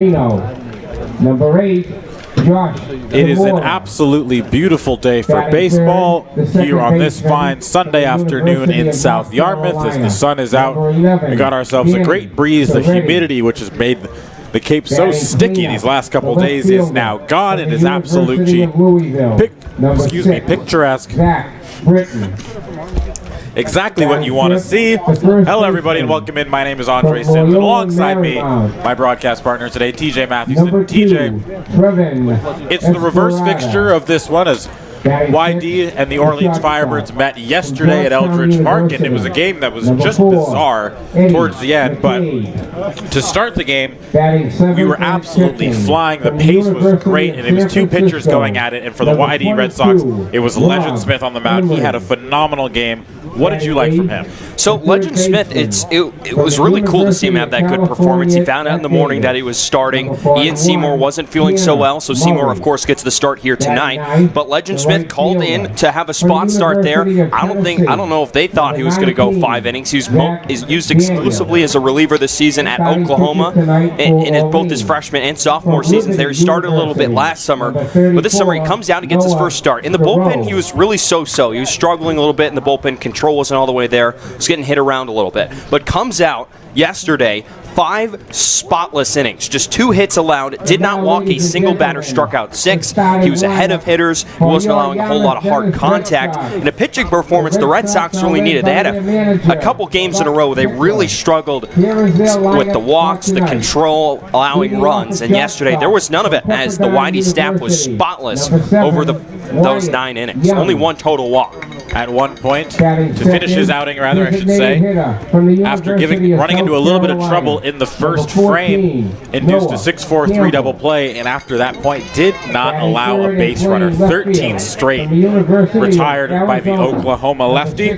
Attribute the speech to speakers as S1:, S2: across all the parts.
S1: Number 8, Josh.
S2: It is an absolutely beautiful day for baseball here on this fine Sunday afternoon in South Yarmouth as the sun is out. We got ourselves a great breeze. The humidity, which has made the Cape so sticky these last couple of days, is now gone. It is absolutely picturesque. Exactly what you want to see. Hello, everybody, and welcome in. My name is Andre Sims, and alongside me, my broadcast partner today, TJ Matthewson. TJ, it's the reverse fixture of this one as YD and the Orleans Firebirds met yesterday at Eldridge Park, and it was a game that was just bizarre towards the end. But to start the game, we were absolutely flying. The pace was great, and it was two pitchers going at it. And for the YD Red Sox, it was Legend Smith on the mound. He had a phenomenal game. What did you like from him?
S3: So Legend Smith, it was really cool to see him have that good performance. He found out in the morning that he was starting. Ian Seymour wasn't feeling so well, so Seymour, of course, gets the start here tonight. But Legend Smith called in to have a spot start there. I don't know if they thought he was going to go 5 innings. He was used exclusively as a reliever this season at Oklahoma in both his freshman and sophomore seasons there. He started a little bit last summer, but this summer he comes out and gets his first start. In the bullpen, he was really so-so. He was struggling a little bit in the bullpen. Control wasn't all the way there. He was getting hit around a little bit. But comes out yesterday, 5 spotless innings, just 2 hits allowed, did not walk a single batter, struck out 6. He was ahead of hitters. He wasn't allowing a whole lot of hard contact. In a pitching performance the Red Sox really needed. They had a couple games in a row where they really struggled with the walks, the control, allowing runs. And yesterday there was none of it as the YD staff was spotless over those 9 innings. Only 1 total walk.
S2: At one point, to finish his outing, I should say, after running into a little bit of trouble in the first frame, induced a 6-4-3 double play, and after that point did not allow a base runner. 13 straight retired by the Oklahoma lefty.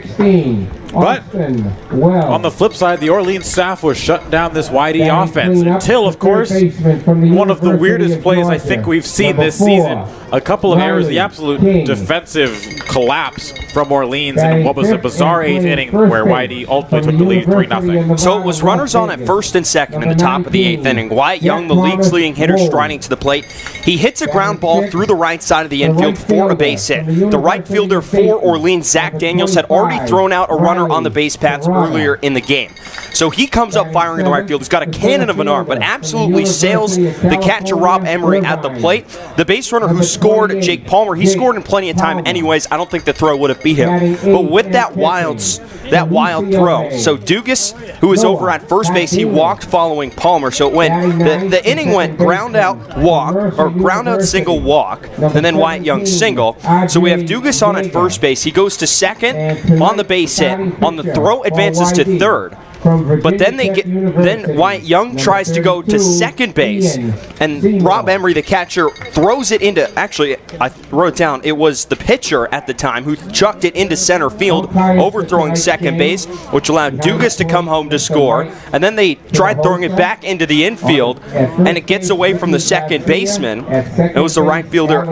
S2: But on the flip side, the Orleans staff was shutting down this YD offense until, of course, one of the weirdest plays I think we've seen this season. A couple of errors, the absolute defensive collapse from Orleans in what was a bizarre 8th inning where YD ultimately took the lead 3-0.
S3: So it was runners on at first and second in the top of the 8th inning. Wyatt Young, the league's leading hitter, striding to the plate. He hits a ground ball through the right side of the infield for a base hit. The right fielder for Orleans, Zach Daniels, had already thrown out a runner on the base paths earlier in the game. So he comes up firing in the right field. He's got a cannon of an arm, but absolutely sails the catcher Rob Emery at the plate. The base runner who scored, Jake Palmer, he scored in plenty of time anyways. I don't think the throw would have beat him. But with that wild throw, so Dugas, who was over at first base, he walked following Palmer. So it went, the inning went ground out walk, or ground out single walk, and then Wyatt Young single. So we have Dugas on at first base. He goes to second on the base hit. On the throw, advances to third. But then Wyatt Young tries to go to second base, and Rob Emery, the catcher, throws it into, actually, I wrote it down, it was the pitcher at the time who chucked it into center field, overthrowing second base, which allowed Dugas to come home to score. And then they tried throwing it back into the infield, and it gets away from the second baseman. It was the right fielder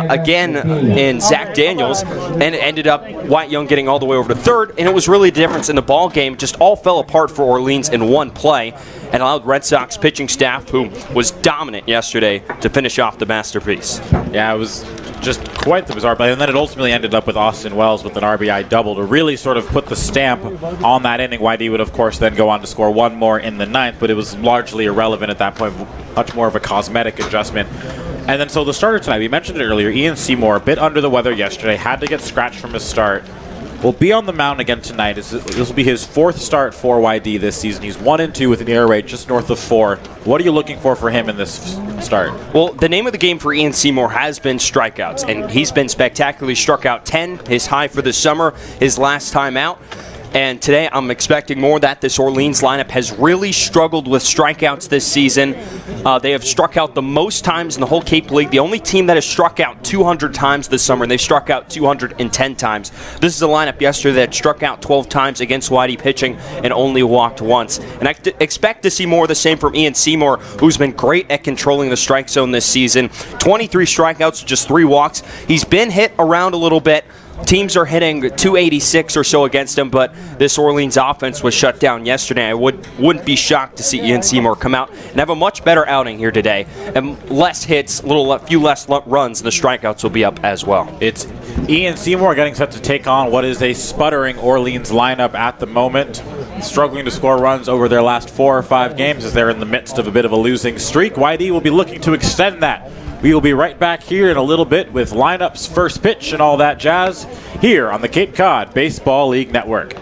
S3: again in Zach Daniels, and it ended up Wyatt Young getting all the way over to third, and it was really the difference in the ball game. Just all fell apart for Orleans in one play and allowed Red Sox pitching staff, who was dominant yesterday, to finish off the masterpiece.
S2: Yeah, it was just quite the bizarre play, and then it ultimately ended up with Austin Wells with an RBI double to really sort of put the stamp on that inning. YD would, of course, then go on to score 1 more in the 9th, but it was largely irrelevant at that point, much more of a cosmetic adjustment. And then so the starter tonight, we mentioned it earlier, Ian Seymour, a bit under the weather yesterday, had to get scratched from his start. Will be on the mound again tonight. This will be his 4th start for YD this season. He's 1-2 with an ERA rate just north of 4. What are you looking for him in this start? Well,
S3: the name of the game for Ian Seymour has been strikeouts, and he's been spectacularly struck out 10, his high for the summer, his last time out. And today I'm expecting more of that. This Orleans lineup has really struggled with strikeouts this season. They have struck out the most times in the whole Cape League. The only team that has struck out 200 times this summer, and they've struck out 210 times. This is a lineup yesterday that struck out 12 times against YD pitching and only walked once. And I expect to see more of the same from Ian Seymour, who's been great at controlling the strike zone this season. 23 strikeouts, just 3 walks. He's been hit around a little bit. teams are hitting 286 or so against him, but this Orleans offense was shut down yesterday. I wouldn't be shocked to see Ian Seymour come out and have a much better outing here today. And less hits, few less runs, and the strikeouts will be up as well.
S2: It's Ian Seymour getting set to take on what is a sputtering Orleans lineup at the moment, struggling to score runs over their last 4 or 5 games as they're in the midst of a bit of a losing streak. YD will be looking to extend that. We will be right back here in a little bit with lineups, first pitch, and all that jazz here on the Cape Cod Baseball League Network.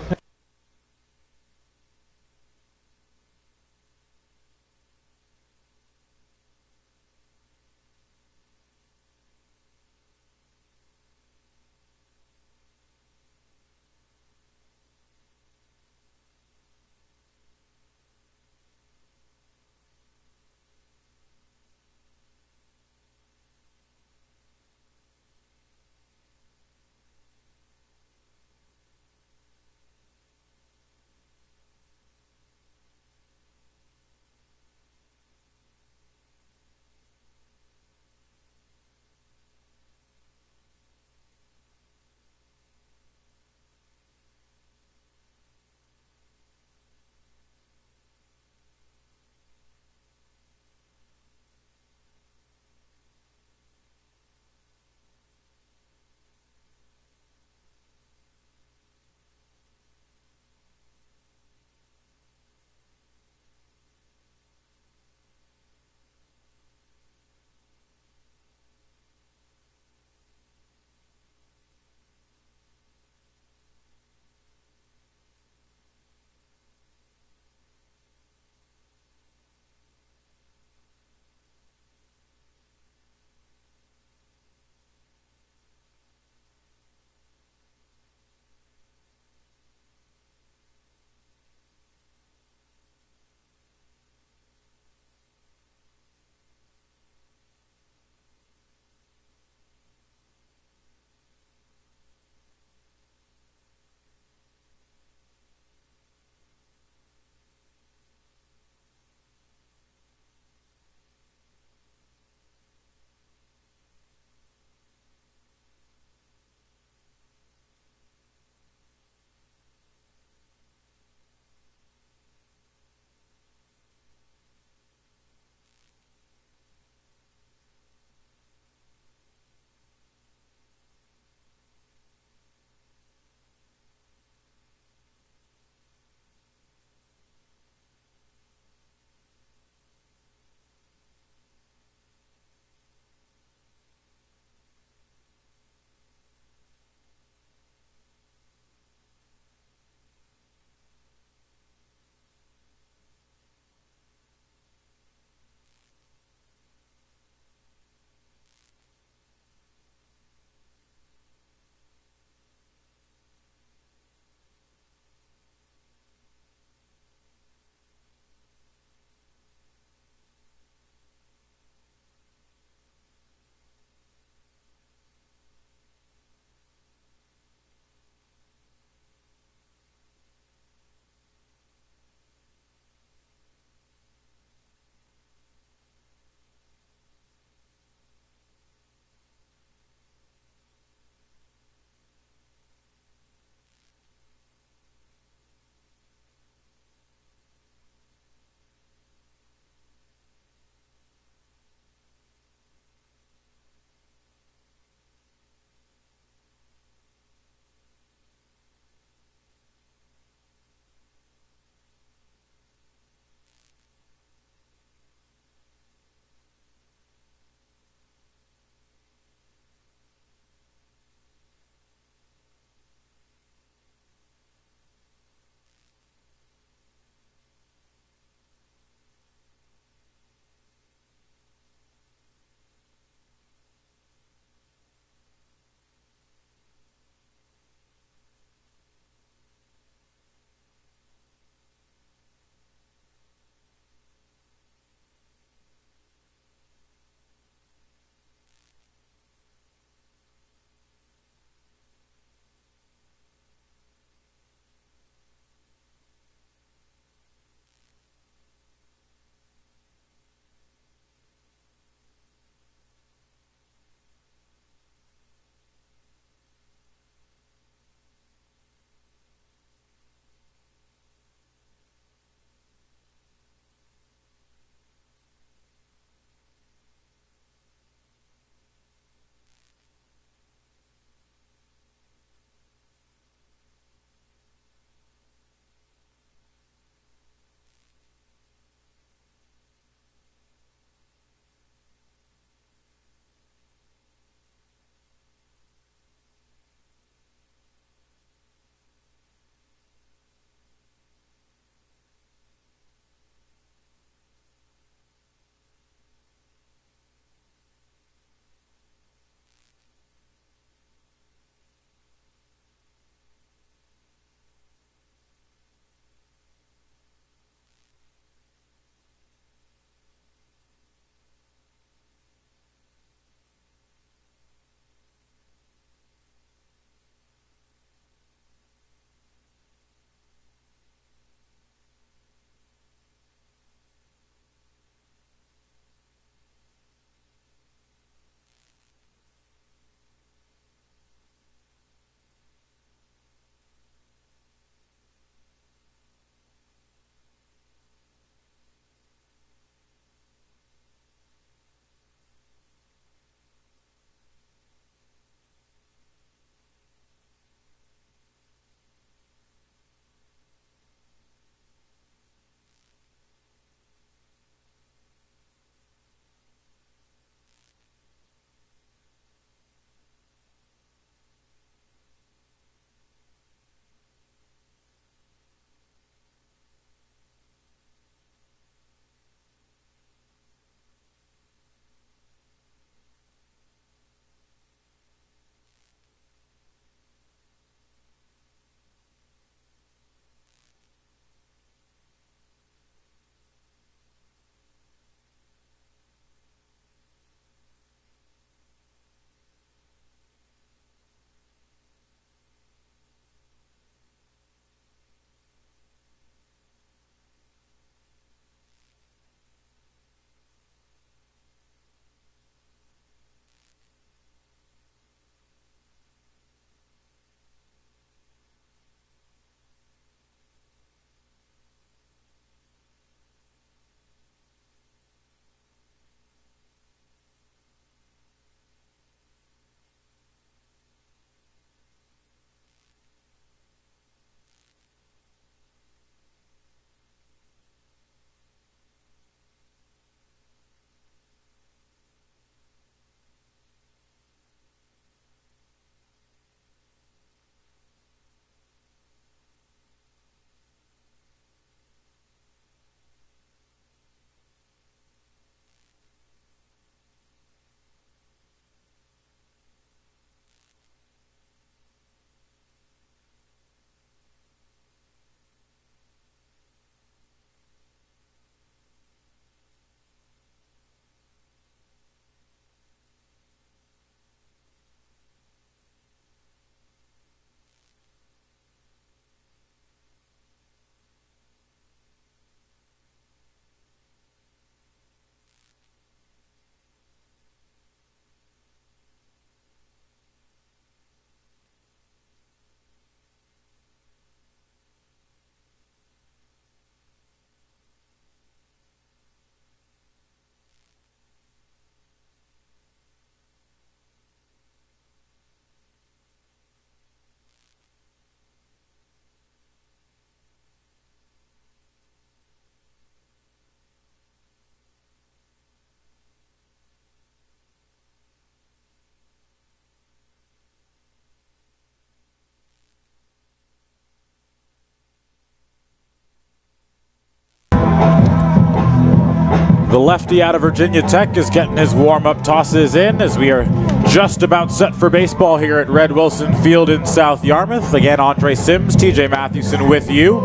S2: The lefty out of Virginia Tech is getting his warm-up tosses in as we are just about set for baseball here at Red Wilson Field in South Yarmouth. Again, Andre Sims, TJ Mathewson with you.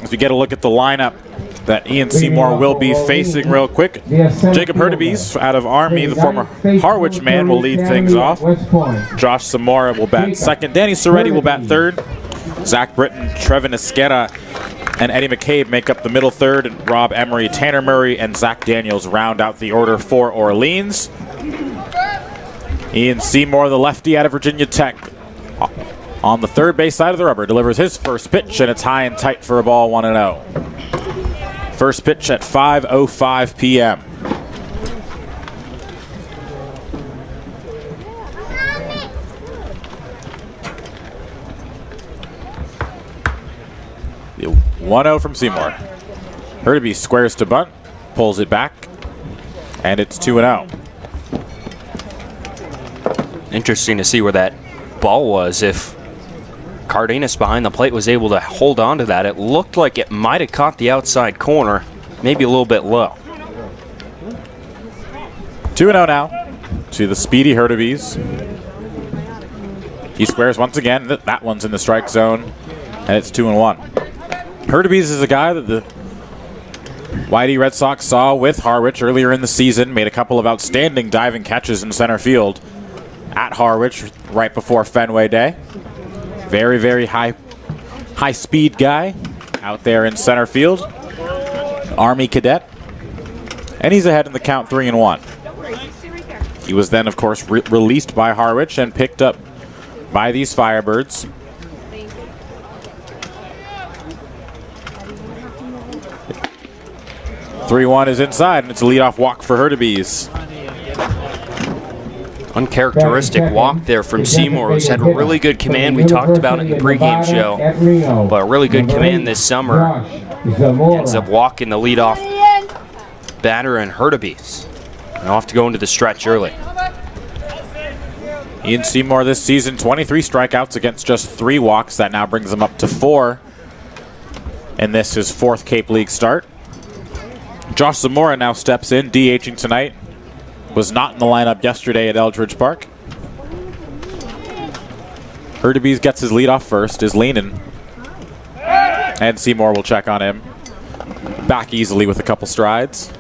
S2: As we get a look at the lineup that Ian Seymour will be facing real quick. Jacob Hurtubise out of Army, the former Harwich man, will lead things off. Josh Zamora will bat second. Danny Soretti will bat third. Zach Britton, Trevin Esquera, and Eddie McCabe make up the middle third. And Rob Emery, Tanner Murray, and Zach Daniels round out the order for Orleans. Ian Seymour, the lefty out of Virginia Tech, on the third base side of the rubber, delivers his first pitch, and it's high and tight for a ball, 1-0. First pitch at 5:05 p.m. The 1-0 from Seymour. Hurtubise squares to bunt, pulls it back, and it's 2-0.
S3: Interesting to see where that ball was. If Cardenas behind the plate was able to hold on to that, it looked like it might have caught the outside corner, maybe a little bit low.
S2: 2-0 now to the speedy Hurtubise. He squares once again. That one's in the strike zone, and it's 2-1. Hurtubise is a guy that the Whitey Red Sox saw with Harwich earlier in the season, made a couple of outstanding diving catches in center field at Harwich right before Fenway Day. Very, very high speed guy out there in center field. Army cadet. And he's ahead in the count 3-1. He was then, of course, released by Harwich and picked up by these Firebirds. .3-1 is inside, and it's a leadoff walk for Hurtubise.
S3: Uncharacteristic walk there from Seymour, who's had really good command. We talked about it in the pregame show, but really good command this summer. Ends up walking the leadoff batter in Hurtubise. And off to go into the stretch early.
S2: Ian Seymour this season, 23 strikeouts against just 3 walks. That now brings him up to 4. And this is 4th Cape League start. Josh Zamora now steps in, DHing tonight. Was not in the lineup yesterday at Eldridge Park. Hurtubise gets his lead off first, is leaning. And Seymour will check on him. Back easily with a couple strides.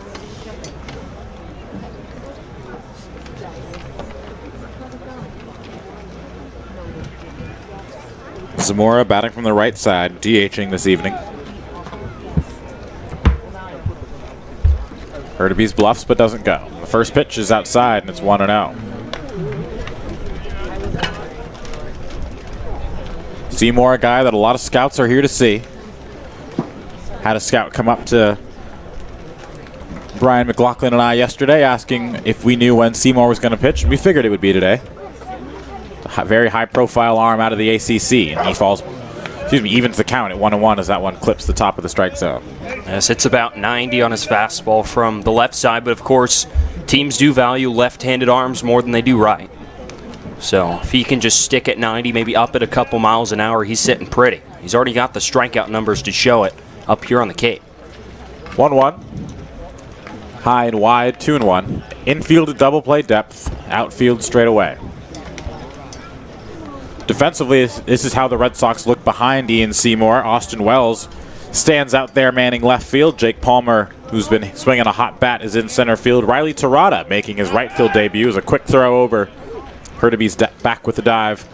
S2: Zamora batting from the right side, DHing this evening. Hurtubise bluffs but doesn't go. The first pitch is outside and it's 1-0. Seymour, a guy that a lot of scouts are here to see. Had a scout come up to Brian McLaughlin and I yesterday asking if we knew when Seymour was going to pitch, and we figured it would be today. A very high-profile arm out of the ACC, and he falls, evens the count at 1-1 as that one clips the top of the strike zone.
S3: Yes, it's about 90 on his fastball from the left side, but of course, teams do value left-handed arms more than they do right. So if he can just stick at 90, maybe up at a couple miles an hour, he's sitting pretty. He's already got the strikeout numbers to show it up here on the Cape.
S2: 1-1. High and wide, 2-1. Infield to double play depth, outfield straight away. Defensively, this is how the Red Sox look behind Ian Seymour. Austin Wells stands out there manning left field. Jake Palmer, who's been swinging a hot bat, is in center field. Riley Terada making his right field debut is a quick throw over. Hurtubise back with the dive.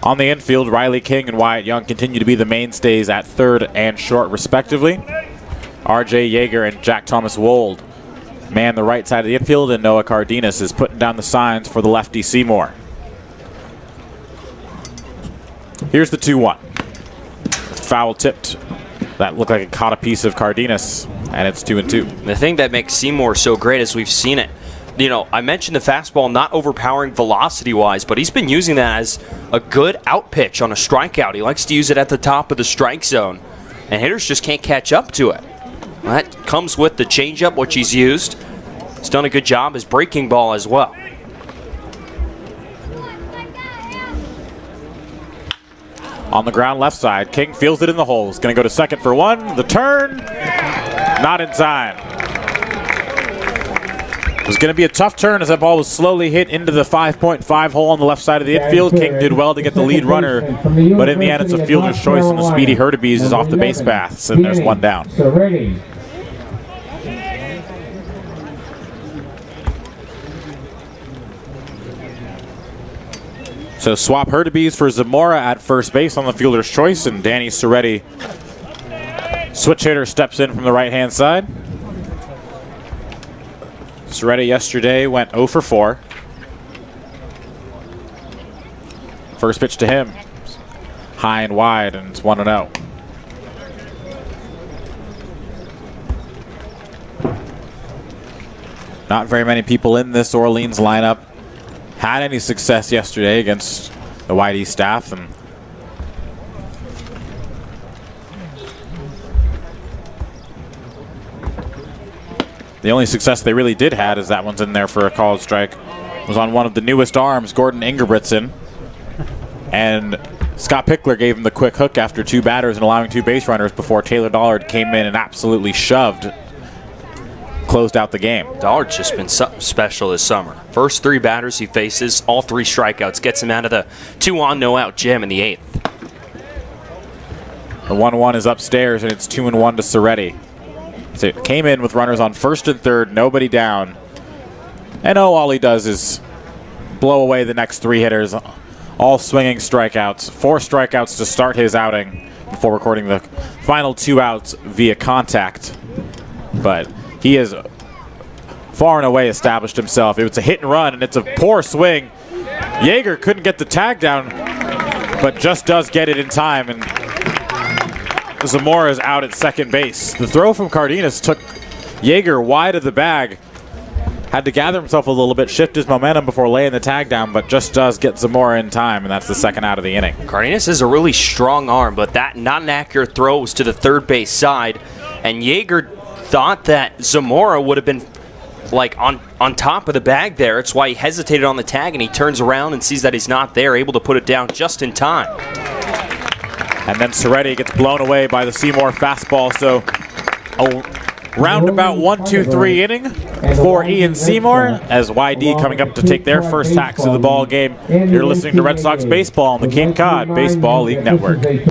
S2: On the infield, Riley King and Wyatt Young continue to be the mainstays at third and short, respectively. R.J. Yeager and Jack Thomas Wold man the right side of the infield, and Noah Cardenas is putting down the signs for the lefty Seymour. Here's the 2-1. Foul tipped. That looked like it caught a piece of Cardenas, and it's 2-2.
S3: The thing that makes Seymour so great is we've seen it. You know, I mentioned the fastball not overpowering velocity-wise, but he's been using that as a good out pitch on a strikeout. He likes to use it at the top of the strike zone, and hitters just can't catch up to it. Well, that comes with the changeup, which he's used. He's done a good job as breaking ball as well.
S2: On the ground left side, King fields it in the hole. He's going to go to second for one. The turn, not in time. It was going to be a tough turn as that ball was slowly hit into the 5.5 hole on the left side of the infield. King did well to get the lead runner, but in the end it's a fielder's choice, and the speedy Hurtubise is off the base paths, and there's one down. So swap Hurtubise for Zamora at first base on the fielder's choice, and Danny Serretti, switch hitter, steps in from the right-hand side. Serretti yesterday went 0 for 4. First pitch to him, high and wide, and it's 1-0. Not very many people in this Orleans lineup had any success yesterday against the YD staff, and the only success they really did had is that one's in there for a called strike. It was on one of the newest arms, Gordon Ingebrigtsen. And Scott Pickler gave him the quick hook after 2 batters and allowing 2 base runners before Taylor Dollard came in and absolutely closed out the game.
S3: Dollard's just been something special this summer. First 3 batters he faces, all 3 strikeouts, gets him out of the 2-on, no-out jam in the 8th.
S2: The 1-1 is upstairs, and it's 2-1 to Serretti. So it came in with runners on first and third, nobody down. And all he does is blow away the next 3 hitters, all swinging strikeouts. 4 strikeouts to start his outing before recording the final 2 outs via contact. But he has far and away established himself. It was a hit and run, and it's a poor swing. Yeager couldn't get the tag down, but just does get it in time, and Zamora is out at second base. The throw from Cardenas took Yeager wide of the bag. Had to gather himself a little bit, shift his momentum before laying the tag down, but just does get Zamora in time, and that's the second out of the inning.
S3: Cardenas has a really strong arm, but that not an accurate throw was to the third base side, and Yeager thought that Zamora would have been like on top of the bag there. It's why he hesitated on the tag, and he turns around and sees that he's not there, able to put it down just in time.
S2: And then Serretti gets blown away by the Seymour fastball. So a roundabout 1-2-3 inning for Ian Seymour as YD coming up to take their first hacks of the ball game. You're listening to Red Sox Baseball on the Cape Cod Baseball League Network.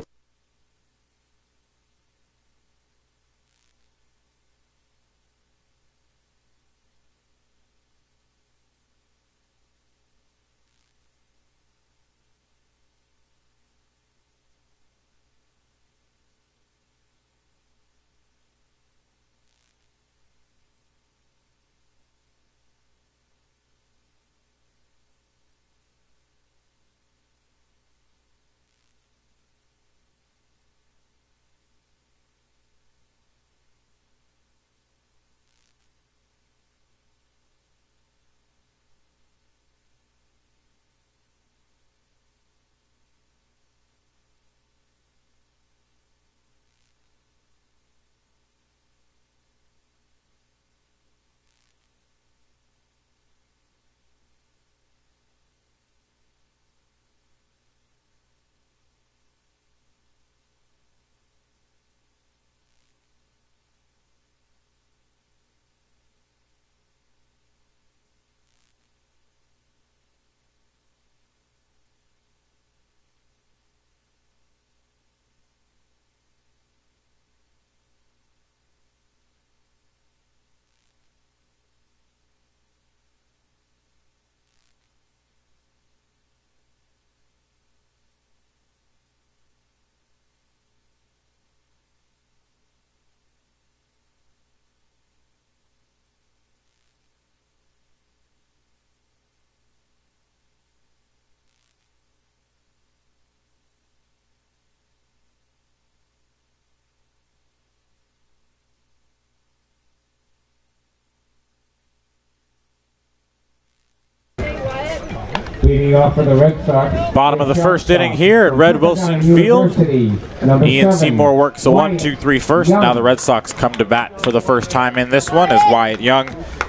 S1: Leading off for the Red Sox.
S2: Bottom of the first inning here at Red Wilson Field. Ian Seymour works a 1-2-3 first. Now the Red Sox come to bat for the first time in this one as Wyatt Young,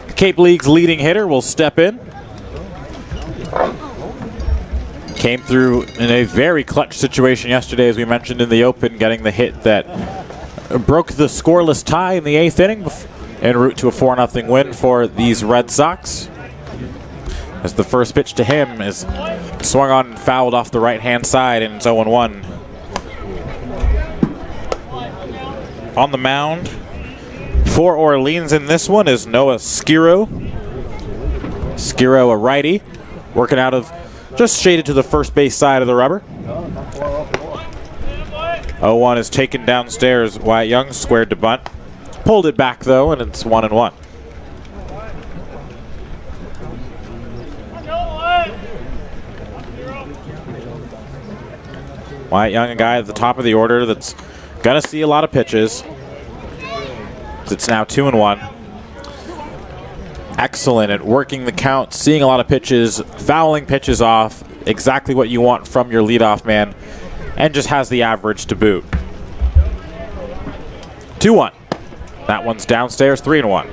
S2: the Cape League's leading hitter, will step in. Came through in a very clutch situation yesterday, as we mentioned in the open, getting the hit that broke the scoreless tie in the 8th inning en route to a 4-0 win for these Red Sox. As the first pitch to him is swung on and fouled off the right-hand side, and it's 0-1. On the mound for Orleans in this one is Noah Skiro. Skiro, a righty, working out of just shaded to the first base side of the rubber. 0-1 is taken downstairs. Wyatt Young squared to bunt. Pulled it back, though, and it's 1-1. Wyatt Young, a guy at the top of the order that's going to see a lot of pitches. It's now 2-1. Excellent at working the count, seeing a lot of pitches, fouling pitches off, exactly what you want from your leadoff man, and just has the average to boot. 2-1. That one's downstairs, 3-1.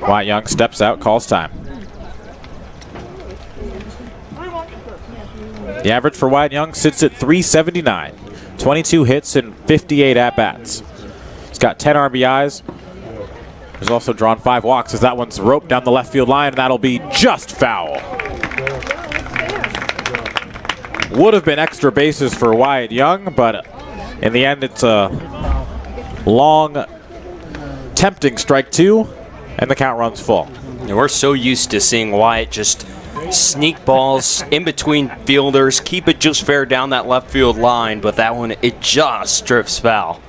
S2: Wyatt Young steps out, calls time. The average for Wyatt Young sits at 379. 22 hits and 58 at-bats. He's got 10 RBIs. He's also drawn 5 walks as that one's roped down the left field line, and that'll be just foul. Would have been extra bases for Wyatt Young, but in the end it's a long, tempting strike 2, and the count runs full.
S3: And we're so used to seeing Wyatt just sneak balls in between fielders, keep it just fair down that left field line, but that one, it just drifts foul.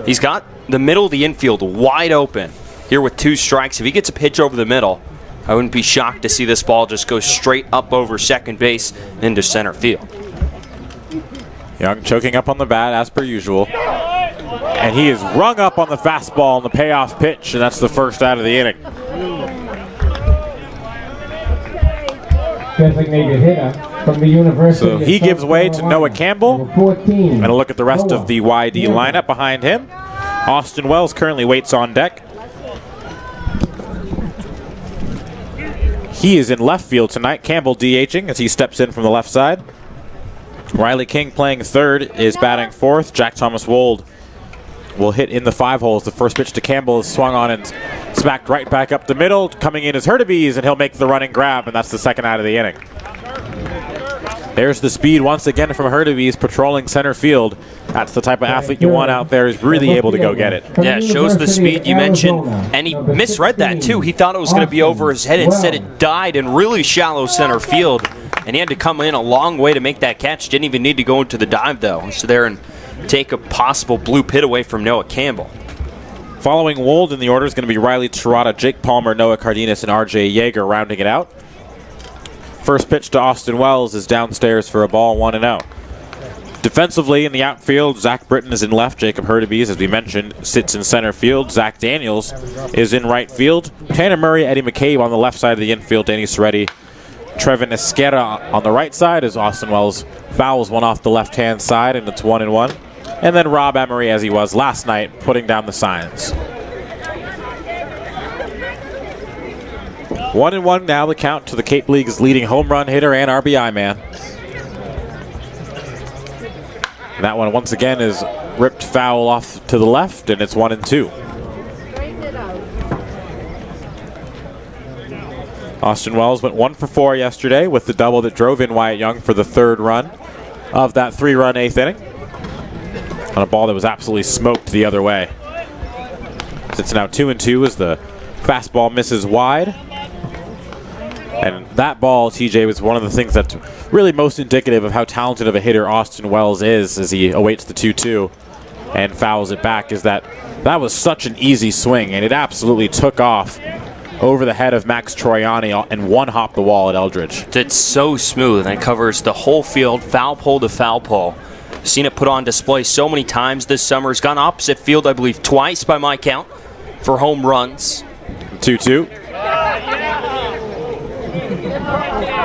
S3: He's got the middle of the infield wide open here with 2 strikes. If he gets a pitch over the middle, I wouldn't be shocked to see this ball just go straight up over second base into center field.
S2: Young choking up on the bat as per usual. And he is rung up on the fastball on the payoff pitch, and that's the first out of the inning.
S1: Designated hitter from the University.
S2: So he gives way to Noah Campbell.
S1: 14.
S2: And a look at the rest of the YD lineup behind him. Austin Wells currently waits on deck. He is in left field tonight. Campbell DHing as he steps in from the left side. Riley King playing third is batting fourth. Jack Thomas Wold will hit in the 5 holes. The first pitch to Campbell is swung on and smacked right back up the middle. Coming in is Hurtubise, and he'll make the running grab, and that's the second out of the inning. There's the speed once again from Hurtubise patrolling center field. That's the type of athlete you want out there, is really able to go get it.
S3: Yeah, it shows the speed you mentioned, and he misread that too. He thought it was going to be over his head. Instead, it died in really shallow center field, and he had to come in a long way to make that catch. Didn't even need to go into the dive, though. So there and take a possible blue pit away from Noah Campbell.
S2: Following Wold in the order is going to be Riley Tirada, Jake Palmer, Noah Cardenas, and RJ Yeager rounding it out. First pitch to Austin Wells is downstairs for a ball, 1-0. Defensively in the outfield, Zach Britton is in left. Jacob Hurtubise, as we mentioned, sits in center field. Zach Daniels is in right field. Tanner Murray, Eddie McCabe on the left side of the infield. Danny Soretti, Trevin Esquerra on the right side as Austin Wells fouls one off the left-hand side, and it's 1-1. And then Rob Emery, as he was last night, putting down the signs. 1-1 now, the count to the Cape League's leading home run hitter and RBI man. And that one once again is ripped foul off to the left, and it's 1-2. Austin Wells went 1 for 4 yesterday with the double that drove in Wyatt Young for the 3rd run of that 3-run 8th inning. On a ball that was absolutely smoked the other way. It's now 2-2 as the fastball misses wide. And that ball, TJ, was one of the things that's really most indicative of how talented of a hitter Austin Wells is as he awaits the 2-2 and fouls it back, is that was such an easy swing, and it absolutely took off over the head of Max Troiani and one-hop the wall at Eldridge.
S3: It's so smooth and covers the whole field, foul pole to foul pole. Seen it put on display so many times this summer. It's gone opposite field, I believe, twice by my count for home runs.
S2: 2-2.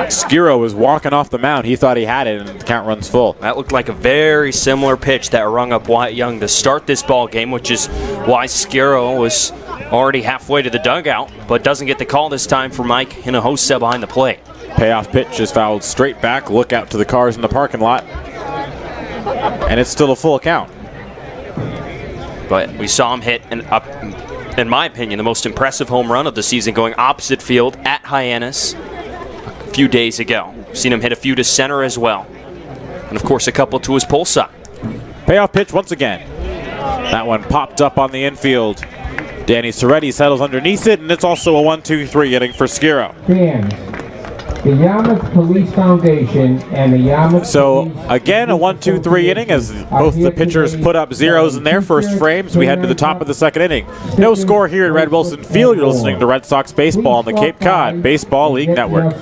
S2: Skiro was walking off the mound. He thought he had it, and the count runs full.
S3: That looked like a very similar pitch that rung up Wyatt Young to start this ball game, which is why Skiro was already halfway to the dugout, but doesn't get the call this time for Mike Hinojosa behind the plate.
S2: Payoff pitch is fouled straight back. Look out to the cars in the parking lot. And it's still a full count.
S3: But we saw him hit in my opinion, the most impressive home run of the season, going opposite field at Hyannis a few days ago. Seen him hit a few to center as well. And of course, a couple to his pull side.
S2: Payoff pitch once again. That one popped up on the infield. Danny Soretti settles underneath it, and it's also a 1-2-3 inning for Skiro.
S1: Fans, the Yarmouth Police Foundation and the Yarmouth.
S2: So again, a 1-2-3 inning as both the pitchers put up zeros in their first frames. We head to the top of the second inning. No score here at Red Wilson Field. You're listening to Red Sox baseball on the Cape Cod Baseball League Network.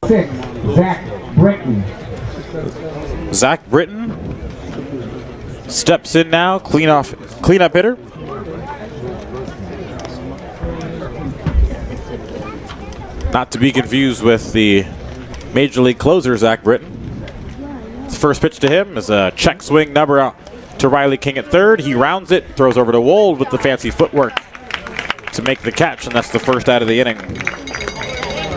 S1: Zach Britton.
S2: Zach Britton steps in now, cleanup hitter. Not to be confused with the Major League closer, Zach Britton. His first pitch to him is a check swing number out to Riley King at third. He rounds it, throws over to Wold with the fancy footwork to make the catch, and that's the first out of the inning.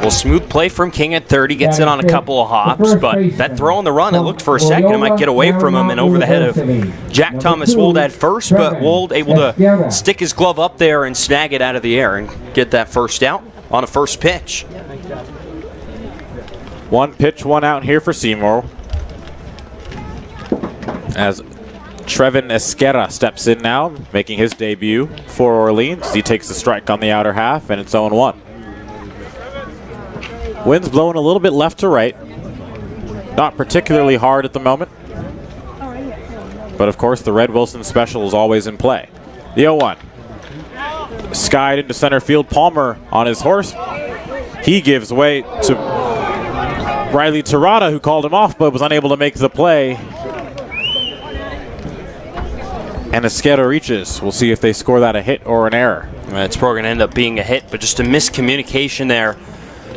S3: Well, smooth play from King at third. He gets in on a couple of hops, but that throw on the run, it looked for a second. It might get away from him and over the head of Jack Thomas Wold at first, but Wold able to stick his glove up there and snag it out of the air and get that first out on a first pitch.
S2: One pitch, one out here for Seymour. As Trevin Esquerra steps in now, making his debut for Orleans. He takes the strike on the outer half, and it's 0-1. Wind's blowing a little bit left to right. Not particularly hard at the moment. But of course, the Red Wilson special is always in play. The 0-1. Skied into center field. Palmer on his horse. He gives way to Riley Tirada, who called him off but was unable to make the play. And Esquerra reaches. We'll see if they score that a hit or an error.
S3: It's probably going to end up being a hit, but just a miscommunication there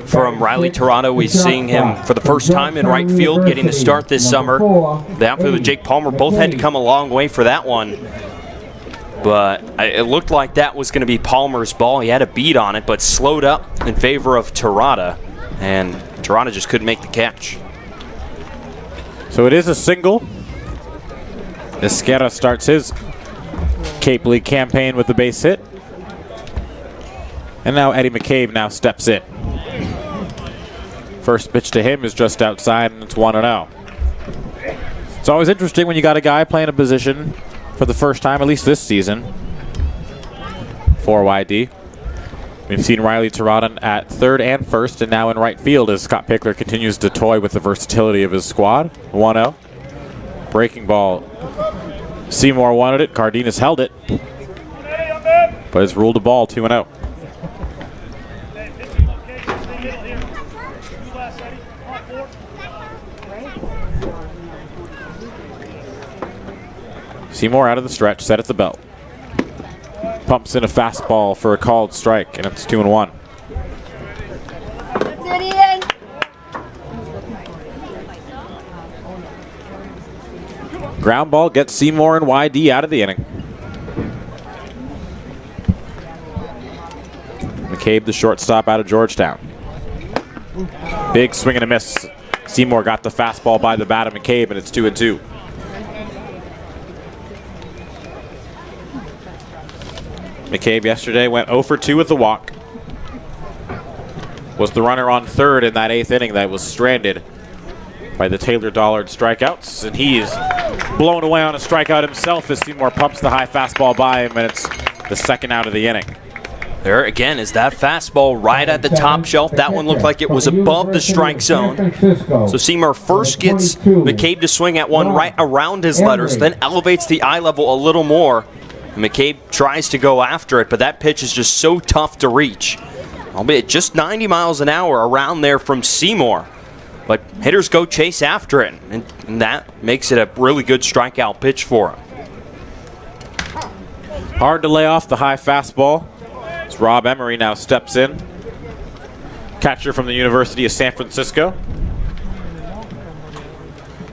S3: from Riley Tirada. We're seeing him for the first time in right field, getting the start this summer. The outfielder Jake Palmer both had to come a long way for that one. But it looked like that was going to be Palmer's ball. He had a beat on it, but slowed up in favor of Tirada. And Tirada just couldn't make the catch.
S2: So it is a single. Esquerra starts his Cape League campaign with the base hit. And now Eddie McCabe now steps in. First pitch to him is just outside, and it's 1-0. It's always interesting when you got a guy playing a position for the first time, at least this season, for YD. We've seen Riley Tirada at third and first, and now in right field as Scott Pickler continues to toy with the versatility of his squad. 1-0. Breaking ball. Seymour wanted it. Cardenas held it. But it's ruled a ball, 2-0. Seymour out of the stretch, set at the belt. Pumps in a fastball for a called strike, and it's 2-1. Ground ball gets Seymour and YD out of the inning. McCabe, the shortstop out of Georgetown. Big swing and a miss. Seymour got the fastball by the bat of McCabe, and it's 2-2. McCabe yesterday went 0 for 2 with the walk. Was the runner on third in that 8th inning that was stranded by the Taylor Dollard strikeouts, and he's blown away on a strikeout himself as Seymour pumps the high fastball by him, and it's the second out of the inning.
S3: There again is that fastball right at the top shelf. That one looked like it was above the strike zone. So Seymour first gets McCabe to swing at one right around his letters, then elevates the eye level a little more. McCabe tries to go after it, but that pitch is just so tough to reach. Albeit just 90 miles an hour around there from Seymour. But hitters go chase after it, and that makes it a really good strikeout pitch for him.
S2: Hard to lay off the high fastball as Rob Emery now steps in. Catcher from the University of San Francisco.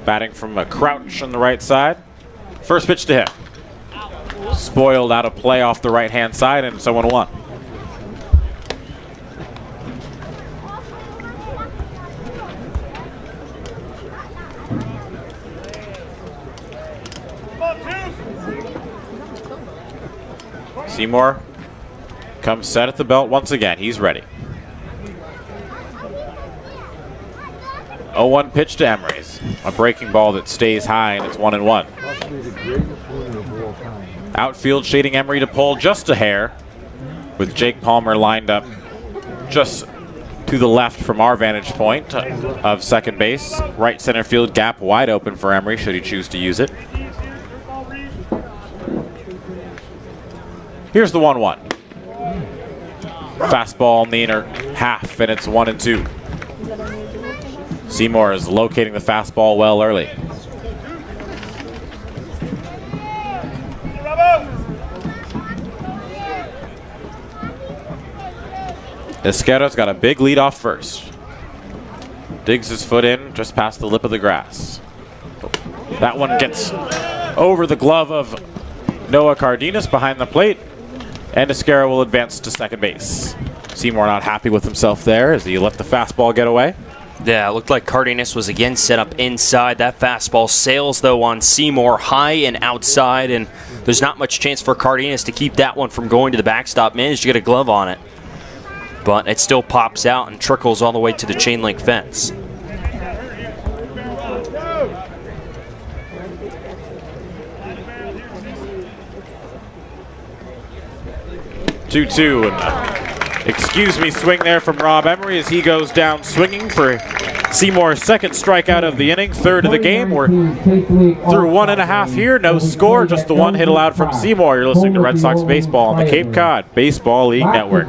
S2: Batting from a crouch on the right side. First pitch to him. Spoiled out of play off the right-hand side, and so 1-1. Seymour comes set at the belt once again. He's ready. 0-1 pitch to Emery's. A breaking ball that stays high, and it's 1-1. Outfield shading Emery to pull just a hair, with Jake Palmer lined up just to the left from our vantage point of second base. Right center field gap wide open for Emery should he choose to use it. Here's the 1-1. Fastball in the inner half, and it's 1-2. Seymour is locating the fastball well early. Esquerra's got a big lead off first. Digs his foot in just past the lip of the grass. That one gets over the glove of Noah Cardenas behind the plate, and Esquerra will advance to second base. Seymour not happy with himself there as he let the fastball get away.
S3: Yeah, it looked like Cardenas was again set up inside. That fastball sails, though, on Seymour high and outside, and there's not much chance for Cardenas to keep that one from going to the backstop. Managed to get a glove on it, but it still pops out and trickles all the way to the chain link fence.
S2: Two-two, and excuse me, swing there from Rob Emery as he goes down swinging for Seymour's second strikeout of the inning, third of the game. We're through 1.5 here, no score, just the one hit allowed from Seymour. You're listening to Red Sox Baseball on the Cape Cod Baseball League Network.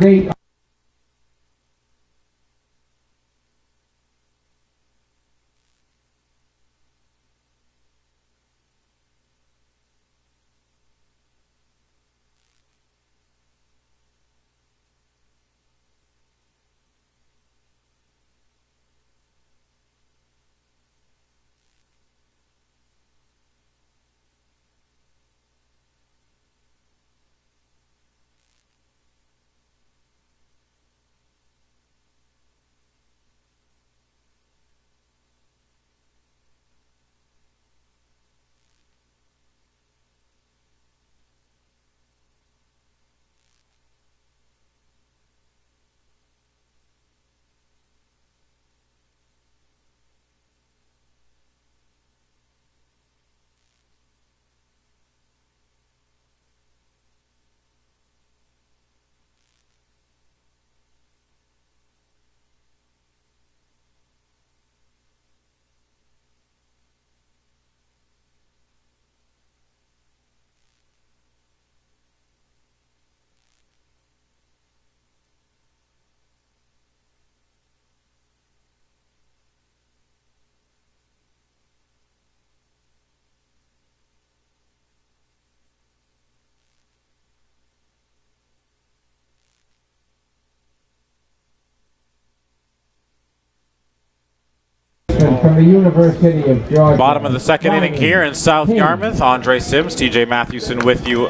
S1: baseman from the University of Georgia.
S2: Bottom of the second inning here in South Yarmouth. Andre Sims, TJ Mathewson with you,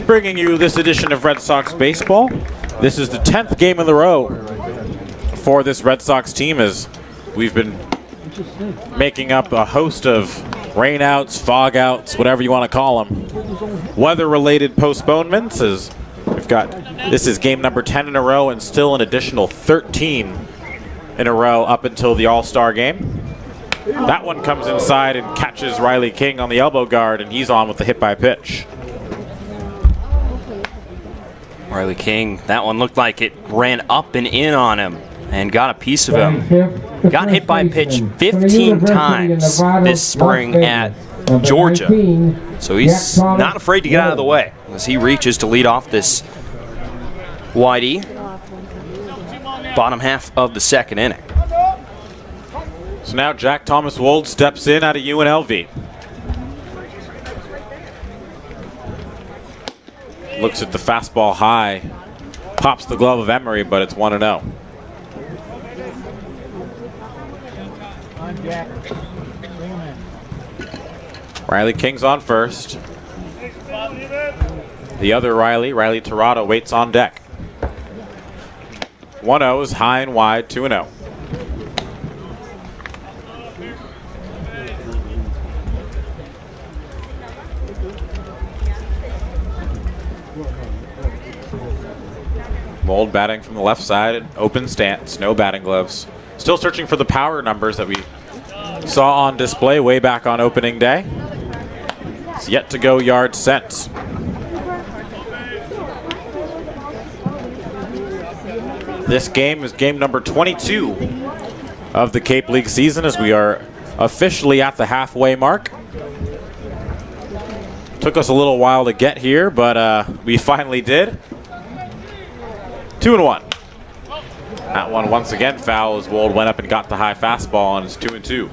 S2: bringing you this edition of Red Sox Baseball. This is the 10th game in a row for this Red Sox team, as we've been making up a host of rainouts, fog outs, whatever you want to call them, weather-related postponements. As we've got, this is game number 10 in a row, and still an additional 13 in a row up until the All-Star game. That one comes inside and catches Riley King on the elbow guard, and he's on with the hit by pitch.
S3: Riley King, that one looked like it ran up and in on him and got a piece of him. Got hit by a pitch 15 times this spring at Georgia. So he's not afraid to get out of the way as he reaches to lead off this Whitey. Bottom half of the second inning.
S2: So now Jack Thomas Wold steps in out of UNLV. Looks at the fastball high, pops the glove of Emery, but it's 1-0. Riley King's on first. The other Riley Tirado, waits on deck. 1-0 is high and wide, 2-0. Mold batting from the left side, open stance, no batting gloves. Still searching for the power numbers that we saw on display way back on opening day. It's yet to go yard sent. This game is game number 22 of the Cape League season, as we are officially at the halfway mark. Took us a little while to get here, but we finally did. 2-1. That one once again foul as Wold went up and got the high fastball, and it's 2-2.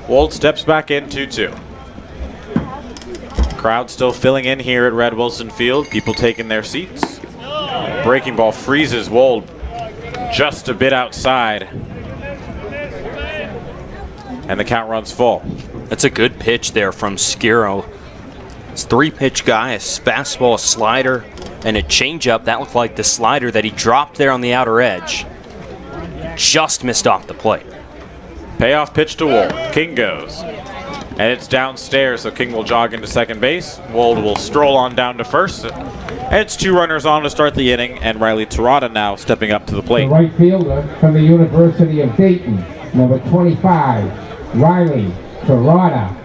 S2: Wold steps back in, 2-2. Crowd still filling in here at Red Wilson Field. People taking their seats. Breaking ball freezes Wold just a bit outside. And the count runs full.
S3: That's a good pitch there from Skiro. It's three-pitch guy, a fastball, a slider, and a changeup. That looked like the slider that he dropped there on the outer edge. Just missed off the plate.
S2: Payoff pitch to Wold. King goes. And it's downstairs, so King will jog into second base. Wold will stroll on down to first. And it's two runners on to start the inning, and Riley Tirado now stepping up to the plate.
S1: The right fielder from the University of Dayton, number 25, Riley Tirado.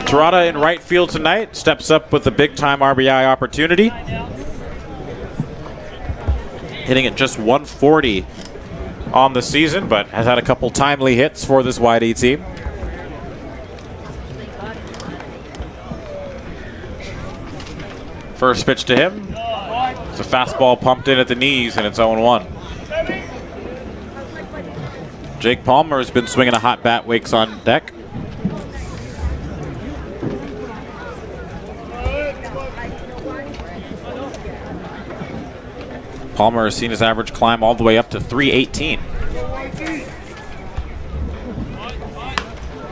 S2: Tirado in right field tonight, steps up with a big-time RBI opportunity. Hitting at just 140 on the season, but has had a couple timely hits for this YD team. First pitch to him. It's a fastball pumped in at the knees, and it's 0-1. Jake Palmer has been swinging a hot bat, wakes on deck. Palmer has seen his average climb all the way up to 318.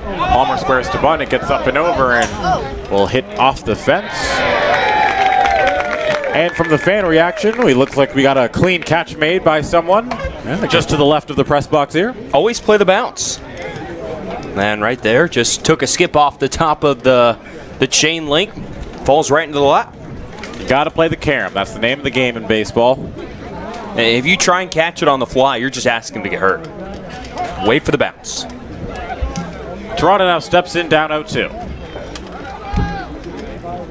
S2: Palmer squares to bunt. It gets up and over and will hit off the fence. And from the fan reaction, we look like we got a clean catch made by someone just to the left of the press box here.
S3: Always play the bounce. And right there, just took a skip off the top of the chain link. Falls right into the lap.
S2: You got to play the carom. That's the name of the game in baseball.
S3: If you try and catch it on the fly, you're just asking to get hurt. Wait for the bounce.
S2: Tirado now steps in down 0-2.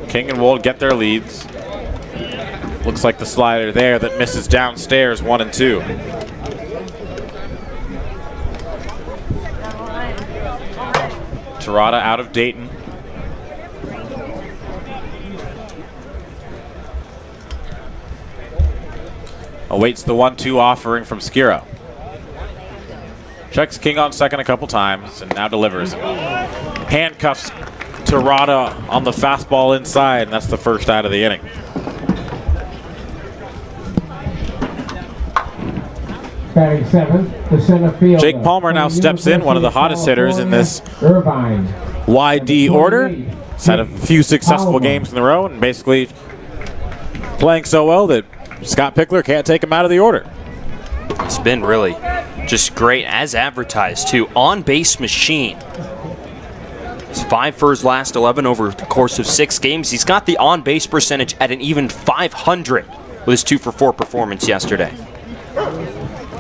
S2: King and Wold get their leads. Looks like the slider there that misses downstairs, 1-2. Tirado out of Dayton. Awaits the 1-2 offering from Skiro. Checks King on second a couple times and now delivers. Handcuffs Terada on the fastball inside, and that's the first out of the inning.
S1: Batting seventh, the center fielder.
S2: Jake Palmer now steps in, one of the hottest hitters in this YD order. He's had a few successful games in a row and basically playing so well that Scott Pickler can't take him out of the order.
S3: It's been really just great as advertised too. On-base machine. It's 5 for his last 11 over the course of 6 games. He's got the on-base percentage at an even 500 with his 2 for 4 performance yesterday.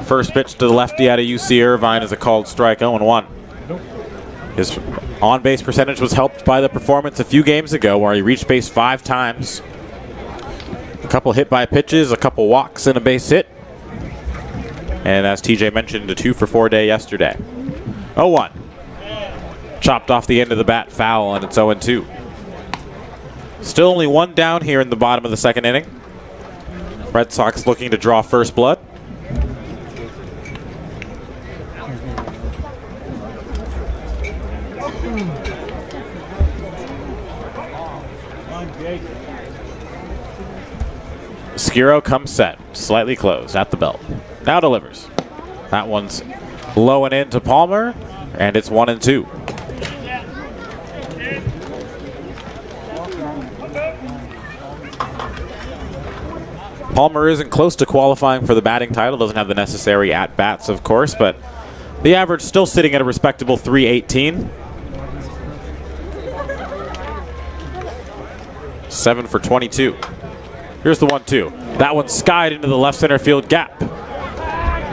S2: First pitch to the lefty out of UC Irvine is a called strike, 0-1. His on-base percentage was helped by the performance a few games ago where he reached base 5 times. A couple hit by pitches, a couple walks, and a base hit. And as TJ mentioned, a 2 for 4 day yesterday. 0-1. Chopped off the end of the bat, foul, and it's 0-2. Still only 1 down here in the bottom of the second inning. Red Sox looking to draw first blood. Skiro comes set, slightly closed at the belt. Now delivers. That one's low and in to Palmer, and it's 1-2. Palmer isn't close to qualifying for the batting title, doesn't have the necessary at-bats, of course, but the average still sitting at a respectable .318. 7 for 22. Here's the 1-2. That one skied into the left center field gap.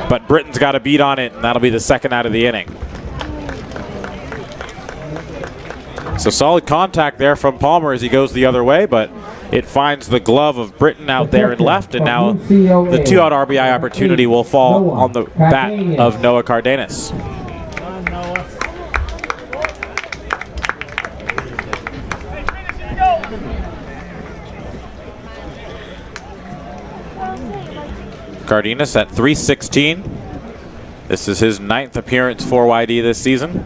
S2: But Britton's got a beat on it, and that'll be the second out of the inning. So solid contact there from Palmer as he goes the other way, but it finds the glove of Britton out there in left, and now the 2-out RBI opportunity will fall on the bat of Noah Cardenas. Cardenas at .316. This is his 9th appearance for YD this season.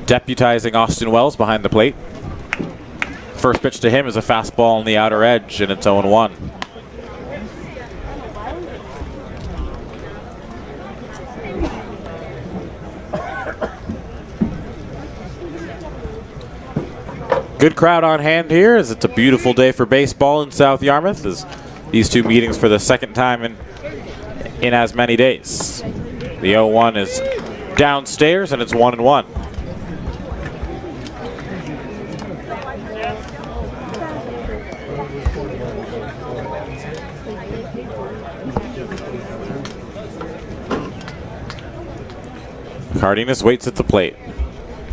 S2: Deputizing Austin Wells behind the plate. First pitch to him is a fastball on the outer edge, and it's 0-1. Good crowd on hand here as it's a beautiful day for baseball in South Yarmouth as these two meetings for the second time in as many days. The 0-1 is downstairs, and it's 1-1. Cardenas waits at the plate.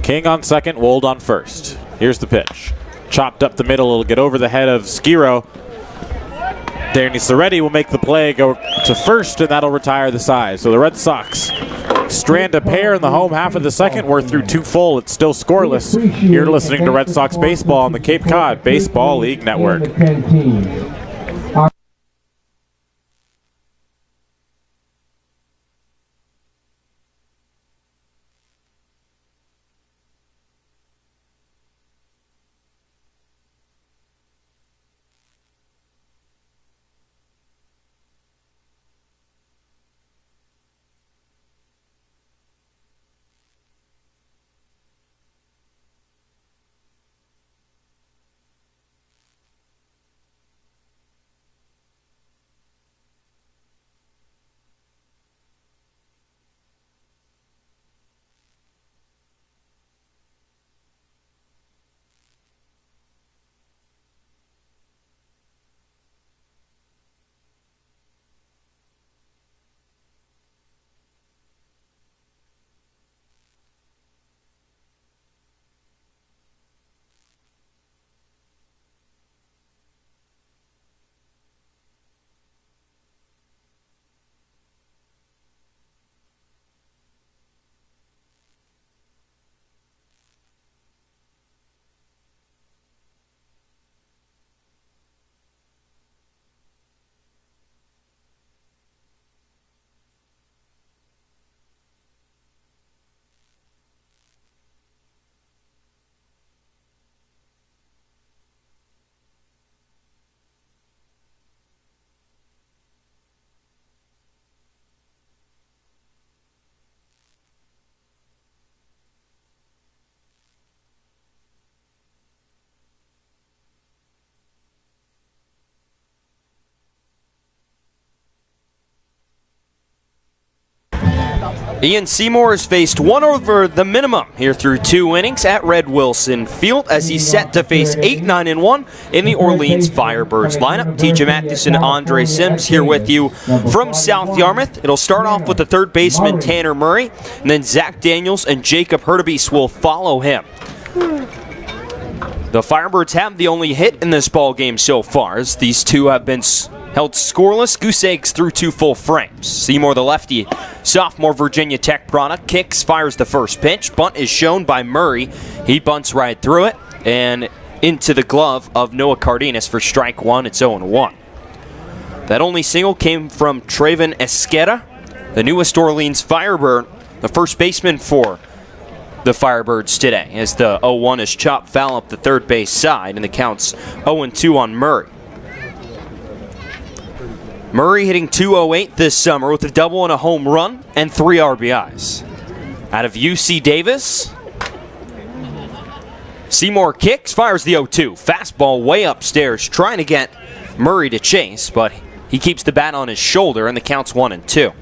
S2: King on second, Wold on first. Here's the pitch. Chopped up the middle, it'll get over the head of Skiro. Danny Soretti will make the play, go to first, and that'll retire the side. So the Red Sox strand a pair in the home half of the second. We're through 2 full. It's still scoreless. You're listening to Red Sox Baseball on the Cape Cod Baseball League Network.
S3: Ian Seymour has faced one over the minimum here through 2 innings at Red Wilson Field as he's set to face 8-9-1 in the Orleans Firebirds lineup. TJ Matheson, Andre Sims here with you from South Yarmouth. It'll start off with the third baseman Tanner Murray, and then Zach Daniels and Jacob Hurtubise will follow him. The Firebirds have the only hit in this ball game so far, as these two have been held scoreless, goose eggs through 2 full frames. Seymour, the lefty, sophomore Virginia Tech product, kicks, fires the first pitch. Bunt is shown by Murray. He bunts right through it and into the glove of Noah Cardenas for strike 1. It's 0-1. That only single came from Traven Esqueda, the newest Orleans Firebird, the first baseman for the Firebirds today, as the 0-1 is chopped foul up the third base side, and the count's 0-2 on Murray. Murray hitting .208 this summer with a double and a home run and 3 RBIs. Out of UC Davis, Seymour kicks, fires the 0-2. Fastball way upstairs, trying to get Murray to chase, but he keeps the bat on his shoulder, and the count's 1-2.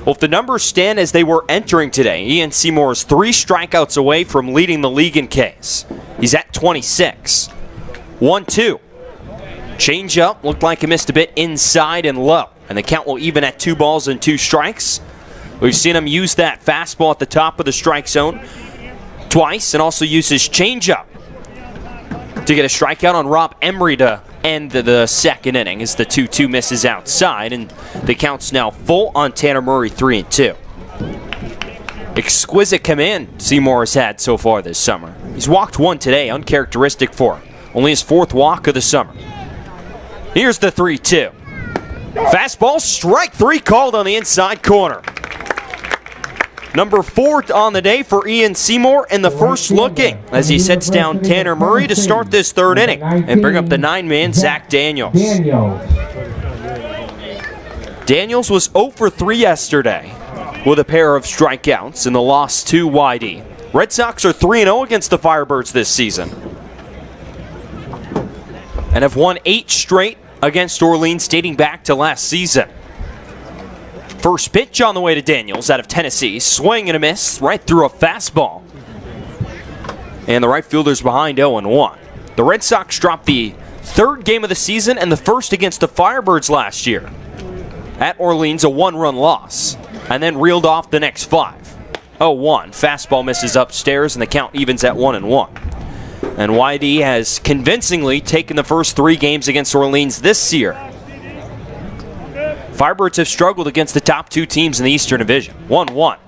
S3: Well, if the numbers stand as they were entering today, Ian Seymour is 3 strikeouts away from leading the league in Ks. He's at 26. 1-2. Change up, looked like he missed a bit inside and low, and the count will even at 2 balls and 2 strikes. We've seen him use that fastball at the top of the strike zone twice, and also use his changeup to get a strikeout on Rob Emery to end the second inning as the 2-2 misses outside, and the count's now full on Tanner Murray, 3-2. Exquisite command Seymour has had so far this summer. He's walked 1 today, uncharacteristic for him. Only his 4th walk of the summer. Here's the 3-2. Fastball, strike 3 called on the inside corner. Number 4 on the day for Ian Seymour in the first looking as he sets down Tanner Murray to start this 3rd inning and bring up the 9-man Zach Daniels. Daniels was 0 for 3 yesterday with a pair of strikeouts in the loss to YD. Red Sox are 3-0 against the Firebirds this season and have won 8 straight against Orleans dating back to last season. First pitch on the way to Daniels out of Tennessee. Swing and a miss right through a fastball. And the right fielder's behind 0-1. The Red Sox dropped the 3rd game of the season and the first against the Firebirds last year. At Orleans, a 1-run loss. And then reeled off the next 5. 0-1. Fastball misses upstairs and the count evens at 1-1. And YD has convincingly taken the first 3 games against Orleans this year. Firebirds have struggled against the top 2 teams in the Eastern Division. 1-1.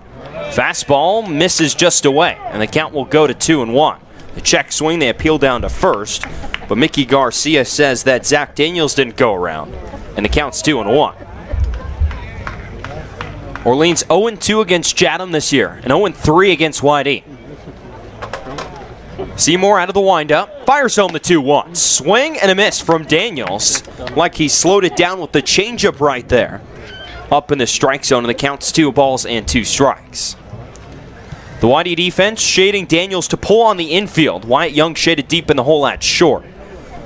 S3: Fastball misses just away, and the count will go to 2-1. The check swing, they appeal down to first, but Mickey Garcia says that Zach Daniels didn't go around, and the count's 2-1. Orleans 0-2 against Chatham this year, and 0-3 against YD. Seymour out of the windup, fires home the 2-1. Swing and a miss from Daniels, like he slowed it down with the changeup right there. Up in the strike zone, and the count's 2 balls and 2 strikes. The YD defense shading Daniels to pull on the infield. Wyatt Young shaded deep in the hole at short.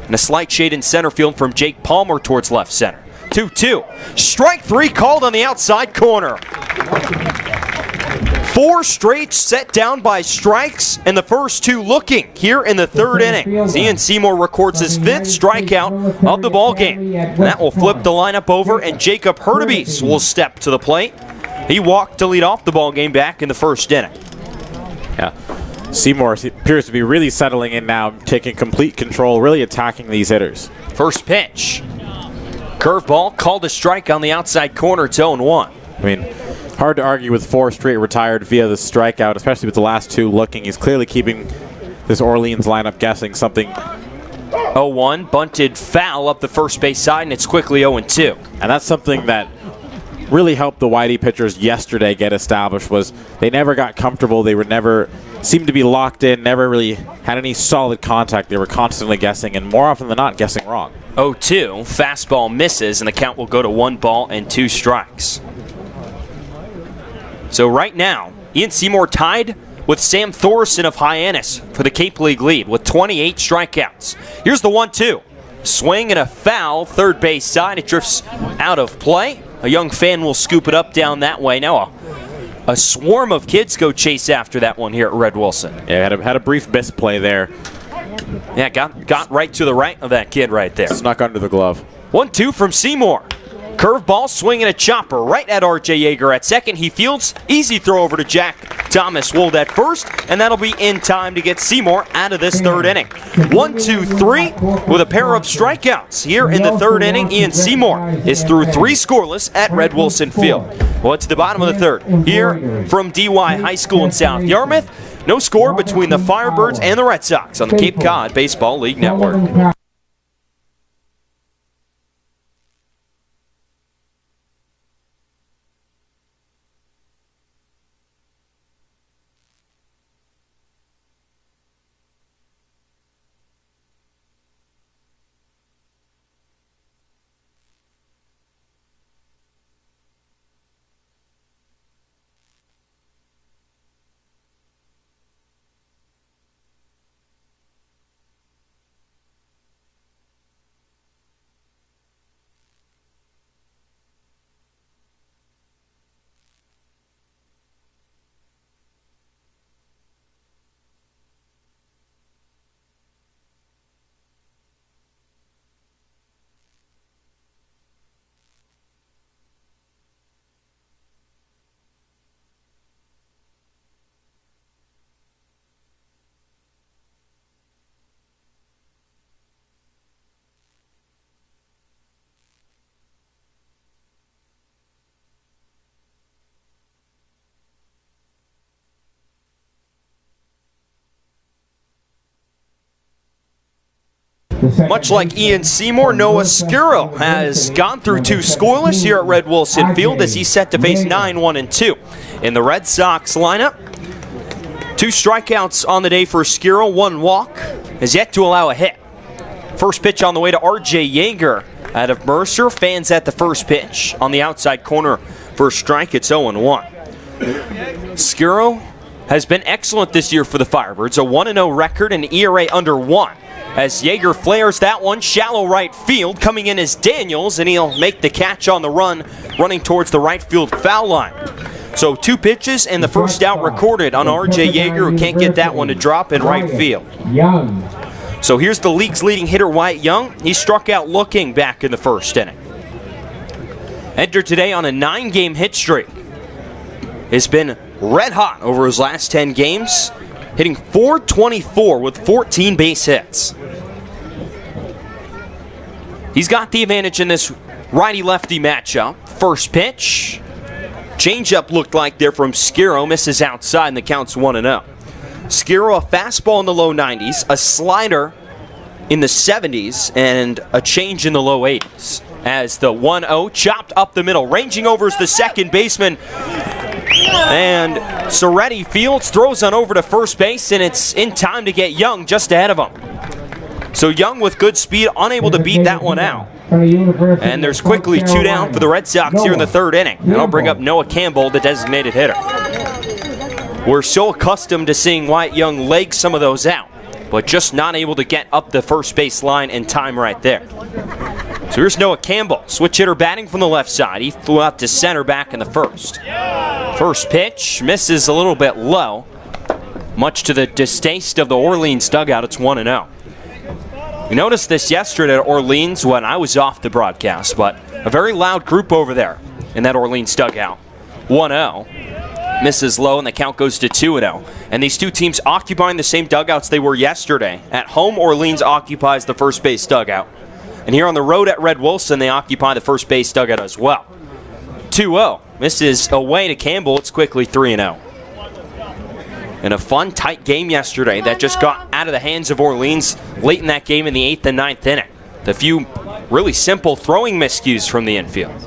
S3: And a slight shade in center field from Jake Palmer towards left center. 2-2. Strike 3 called on the outside corner. 4 straight set down by strikes, and the first 2 looking here in the 3rd inning. Ian Seymour records his 5th strikeout of the ball game. And that will flip the lineup over, and Jacob Hurtubise will step to the plate. He walked to lead off the ball game back in the 1st inning.
S2: Yeah, Seymour appears to be really settling in now, taking complete control, really attacking these hitters.
S3: First pitch. Curveball called a strike on the outside corner. It's 0-1.
S2: I mean, hard to argue with 4 straight retired via the strikeout, especially with the last 2 looking. He's clearly keeping this Orleans lineup guessing something.
S3: 0-1, bunted foul up the first base side, and it's quickly 0-2.
S2: And that's something that really helped the YD pitchers yesterday get established, was they never got comfortable. They were never seemed to be locked in, never really had any solid contact. They were constantly guessing, and more often than not, guessing wrong.
S3: 0-2, fastball misses, and the count will go to 1 ball and 2 strikes. So right now, Ian Seymour tied with Sam Thorson of Hyannis for the Cape League lead with 28 strikeouts. Here's the 1-2. Swing and a foul, third base side. It drifts out of play. A young fan will scoop it up down that way. Now a a swarm of kids go chase after that one here at Red Wilson.
S2: Yeah, had a brief misplay there.
S3: Yeah, got right to the right of that kid right there.
S2: Snuck under the glove.
S3: 1-2 from Seymour. Curveball, swinging a chopper right at R.J. Yeager at second. He fields. Easy throw over to Jack Thomas Wold at first, and that'll be in time to get Seymour out of this third inning. 1-2-3 with a pair of strikeouts here in the third inning. Ian Seymour is through 3 scoreless at Red Wilson Field. Well, it's the bottom of the third here from DY High School in South Yarmouth. No score between the Firebirds and the Red Sox on the Cape Cod Baseball League Network. Much like Ian Seymour, Noah Skuro has gone through 2 scoreless here at Red Wilson Field as he's set to face 9-1-2 in the Red Sox lineup. 2 strikeouts on the day for Skuro, 1 walk, has yet to allow a hit. First pitch on the way to R.J. Yeager out of Mercer. Fans at the first pitch on the outside corner for a strike. It's 0-1. Skuro has been excellent this year for the Firebirds, a 1-0 record and ERA under 1. As Yeager flares that one, shallow right field. Coming in is Daniels, and he'll make the catch on the run, running towards the right field foul line. So 2 pitches and the first out recorded on R.J. Yeager, who can't get that one to drop in right field. So here's the league's leading hitter, Wyatt Young. He struck out looking back in the first inning. Entered today on a 9-game hit streak. Has been red hot over his last 10 games, hitting .424 with 14 base hits. He's got the advantage in this righty-lefty matchup. First pitch. Changeup looked like there from Skuro. Misses outside and the count's 1-0. Skuro, a fastball in the low 90s, a slider in the 70s, and a change in the low 80s. As the 1-0 chopped up the middle. Ranging over is the second baseman. And Soretti fields, throws on over to first base, and it's in time to get Young just ahead of him. So Young with good speed, unable to beat that one out. And there's quickly 2 down for the Red Sox here in the third inning. That'll bring up Noah Campbell, the designated hitter. We're so accustomed to seeing Wyatt Young leg some of those out, but just not able to get up the first base line in time right there. So here's Noah Campbell, switch hitter batting from the left side. He flew out to center back in the first. First pitch misses a little bit low, much to the distaste of the Orleans dugout. It's 1-0. We noticed this yesterday at Orleans when I was off the broadcast, but a very loud group over there in that Orleans dugout. 1-0. Misses low, and the count goes to 2-0. And these 2 teams occupying the same dugouts they were yesterday. At home, Orleans occupies the first base dugout. And here on the road at Red Wilson, they occupy the first base dugout as well. 2-0. Misses away to Campbell. It's quickly 3-0. In a fun, tight game yesterday that just got out of the hands of Orleans late in that game in the 8th and 9th inning. The few really simple throwing miscues from the infield.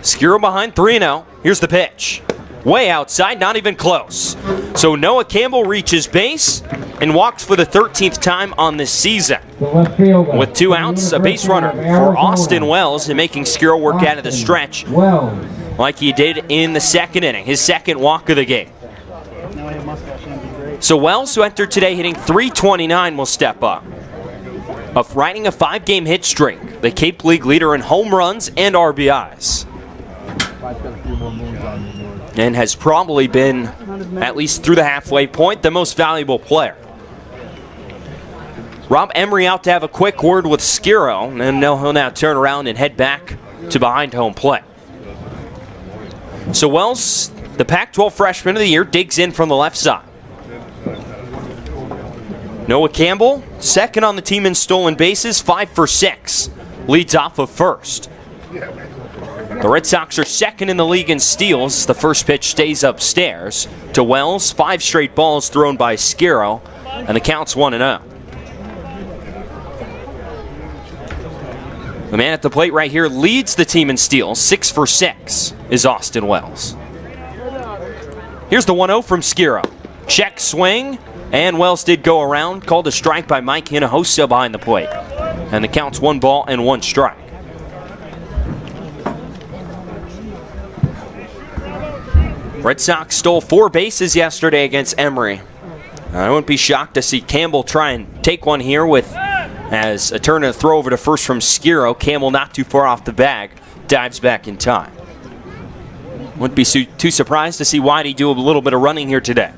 S3: Skuro behind 3-0. Here's the pitch. Way outside, not even close. So Noah Campbell reaches base and walks for the 13th time on this season. With 2 outs, a base runner for Austin Wells, and making Skuro work out of the stretch like he did in the second inning, his second walk of the game. So Wells, who entered today hitting .329, will step up. Of riding a 5-game hit streak, the Cape League leader in home runs and RBIs. and has probably been, at least through the halfway point, the most valuable player. Rob Emery out to have a quick word with Skiro, and he'll now turn around and head back to behind home plate. So Wells, the Pac-12 freshman of the year, digs in from the left side. Noah Campbell, second on the team in stolen bases, 5 for 6. Leads off of first. The Red Sox are second in the league in steals. The first pitch stays upstairs to Wells. 5 straight balls thrown by Skiro, and the count's 1-0. The man at the plate right here leads the team in steals. 6 for 6 is Austin Wells. Here's the 1-0 from Skiro. Check swing, and Wells did go around. Called a strike by Mike Hinojosa behind the plate. And the count's 1 ball and 1 strike. Red Sox stole 4 bases yesterday against Emory. I wouldn't be shocked to see Campbell try and take one here with as a turn and a throw over to first from Skiro. Campbell not too far off the bag, dives back in time. Wouldn't be too surprised to see Whitey do a little bit of running here today.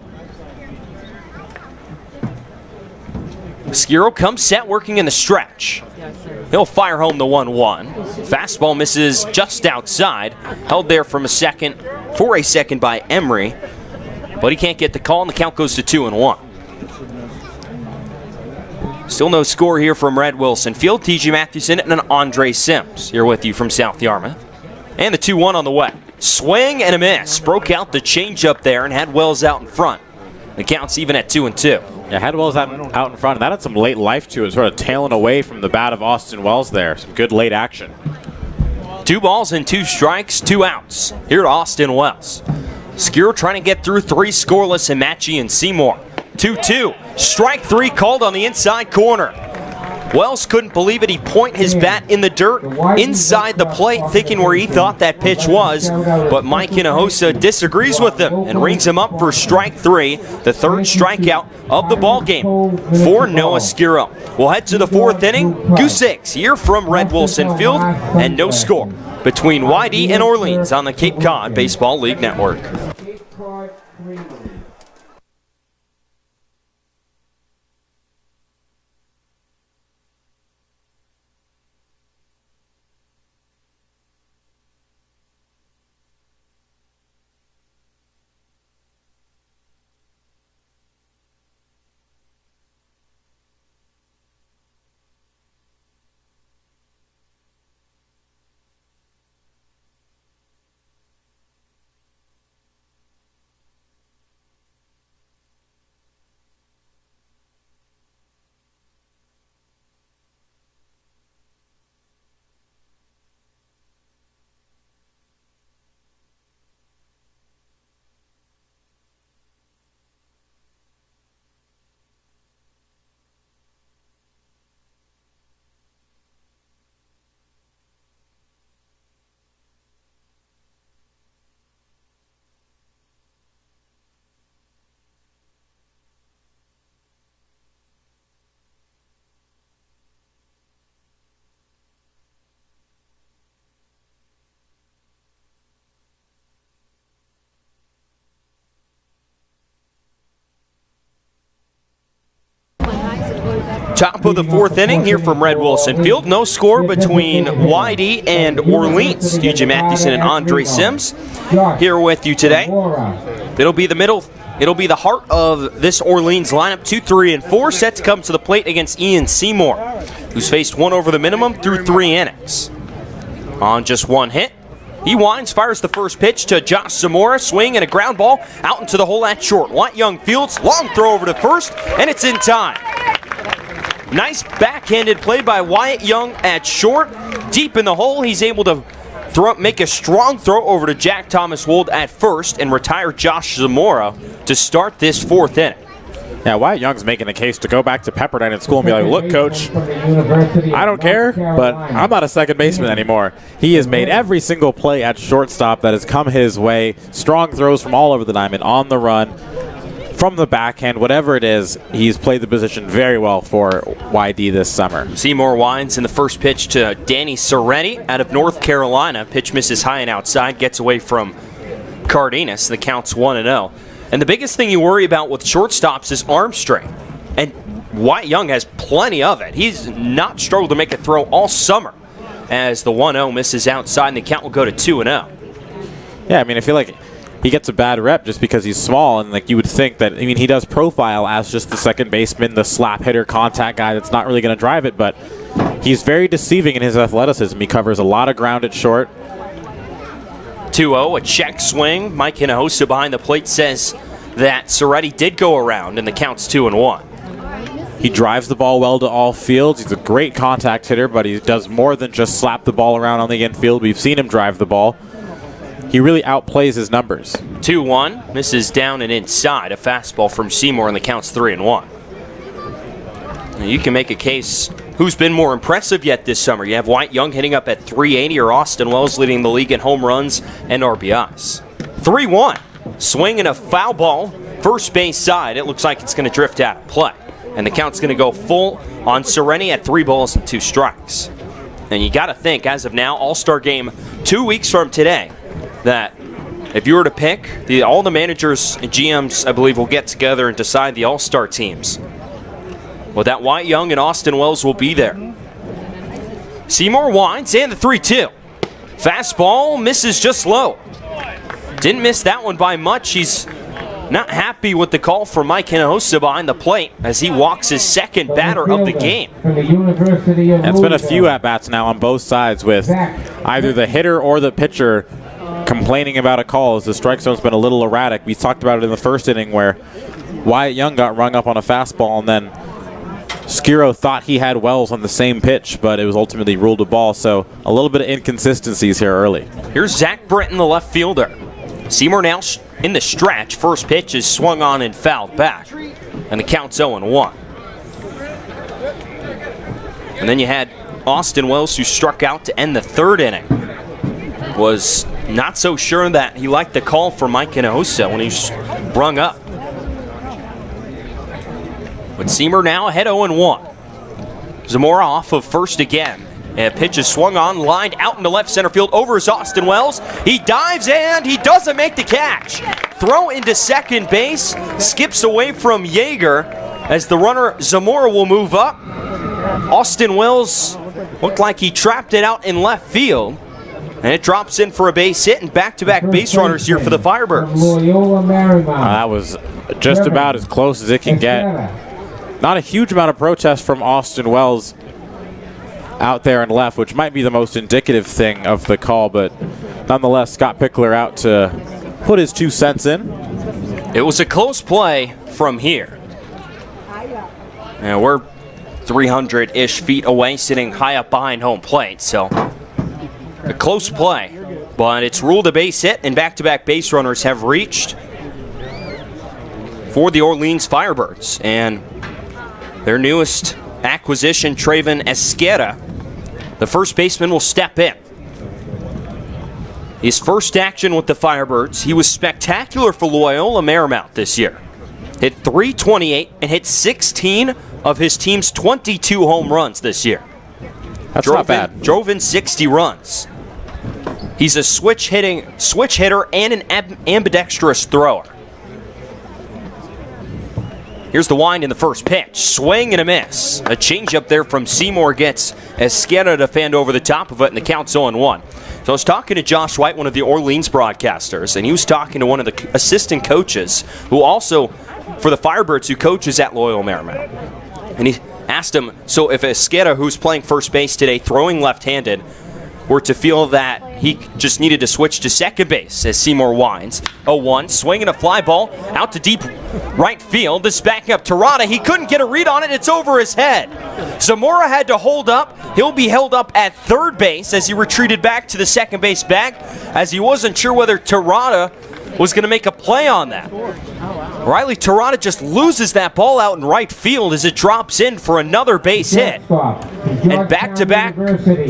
S3: Skiro comes set, working in the stretch. He'll fire home the 1-1. Fastball misses just outside. Held there for a second by Emery. But he can't get the call, and the count goes to 2-1. Still no score here from Red Wilson Field. T.J. Mathewson and Andre Sims here with you from South Yarmouth. And the 2-1 on the way. Swing and a miss. Broke out the changeup there and had Wells out in front. The count's even at 2-2.
S2: Yeah, had Wells out in front, and that had some late life to it, sort of tailing away from the bat of Austin Wells there. Some good late action.
S3: 2 balls and 2 strikes, 2 outs. Here to Austin Wells. Skiro trying to get through 3 scoreless and Matchy and Seymour. 2-2. Strike 3 called on the inside corner. Wells couldn't believe it. He point his bat in the dirt inside the plate, thinking where he thought that pitch was. But Mike Hinojosa disagrees with him and rings him up for strike 3, the 3rd strikeout of the ball game for Noah Skiro. We'll head to the 4th inning. Goose Eggs here from Red Wilson Field, and no score between YD and Orleans on the Cape Cod Baseball League Network. Top of the 4th inning here from Red Wilson Field. No score between YD and Orleans. TJ Mathewson and Andre Sims here with you today. It'll be the heart of this Orleans lineup. 2, 3, and 4 set to come to the plate against Ian Seymour, who's faced 1 over the minimum through 3 innings. On just 1 hit, he winds, fires the first pitch to Josh Zamora. Swing and a ground ball out into the hole at short. Wyatt Young fields, long throw over to first, and it's in time. Nice backhanded play by Wyatt Young at short. Deep in the hole, he's able to make a strong throw over to Jack Thomas Wold at first and retire Josh Zamora to start this 4th inning.
S2: Yeah, Wyatt Young's making a case to go back to Pepperdine in school and be like, look, coach, I don't care, but I'm not a second baseman anymore. He has made every single play at shortstop that has come his way. Strong throws from all over the diamond on the run. from the backhand, whatever it is, he's played the position very well for YD this summer.
S3: Seymour winds in the first pitch to Danny Seretti out of North Carolina. Pitch misses high and outside, gets away from Cardenas. The count's 1-0. And the biggest thing you worry about with shortstops is arm strength. And Wyatt Young has plenty of it. He's not struggled to make a throw all summer as the 1-0 misses outside, and the count will go to 2-0.
S2: Yeah, I mean, I feel like he gets a bad rep just because he's small, and like you would think that, I mean, he does profile as just the second baseman, the slap hitter, contact guy that's not really going to drive it, but he's very deceiving in his athleticism. He covers a lot of ground at short.
S3: 2-0, a check swing. Mike Hinojosa behind the plate says that Seretti did go around, and the count's 2-1.
S2: He drives the ball well to all fields. He's a great contact hitter, but he does more than just slap the ball around on the infield. We've seen him drive the ball. He really outplays his numbers.
S3: 2-1, misses down and inside. A fastball from Seymour, and the count's 3-1. Now you can make a case who's been more impressive yet this summer. You have Wyatt Young hitting up at 380, or Austin Wells leading the league in home runs and RBIs. 3-1, swing and a foul ball, first base side. It looks like it's going to drift out of play. And the count's going to go full on Seretti at 3 balls and 2 strikes. And you got to think, as of now, All-Star game 2 weeks from today, that if you were to pick, all the managers and GMs, I believe, will get together and decide the All-Star teams. Well, that Wyatt Young and Austin Wells will be there. Seymour winds, and the 3-2. Fastball misses just low. Didn't miss that one by much. He's not happy with the call for Mike Hinojosa behind the plate as he walks his second batter of the game.
S2: It's been a few at-bats now on both sides with either the hitter or the pitcher complaining about a call as the strike zone's been a little erratic. We talked about it in the first inning where Wyatt Young got rung up on a fastball, and then Skiro thought he had Wells on the same pitch, but it was ultimately ruled a ball. So a little bit of inconsistencies here early.
S3: Here's Zach Britton, the left fielder. Seymour now in the stretch. First pitch is swung on and fouled back, and the count's 0-1. And then you had Austin Wells, who struck out to end the third inning. Was not so sure that he liked the call for Mike Hinojosa when he sprung up. But Seymour now ahead 0-1. Zamora off of first again. And pitch is swung on, lined out into left center field. Over is Austin Wells. He dives and he doesn't make the catch. Throw into second base. Skips away from Yeager as the runner Zamora will move up. Austin Wells looked like he trapped it out in left field. And it drops in for a base hit, and back-to-back base runners here for the Firebirds.
S2: That was just about as close as it can get. Not a huge amount of protest from Austin Wells out there and left, which might be the most indicative thing of the call, but nonetheless, Scott Pickler out to put his 2 cents in.
S3: It was a close play from here. And we're 300-ish feet away, sitting high up behind home plate, so a close play, but it's ruled a base hit, and back-to-back base runners have reached for the Orleans Firebirds. And their newest acquisition, Traven Esquera, the first baseman, will step in. His first action with the Firebirds, he was spectacular for Loyola Marymount this year. Hit .328 and hit 16 of his team's 22 home runs this year.
S2: That's not bad.
S3: Drove in 60 runs. He's a switch hitter and an ambidextrous thrower. Here's the wind in the first pitch. Swing and a miss. A changeup there from Seymour gets Esquera to fend over the top of it, and the count's 0-1. So I was talking to Josh White, one of the Orleans broadcasters, and he was talking to one of the assistant coaches who also, for the Firebirds, who coaches at Loyola Marymount. And he asked him, so if Esquera, who's playing first base today, throwing left-handed, were to feel that he just needed to switch to second base as Seymour winds. 0-1, swinging a fly ball out to deep right field. This backing up Terada. He couldn't get a read on it. It's over his head. Zamora had to hold up. He'll be held up at third base as he retreated back to the second base bag, as he wasn't sure whether Terada was going to make a play on that. Riley Terada just loses that ball out in right field as it drops in for another base hit. And back-to-back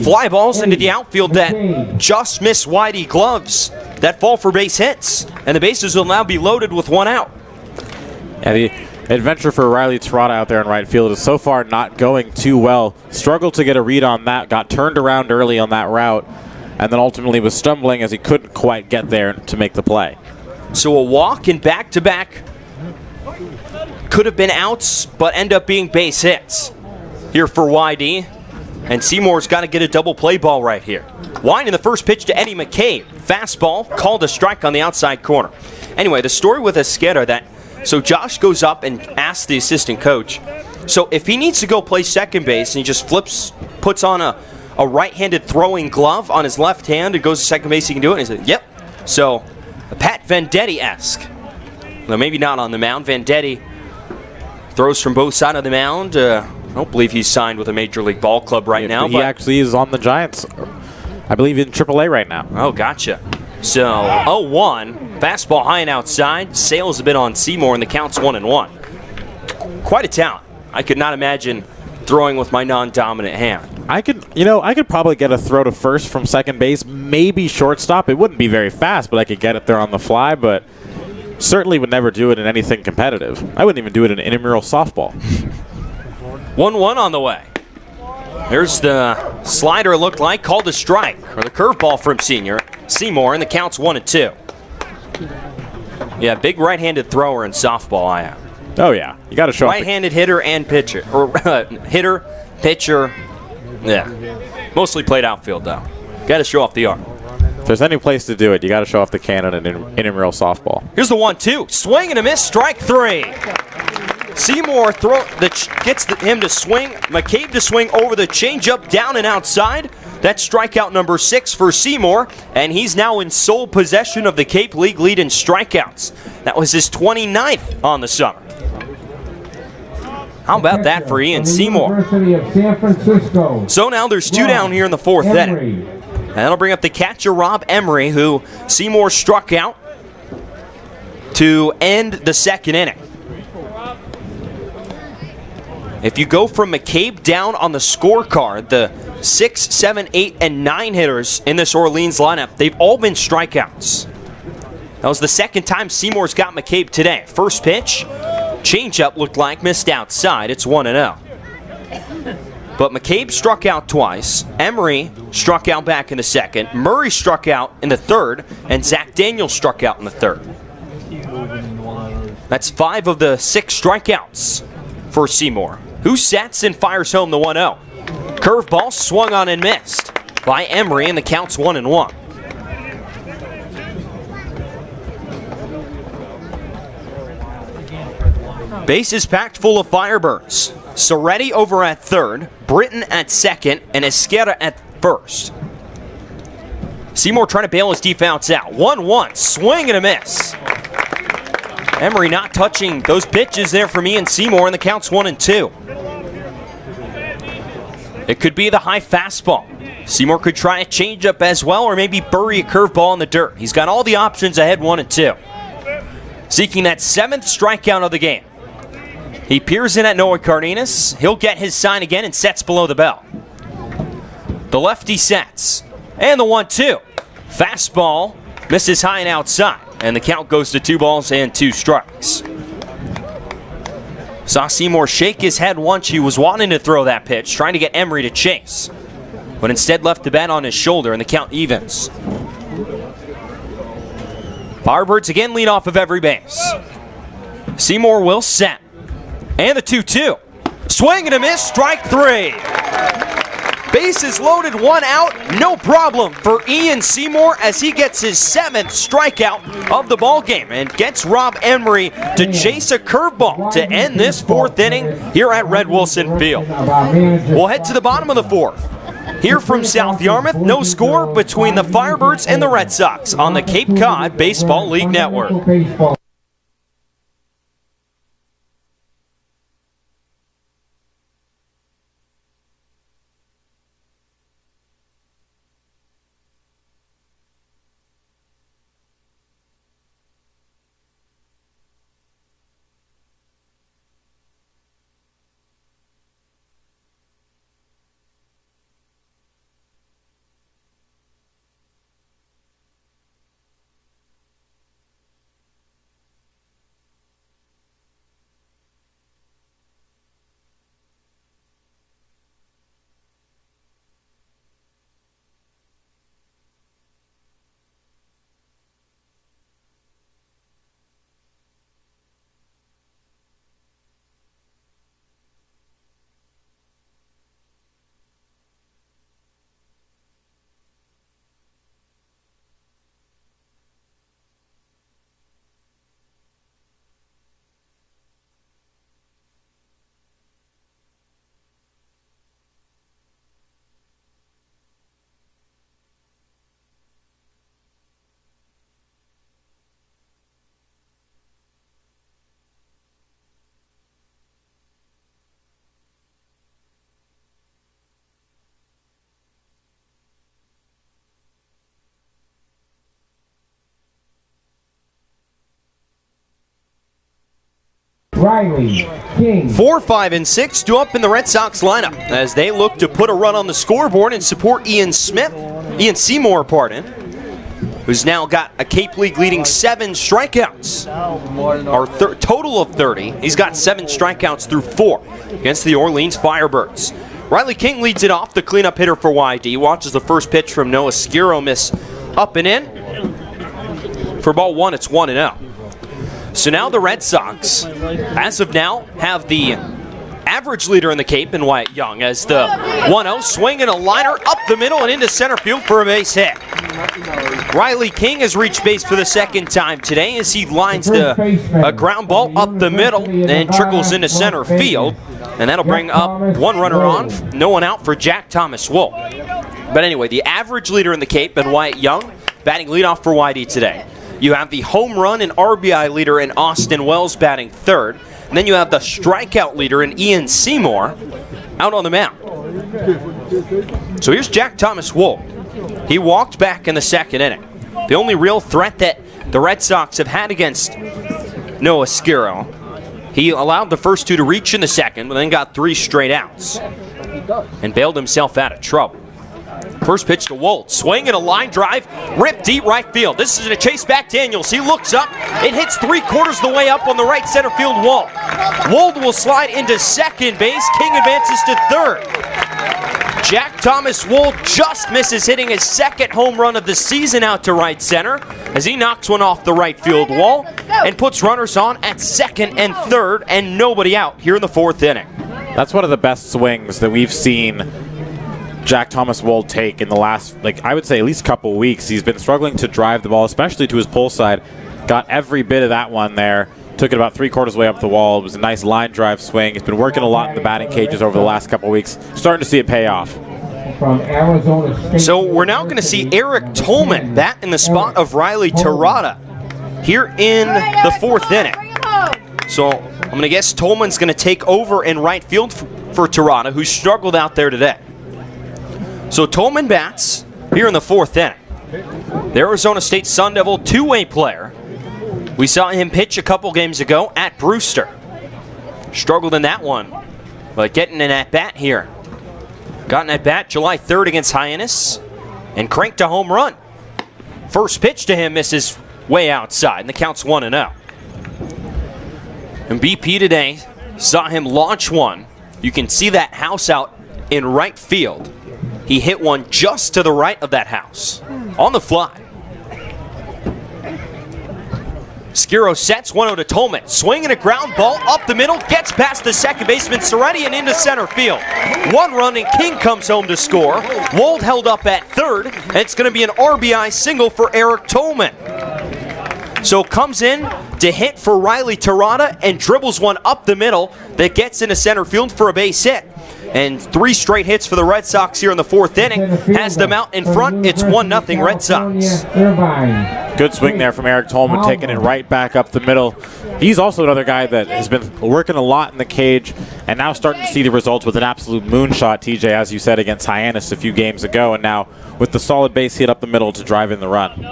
S3: fly balls into the outfield that just miss Whitey gloves that fall for base hits. And the bases will now be loaded with 1 out.
S2: Yeah, the adventure for Riley Terada out there in right field is so far not going too well. Struggled to get a read on that, got turned around early on that route, and then ultimately was stumbling as he couldn't quite get there to make the play.
S3: So a walk and back-to-back could have been outs, but end up being base hits here for YD. And Seymour's got to get a double play ball right here. Winding the first pitch to Eddie McCabe. Fastball, called a strike on the outside corner. Anyway, the story with Esqueda that, so Josh goes up and asks the assistant coach, so if he needs to go play second base and he just puts on a right-handed throwing glove on his left hand and goes to second base, he can do it? And he said, yep. So, Pat Venditti-esque. Well, maybe not on the mound. Venditti throws from both sides of the mound. I don't believe he's signed with a Major League Ball club right now.
S2: He actually is on the Giants, I believe, in AAA right now.
S3: Oh, gotcha. So, 0-1. Fastball high and outside. Sails a bit on Seymour, and the count's 1-1. Quite a talent. I could not imagine throwing with my non-dominant hand.
S2: I could probably get a throw to first from second base, maybe shortstop. It wouldn't be very fast, but I could get it there on the fly, but certainly would never do it in anything competitive. I wouldn't even do it in intramural softball.
S3: 1-1 on the way. Here's the slider, looked like, called a strike, or the curveball from Seymour, and the count's 1-2. Yeah, big right-handed thrower in softball I am.
S2: Oh, yeah. You got to show
S3: right-handed hitter and pitcher. Or hitter, pitcher. Yeah. Mostly played outfield, though. Got to show off the arm.
S2: If there's any place to do it, you got to show off the cannon in intramural softball.
S3: Here's the 1-2. Swing and a miss, strike 3. Seymour gets him to swing. McCabe to swing over the changeup down and outside. That's strikeout number 6 for Seymour, and he's now in sole possession of the Cape League lead in strikeouts. That was his 29th on the summer. How about that for Ian Seymour? So now there's 2 down here in the 4th inning. And that'll bring up the catcher, Rob Emery, who Seymour struck out to end the 2nd inning. If you go from McCabe down on the scorecard, the 6, 7, 8, and 9 hitters in this Orleans lineup, they've all been strikeouts. That was the 2nd time Seymour's got McCabe today. First pitch, changeup looked like missed outside. It's 1-0. But McCabe struck out twice. Emery struck out back in the 2nd. Murray struck out in the 3rd. And Zach Daniels struck out in the 3rd. That's 5 of the 6 strikeouts for Seymour, who sets and fires home the 1-0. Curveball swung on and missed by Emery, and the count's 1-1. Bases packed full of Firebirds. Soretti over at 3rd, Britton at 2nd, and Esqueda at 1st. Seymour trying to bail his defense out. 1-1, swing and a miss. Emery not touching those pitches there from Ian Seymour, and the count's 1-2. It could be the high fastball. Seymour could try a changeup as well, or maybe bury a curveball in the dirt. He's got all the options ahead, 1-2. Seeking that 7th strikeout of the game. He peers in at Noah Cardenas. He'll get his sign again and sets below the bell. The lefty sets. And the 1-2. Fastball misses high and outside. And the count goes to 2 balls and 2 strikes. Saw Seymour shake his head once. He was wanting to throw that pitch, trying to get Emery to chase. But instead left the bat on his shoulder, and the count evens. Firebirds again lead off of every base. Seymour will set. And the 2-2. Swing and a miss, strike 3. Bases loaded, 1 out, no problem for Ian Seymour as he gets his 7th strikeout of the ballgame and gets Rob Emery to chase a curveball to end this 4th inning here at Red Wilson Field. We'll head to the bottom of the 4th. Here from South Yarmouth, no score between the Firebirds and the Red Sox on the Cape Cod Baseball League Network.
S1: Riley King.
S3: 4, 5, and 6 due up in the Red Sox lineup as they look to put a run on the scoreboard and support Ian Seymour, who's now got a Cape League leading 7 strikeouts. Our total of 30. He's got 7 strikeouts through 4 against the Orleans Firebirds. Riley King leads it off, the cleanup hitter for YD. Watches the first pitch from Noah Skiro miss up and in. For ball 1, it's 1-0. So now the Red Sox, as of now, have the average leader in the Cape in Wyatt Young as the 1-0 swinging a liner up the middle and into center field for a base hit. Riley King has reached base for the second time today as he lines a ground ball up the middle and trickles into center field. And that'll bring up 1 runner on, no one out for Jack Thomas Wool. But anyway, the average leader in the Cape and Wyatt Young batting leadoff for YD today. You have the home run and RBI leader in Austin Wells batting third. And then you have the strikeout leader in Ian Seymour out on the mound. So here's Jack Thomas Wool. He walked back in the second inning. The only real threat that the Red Sox have had against Noah Skiro. He allowed the first 2 to reach in the second, but then got 3 straight outs and bailed himself out of trouble. First pitch to Wold. Swing and a line drive. Ripped deep right field. This is a chase back Daniels. He looks up. It hits 3/4 of the way up on the right center field wall. Wold will slide into second base. King advances to third. Jack Thomas Wold just misses hitting his second home run of the season out to right center as he knocks one off the right field wall and puts runners on at second and third and nobody out here in the 4th inning.
S2: That's one of the best swings that we've seen Jack Thomas Wold take in the last, I would say at least couple weeks. He's been struggling to drive the ball, especially to his pull side. Got every bit of that one there. Took it about 3/4 way up the wall. It was a nice line drive swing. He's been working a lot in the batting cages over the last couple weeks. Starting to see it pay off.
S1: From Arizona State.
S3: So we're now going to see Eric Tolman bat in the spot of Riley Terada here in the 4th inning. So I'm going to guess Tolman's going to take over in right field for Terada, who struggled out there today. So Tolman bats here in the 4th inning. The Arizona State Sun Devil 2-way player. We saw him pitch a couple games ago at Brewster. Struggled in that one, but getting an at-bat here. Got an at-bat July 3rd against Hyannis and cranked a home run. First pitch to him misses way outside, and the count's 1-0. And BP today saw him launch one. You can see that house out in right field. He hit one just to the right of that house on the fly. Skiro sets 1-0 to Tolman. Swinging a ground ball up the middle, gets past the second baseman Serretti and into center field. 1 run and King comes home to score. Wold held up at third, and it's going to be an RBI single for Eric Tolman. So comes in to hit for Riley Terada and dribbles one up the middle that gets into center field for a base hit. And 3 straight hits for the Red Sox here in the 4th inning. Has them out in front. It's 1-0 Red Sox.
S2: Good swing there from Eric Tolman, taking it right back up the middle. He's also another guy that has been working a lot in the cage and now starting to see the results with an absolute moonshot, TJ, as you said, against Hyannis a few games ago, and now with the solid base hit up the middle to drive in the run.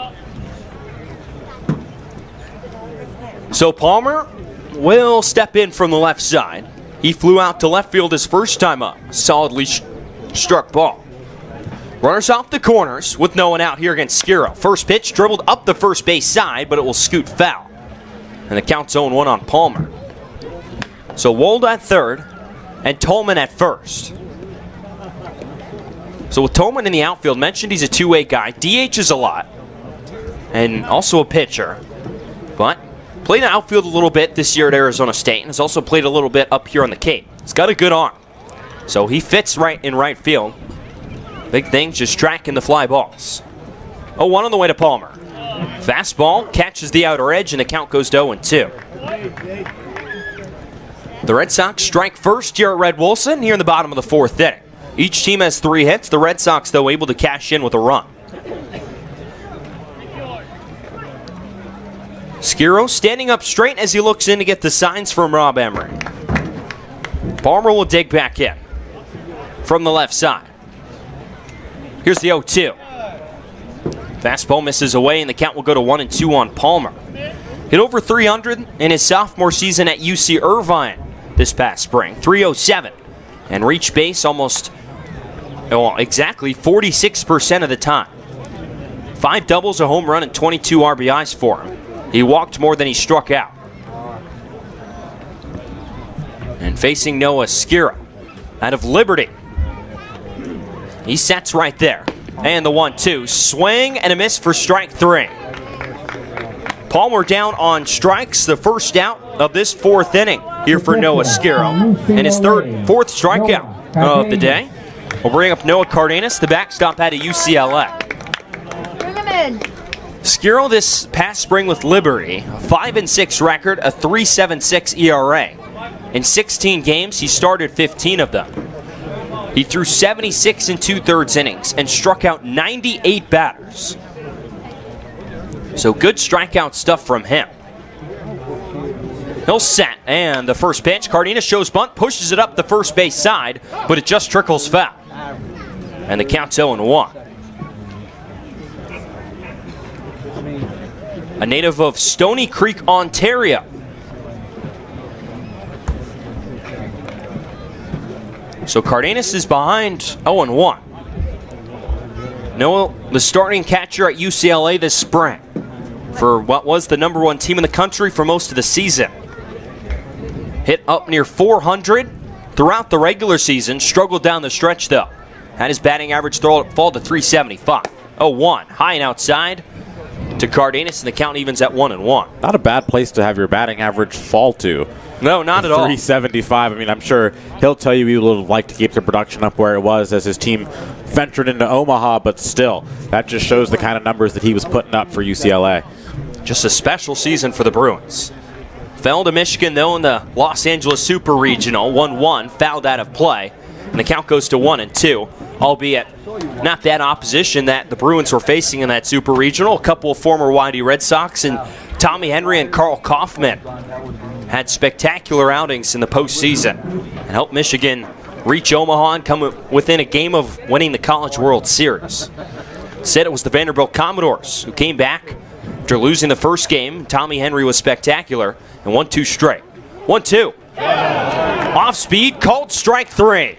S3: So Palmer will step in from the left side. He flew out to left field his first time up. Solidly struck ball. Runners off the corners with no one out here against Skiro. First pitch dribbled up the first base side, but it will scoot foul. And the count's 0-1 on Palmer. So Wold at third and Tolman at first. So with Tolman in the outfield, mentioned he's a 2-way guy. DHs a lot. And also a pitcher. But played in the outfield a little bit this year at Arizona State, and has also played a little bit up here on the Cape. He's got a good arm, so he fits right in right field. Big thing, just tracking the fly balls. 0-1 on the way to Palmer. Fastball catches the outer edge, and the count goes to 0-2. The Red Sox strike first here at Red Wilson here in the bottom of the 4th inning. Each team has 3 hits. The Red Sox, though, able to cash in with a run. Skiro standing up straight as he looks in to get the signs from Rob Emery. Palmer will dig back in from the left side. Here's the 0-2. Fastball misses away, and the count will go to 1-2 on Palmer. Hit over 300 in his sophomore season at UC Irvine this past spring, 307, and reached base almost, well, exactly 46% of the time. 5 doubles, a home run, and 22 RBIs for him. He walked more than he struck out. And facing Noah Skira out of Liberty. He sets right there. And the 1-2. Swing and a miss for strike 3. Palmer down on strikes, the first out of this 4th inning here for Noah Skira. And his 4th strikeout of the day. We'll bring up Noah Cardenas, the backstop out of UCLA. Skira this past spring with Liberty, a 5-6 record, a 3.76 ERA. In 16 games, he started 15 of them. He threw 76 2/3 innings and struck out 98 batters. So good strikeout stuff from him. He'll set, and the first pitch, Cardenas shows bunt, pushes it up the first base side, but it just trickles foul. And the count's 0-1. A native of Stony Creek, Ontario. So Cardenas is behind 0-1. Noah, the starting catcher at UCLA this spring for what was the #1 team in the country for most of the season. Hit up near 400 throughout the regular season, struggled down the stretch though. Had his batting average fall to 375. 0-1, high and outside to Cardenas, and the count evens at 1-1.
S2: Not a bad place to have your batting average fall to.
S3: No, not at all.
S2: 375. I mean, I'm sure he'll tell you he would like to keep the production up where it was as his team ventured into Omaha, but still, that just shows the kind of numbers that he was putting up for UCLA.
S3: Just a special season for the Bruins. Fell to Michigan, though, in the Los Angeles Super Regional. 1-1, fouled out of play, and the count goes to 1-2, albeit not that opposition that the Bruins were facing in that Super Regional. A couple of former YD Red Sox and Tommy Henry and Carl Kaufman had spectacular outings in the postseason and helped Michigan reach Omaha and come within a game of winning the College World Series. Said it was the Vanderbilt Commodores who came back after losing the first game. Tommy Henry was spectacular and won 2 straight. 1-2. Off speed, called strike 3.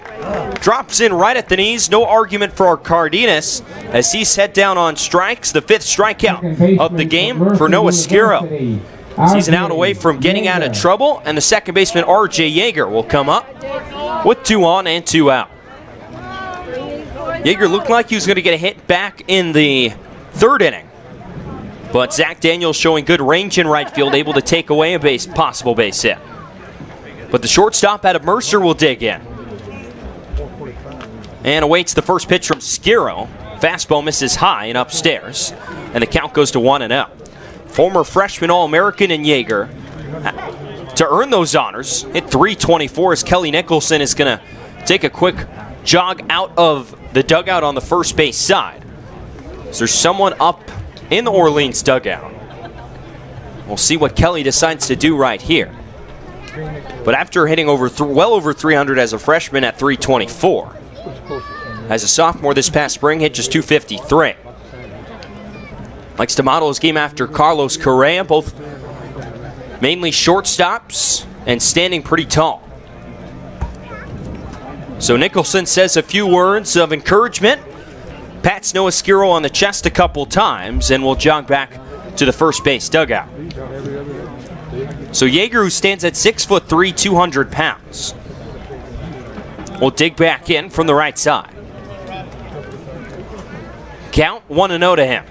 S3: Drops in right at the knees. No argument for our Cardenas as he's head down on strikes. The 5th strikeout of the game for Noah Skira. He's an out away from getting out of trouble, and the second baseman R.J. Yeager will come up with 2 on and 2 out. Yeager looked like he was going to get a hit back in the 3rd inning, but Zach Daniels showing good range in right field, able to take away a possible base hit. But the shortstop out of Mercer will dig in and awaits the first pitch from Skira. Fastball misses high and upstairs, and the count goes to 1-0. Former freshman All-American in Yeager to earn those honors. Hit 324 as Kelly Nicholson is going to take a quick jog out of the dugout on the first base side. So there's someone up in the Orleans dugout. We'll see what Kelly decides to do right here. But after hitting well over 300 as a freshman at 324, as a sophomore this past spring, hit just 253. Likes to model his game after Carlos Correa, both mainly shortstops and standing pretty tall. So Nicholson says a few words of encouragement, pats Noah Skira on the chest a couple times, and will jog back to the first base dugout. So Yeager, who stands at 6'3", 200 pounds, will dig back in from the right side. Count 1-0 to him.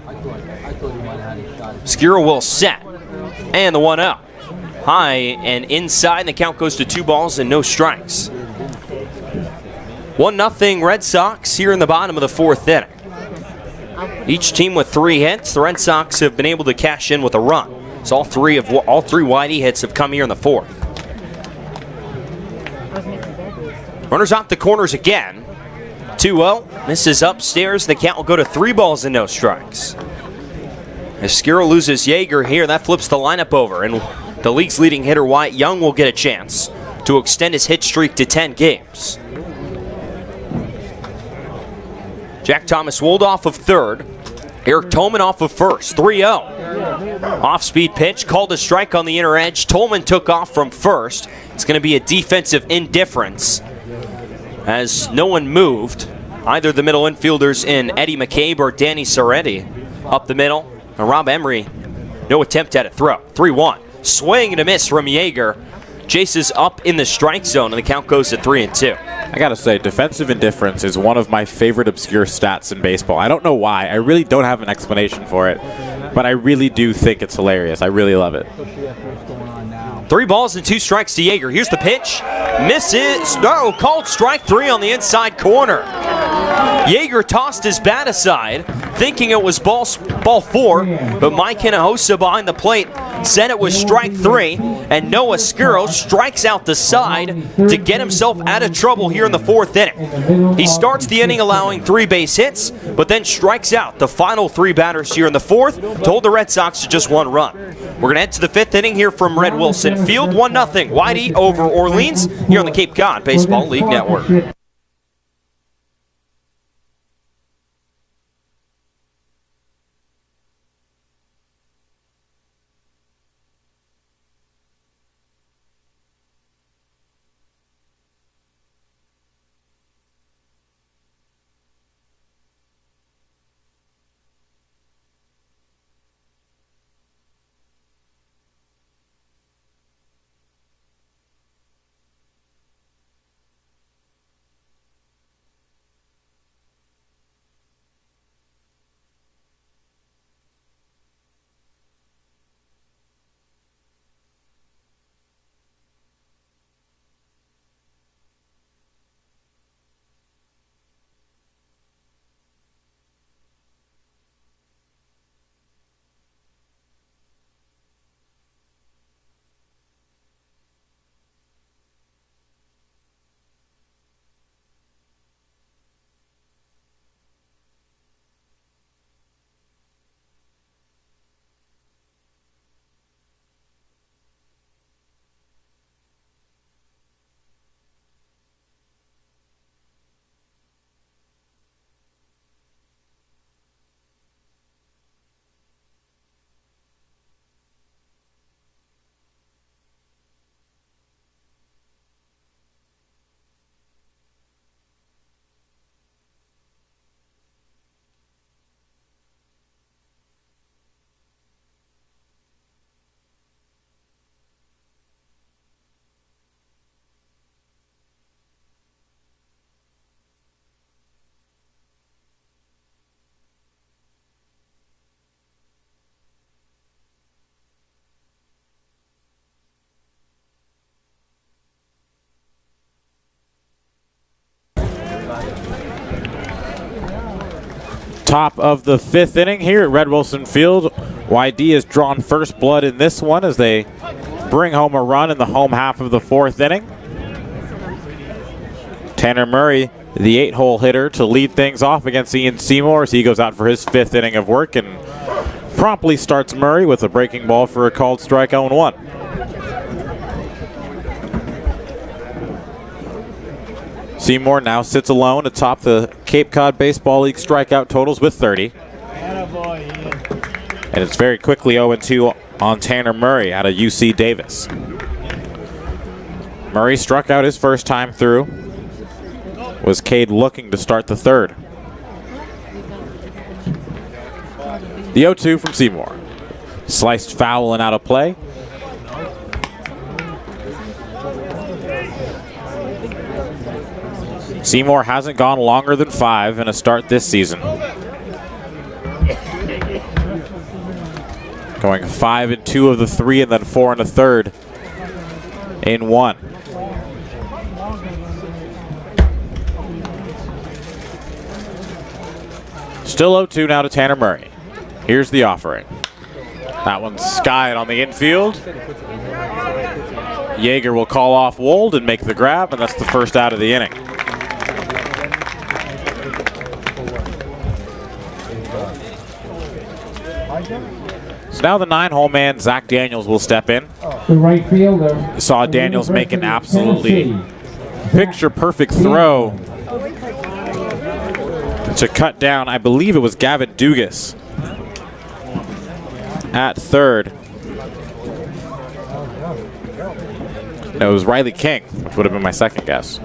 S3: Skira will set, and the 1-0. High and inside, and the count goes to 2 balls and no strikes. 1-0 Red Sox here in the bottom of the 4th inning. Each team with 3 hits. The Red Sox have been able to cash in with a run. So all three Whitey hits have come here in the 4th. Runners off the corners again. 2-0. Misses upstairs. The count will go to 3 balls and no strikes. As Skira loses Yeager here, that flips the lineup over, and the league's leading hitter Wyatt Young will get a chance to extend his hit streak to 10 games. Jack Thomas Woldoff of 3rd Eric Tolman off of first, 3-0. Off-speed pitch, called a strike on the inner edge. Tolman took off from first. It's going to be a defensive indifference as no one moved. Either the middle infielders in Eddie McCabe or Danny Soretti up the middle. And Rob Emery, no attempt at a throw. 3-1. Swing and a miss from Yeager. Jace is up in the strike zone, and the count goes to 3-2.
S2: I gotta say, defensive indifference is one of my favorite obscure stats in baseball. I don't know why. I really don't have an explanation for it, but I really do think it's hilarious. I really love it.
S3: 3 balls and 2 strikes to Yeager. Here's the pitch. Misses. No, called strike 3 on the inside corner. Yeager tossed his bat aside, thinking it was ball 4, but Mike Hinojosa behind the plate said it was strike 3, and Noah Skuro strikes out the side to get himself out of trouble here in the 4th inning. He starts the inning allowing 3 base hits, but then strikes out the final 3 batters here in the 4th to hold the Red Sox to just 1 run. We're going to head to the 5th inning here from Red Wilson Field. 1-0, Whitey over Orleans here on the Cape Cod Baseball League Network.
S2: Top of the 5th inning here at Red Wilson Field. YD has drawn first blood in this one as they bring home a run in the home half of the 4th inning. Tanner Murray, the 8-hole hitter, to lead things off against Ian Seymour as he goes out for his 5th inning of work and promptly starts Murray with a breaking ball for a called strike 0-1. Seymour now sits alone atop the Cape Cod Baseball League strikeout totals with 30. And it's very quickly 0-2 on Tanner Murray out of UC Davis. Murray struck out his first time through. Was Cade looking to start the 3rd? The 0-2 from Seymour. Sliced foul and out of play. Seymour hasn't gone longer than 5 in a start this season. Going 5 in 2 of the 3 and then 4 in a 3rd in 1. Still 0-2 now to Tanner Murray. Here's the offering. That one's skied on the infield. Yeager will call off Wold and make the grab, and that's the first out of the inning. So now the 9-hole man, Zach Daniels, will step in.
S1: The right fielder.
S2: Saw Daniels make an absolutely picture-perfect throw to cut down, I believe it was Gavin Dugas, at third. No, it was Riley King, which would have been my second guess.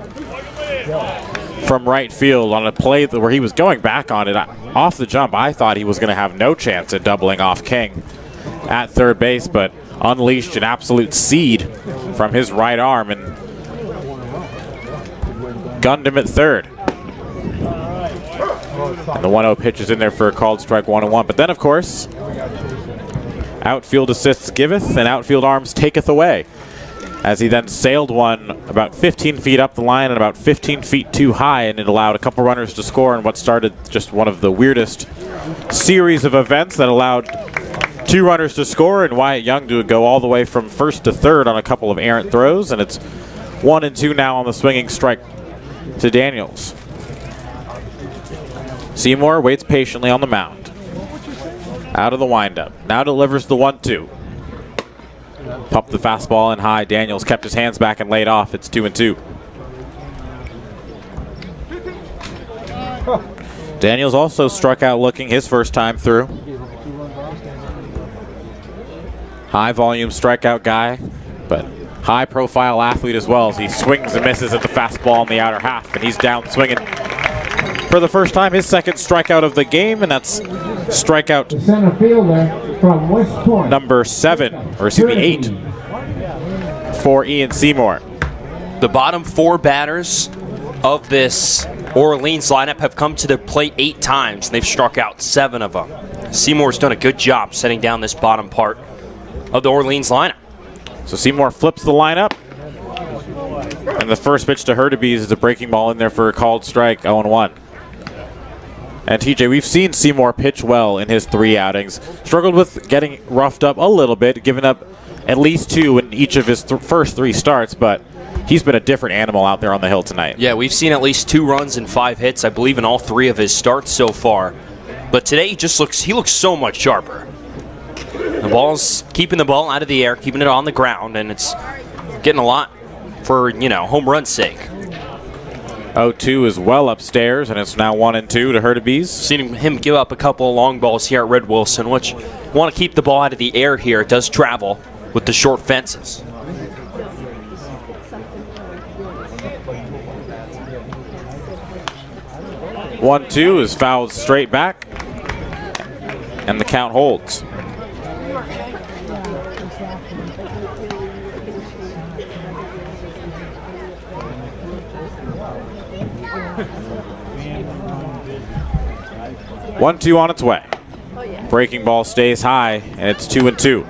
S2: From right field on a play where he was going back on it. Off the jump, I thought he was going to have no chance at doubling off King at third base, but unleashed an absolute seed from his right arm and gunned him at third. And the 1-0 pitch is in there for a called strike 1-1. But then, of course, outfield assists giveth and outfield arms taketh away, as he then sailed one about 15 feet up the line and about 15 feet too high, and it allowed a couple runners to score in what started just one of the weirdest series of events that allowed 2 runners to score and Wyatt Young to go all the way from first to third on a couple of errant throws, and it's 1-2 now on the swinging strike to Daniels. Seymour waits patiently on the mound. Out of the windup. Now delivers the 1-2. Pumped the fastball in high. Daniels kept his hands back and laid off. It's 2-2. Daniels also struck out looking his first time through. High volume strikeout guy, but high profile athlete as well, as he swings and misses at the fastball in the outer half, and he's down swinging for the first time, his second strikeout of the game, and that's strikeout
S1: The center fielder from West Point.
S2: number 7, or excuse me, 8 for Ian Seymour.
S3: The bottom 4 batters of this Orleans lineup have come to the plate 8 times, and they've struck out 7 of them. Seymour's done a good job setting down this bottom part of the Orleans lineup.
S2: So Seymour flips the lineup, and the first pitch to Hurtubise is a breaking ball in there for a called strike, 0-1. And TJ, we've seen Seymour pitch well in his 3 outings. Struggled with getting roughed up a little bit, giving up at least 2 in each of his first 3 starts, but he's been a different animal out there on the hill tonight.
S3: Yeah, we've seen at least 2 runs and 5 hits, I believe, in all 3 of his starts so far. But today he looks so much sharper. The ball's keeping the ball out of the air, keeping it on the ground, and it's getting a lot for, home run sake.
S2: 0-2 is well upstairs, and it's now 1-2 to Hurtubise.
S3: Seen him give up a couple of long balls here at Red Wilson, which want to keep the ball out of the air here. It does travel with the short fences.
S2: One, 2 is fouled straight back, and the count holds. One, 2 on its way. Breaking ball stays high, and it's 2-2.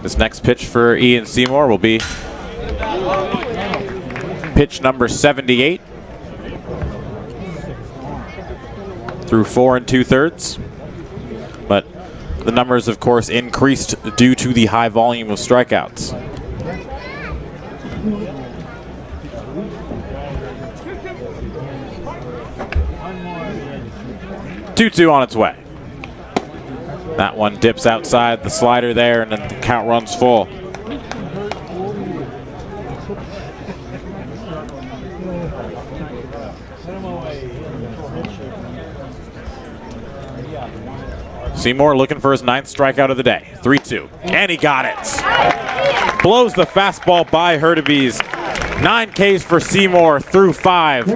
S2: This next pitch for Ian Seymour will be pitch number 78. Through 4 2/3. But the numbers, of course, increased due to the high volume of strikeouts. Two on its way. That one dips outside the slider there, and then the count runs full. Seymour looking for his 9th strikeout of the day. 3-2. And he got it. Blows the fastball by Hurtubise. 9 Ks for Seymour through 5.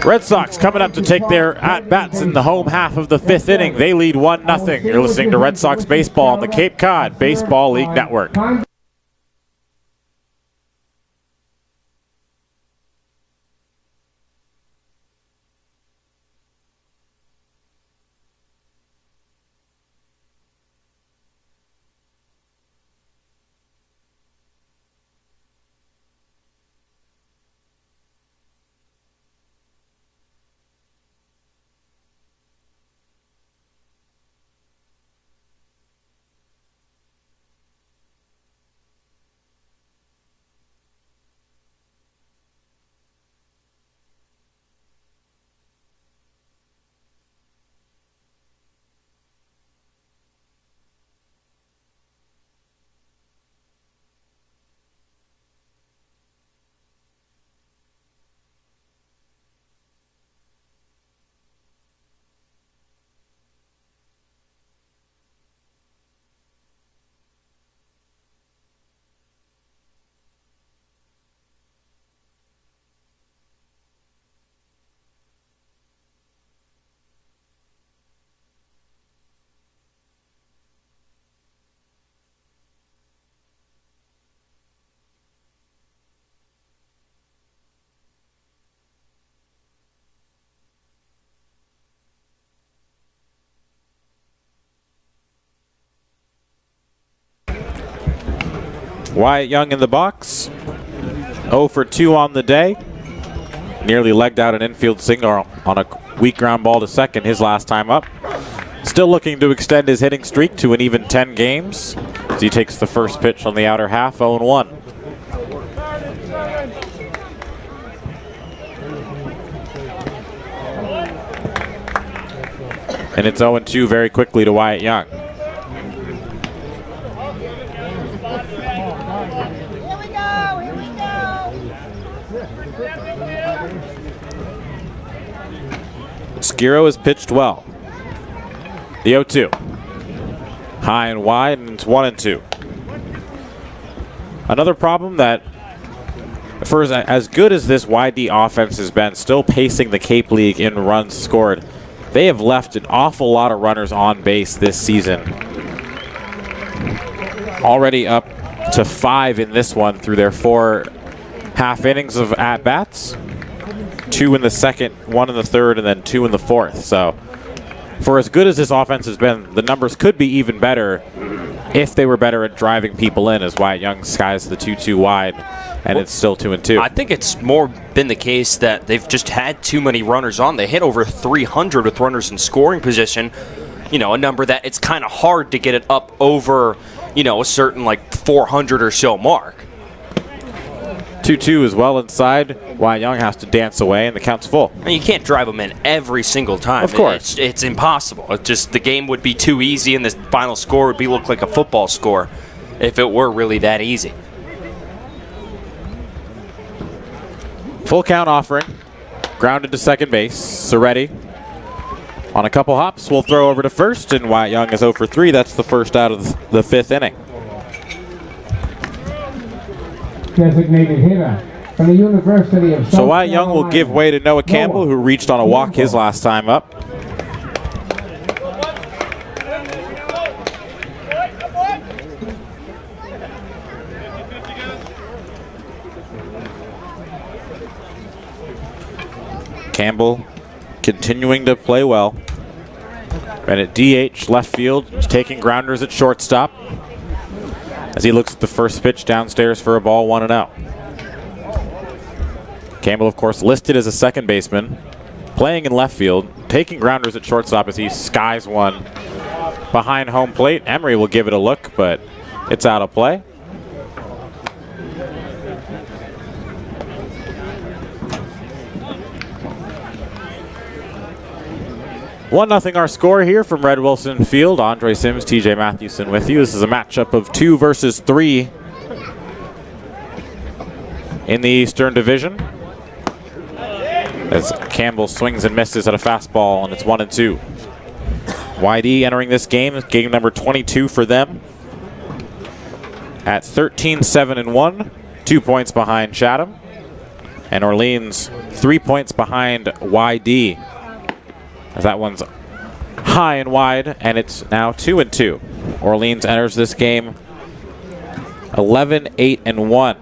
S2: Red Sox coming up to take their at-bats in the home half of the 5th inning. They lead 1-0. You're listening to Red Sox Baseball on the Cape Cod Baseball League Network. Wyatt Young in the box. 0 for 2 on the day. Nearly legged out an infield single on a weak ground ball to second his last time up. Still looking to extend his hitting streak to an even 10 games as he takes the first pitch on the outer half, 0-1. And it's 0-2 very quickly to Wyatt Young. Skiro has pitched well. The 0-2. High and wide, and it's 1-2. Another problem that, for as good as this YD offense has been, still pacing the Cape League in runs scored, they have left an awful lot of runners on base this season. Already up to 5 in this one through their 4 half innings of at-bats. 2 in the second, 1 in the third, and then 2 in the fourth. So for as good as this offense has been, the numbers could be even better if they were better at driving people in, as Wyatt Young skies the 2-2 wide, and it's still 2-2.
S3: I think it's more been the case that they've just had too many runners on. They hit over 300 with runners in scoring position, you know, a number that it's kind of hard to get it up over, you know, a certain like 400 or so mark.
S2: 2-2 is well inside. Wyatt Young has to dance away, and the count's full.
S3: And you can't drive them in every single time.
S2: Of course.
S3: It's impossible. It's just the game would be too easy, and the final score would look like a football score if it were really that easy.
S2: Full count offering. Grounded to second base. Soretti on a couple hops will throw over to first, and Wyatt Young is 0 for 3. That's the first out of the 5th inning.
S1: Designated hitter from the University of South
S2: So Wyatt Young will
S1: Carolina.
S2: give way to Noah Campbell, who reached on a walk his last time up. Campbell continuing to play well. And at DH, left field, he's taking grounders at shortstop as he looks at the first pitch downstairs for a ball, 1-0. Campbell, of course, listed as a second baseman, playing in left field, taking grounders at shortstop as he skies one behind home plate. Emery will give it a look, but it's out of play. One nothing our score here from Red Wilson Field. Andre Sims, TJ Mathewson with you. This is a matchup of 2 versus 3 in the Eastern Division. As Campbell swings and misses at a fastball, and it's 1-2. YD entering this game number 22 for them at 13-7-1, 2 points behind Chatham, and Orleans 3 points behind YD. As that one's high and wide, and it's now 2-2. Orleans enters this game 11-8-1.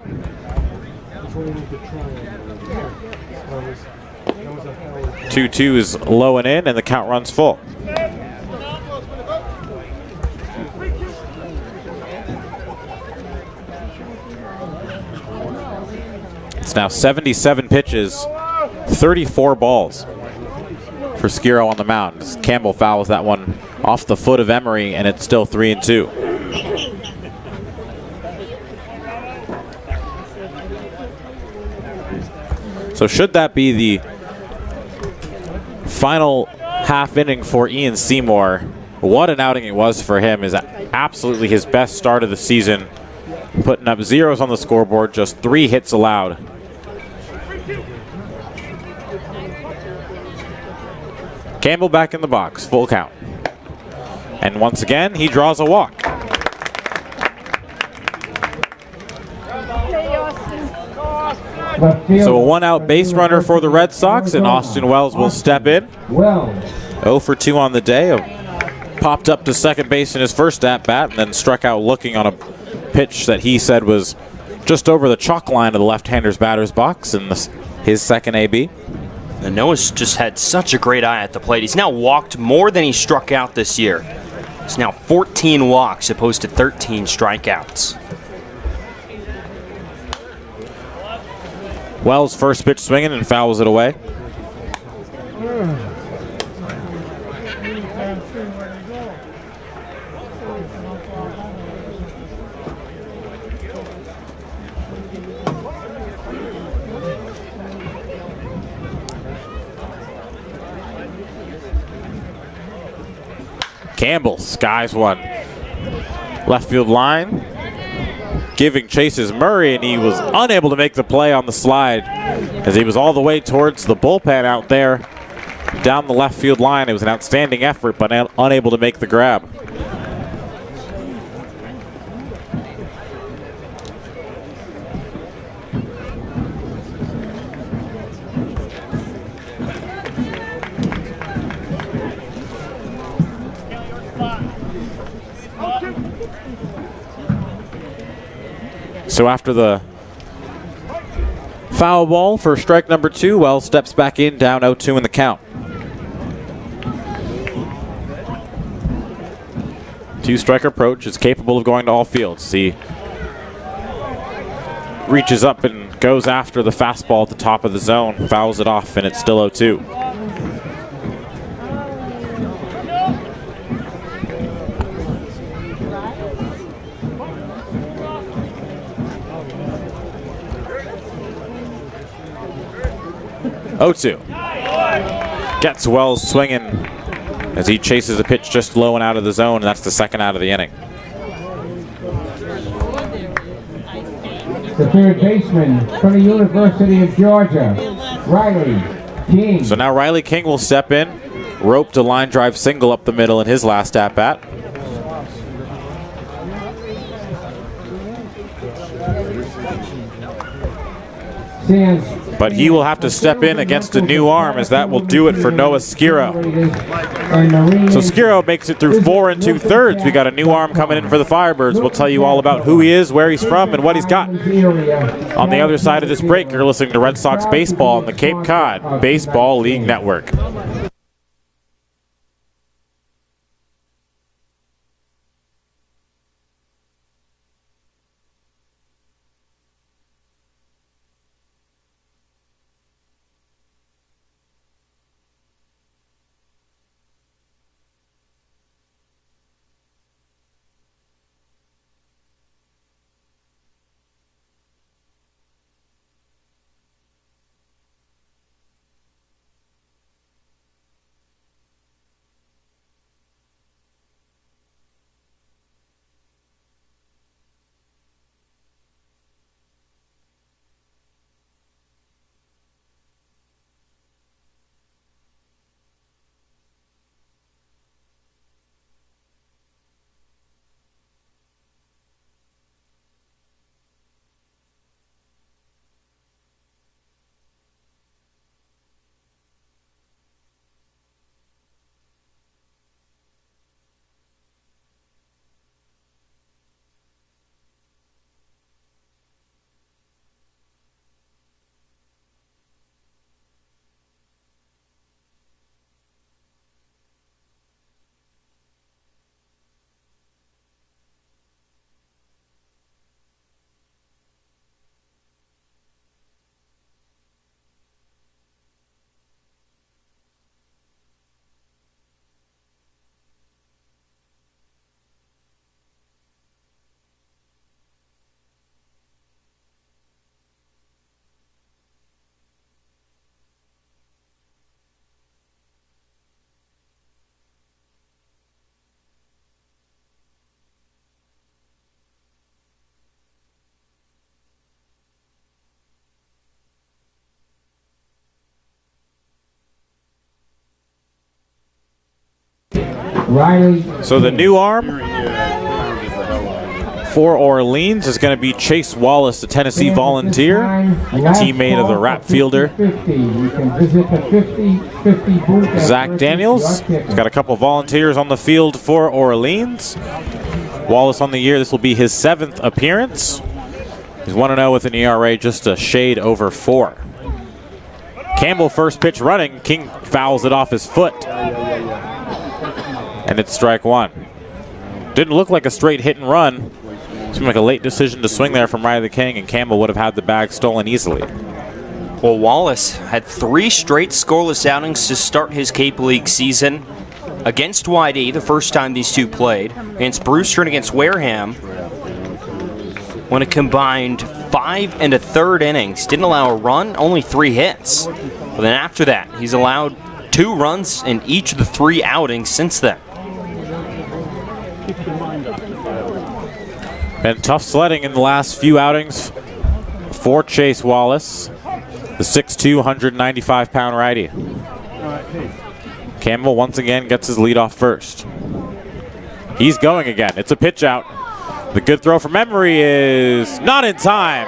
S2: 2-2 is low and in, and the count runs full. It's now 77 pitches, 34 balls for Skiro on the mound. Campbell fouls that one off the foot of Emery, and it's still 3-2. So should that be the final half inning for Ian Seymour, what an outing it was for him. Is absolutely his best start of the season, putting up zeros on the scoreboard, just 3 hits allowed. Campbell back in the box, full count. And once again, he draws a walk. So a 1-out base runner for the Red Sox, and Austin Wells will step in. 0 for 2 on the day. Popped up to second base in his first at-bat, and then struck out looking on a pitch that he said was just over the chalk line of the left-hander's batter's box in his second AB.
S3: And Noah's just had such a great eye at the plate. He's now walked more than he struck out this year. It's now 14 walks opposed to 13 strikeouts.
S2: Wells first pitch swinging and fouls it away. Campbell skies one. Left field line. Giving chase is Murray, and he was unable to make the play on the slide as he was all the way towards the bullpen out there down the left field line. It was an outstanding effort, but unable to make the grab. So after the foul ball for strike number 2, Wells steps back in, down 0-2 in the count. Two-strike approach is capable of going to all fields. He reaches up and goes after the fastball at the top of the zone, fouls it off, and it's still 0-2. Gets Wells swinging as he chases a pitch just low and out of the zone, and that's the second out of the inning.
S1: The third baseman from the University of Georgia, Riley King.
S2: So now Riley King will step in, roped a line drive single up the middle in his last at-bat. But he will have to step in against a new arm, as that will do it for Noah Skiro. So Skiro makes it through 4 2/3. We got a new arm coming in for the Firebirds. We'll tell you all about who he is, where he's from, and what he's got. On the other side of this break, you're listening to Red Sox Baseball on the Cape Cod Baseball League Network.
S1: Riley.
S2: So the new arm for Orleans is going to be Chase Wallace, the Tennessee Volunteer, teammate of the Rap Fielder. Zach Daniels has got a couple volunteers on the field for Orleans. Wallace on the year, this will be his 7th appearance. He's 1-0 with an ERA just a shade over 4. Campbell first pitch running, King fouls it off his foot. And it's strike 1. Didn't look like a straight hit and run. Seemed like a late decision to swing there from Riley King, and Campbell would have had the bag stolen easily.
S3: Well, Wallace had 3 straight scoreless outings to start his Cape League season. Against YD, the first time these two played. Against Brewster and against Wareham. When it combined 5 1/3 innings. Didn't allow a run, only 3 hits. But then after that, he's allowed 2 runs in each of the 3 outings since then.
S2: Been tough sledding in the last few outings for Chase Wallace, the 6'2", 195-pound righty. Campbell once again gets his lead off first. He's going again. It's a pitch out. The good throw from Emery is not in time.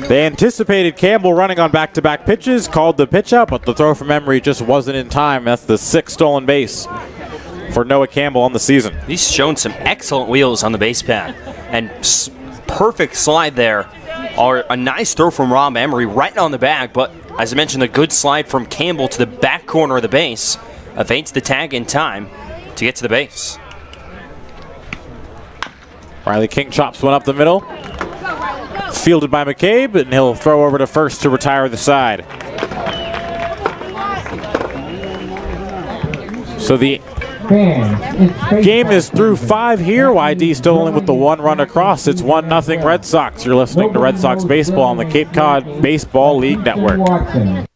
S2: They anticipated Campbell running on back-to-back pitches, called the pitch out, but the throw from Emery just wasn't in time. That's the 6th stolen base for Noah Campbell on the season.
S3: He's shown some excellent wheels on the base pad. And perfect slide there. Or a nice throw from Rob Emery right on the bag, but as I mentioned, a good slide from Campbell to the back corner of the base. Evades the tag in time to get to the base.
S2: Riley King chops one up the middle. Fielded by McCabe, and he'll throw over to first to retire the side. So the game is through 5 here. YD still only with the 1 run across. It's 1-0 Red Sox. You're listening to Red Sox Baseball on the Cape Cod Baseball League Network.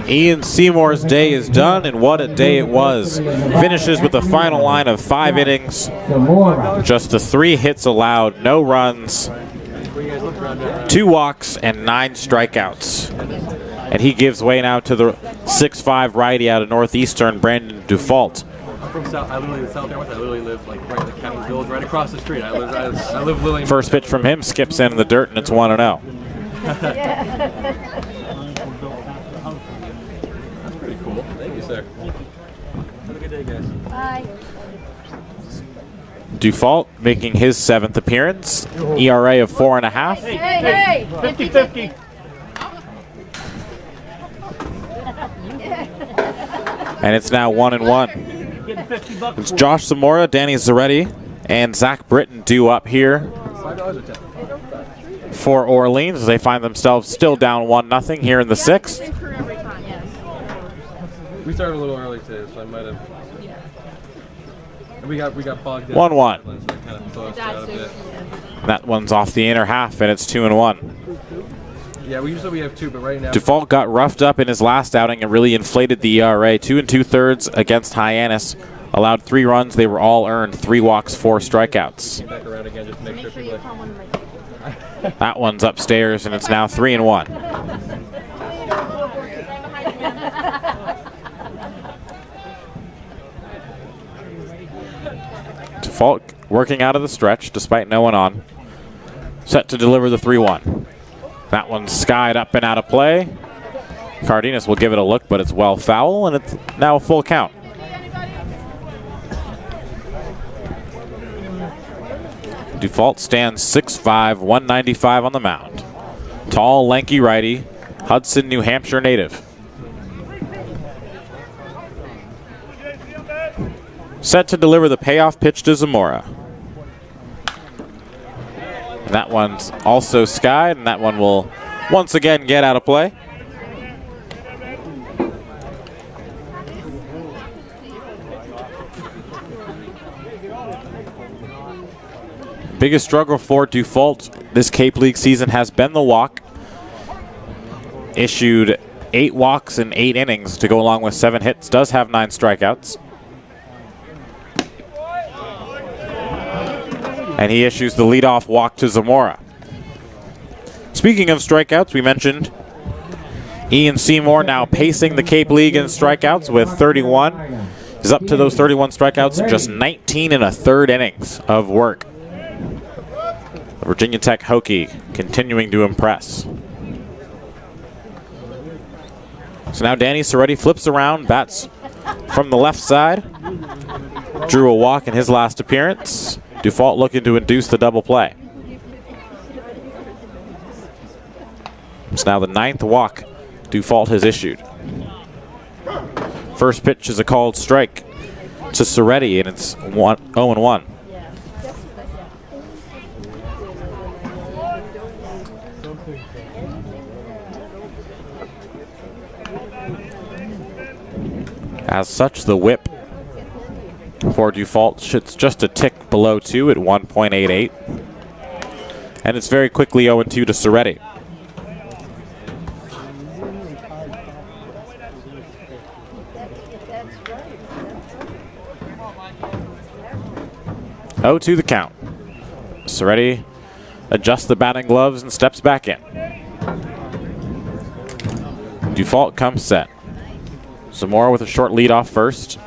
S2: Ian Seymour's day is done, and what a day it was. Finishes with the final line of 5 innings. Just the 3 hits allowed, no runs, 2 walks, and 9 strikeouts. And he gives way now to the 6'5" righty out of Northeastern, Brandon Dufault.
S4: I'm from South. I literally live in South North. I literally live like right in the Captain's Village, right across the street. I live literally.
S2: First pitch from him skips in the dirt, and it's 1-0.
S4: That's pretty cool. Thank you, sir. Have a good day, guys.
S5: Bye.
S2: Dufault making his 7th appearance. ERA of 4.5.
S5: Hey, 50-50.
S2: And it's now 1-1. It's Josh Zamora, Danny Zaretti, and Zach Britton due up here for Orleans as they find themselves still down 1-0 here in the 6th.
S4: We started a little early today, so I might We got bogged down.
S2: 1-1.
S4: So it kind of closed out a bit.
S2: That one's off the inner half, and it's 2-1.
S4: Yeah, we usually have 2, but right now.
S2: Dufault got roughed up in his last outing and really inflated the ERA. 2 2/3 against Hyannis. Allowed 3 runs. They were all earned. 3 walks, 4 strikeouts.
S4: Back around again just to make sure people
S2: That one's upstairs, and it's now 3-1. Dufault working out of the stretch despite no one on. Set to deliver the 3-1. That one's skied up and out of play. Cardenas will give it a look, but it's well foul, and it's now a full count. Dufault stands 6'5", 195 on the mound. Tall, lanky righty, Hudson, New Hampshire native. Set to deliver the payoff pitch to Zamora. And that one's also skied, and that one will once again get out of play. Biggest struggle for Dufault this Cape League season has been the walk. Issued 8 walks in 8 innings to go along with 7 hits. Does have 9 strikeouts. And he issues the leadoff walk to Zamora. Speaking of strikeouts, we mentioned Ian Seymour now pacing the Cape League in strikeouts with 31. He's up to those 31 strikeouts in just 19 1/3 innings of work. The Virginia Tech Hokie continuing to impress. So now Danny Soretti flips around, bats from the left side. Drew a walk in his last appearance. Dufault looking to induce the double play. It's now the 9th walk Dufault has issued. First pitch is a called strike to Soretti, and it's 0-1. As such, the whip for Dufault sits just a tick below 2 at 1.88. And it's very quickly 0-2 to Soretti. To the count. Soretti adjusts the batting gloves and steps back in. Dufault comes set. Zamora with a short lead off first.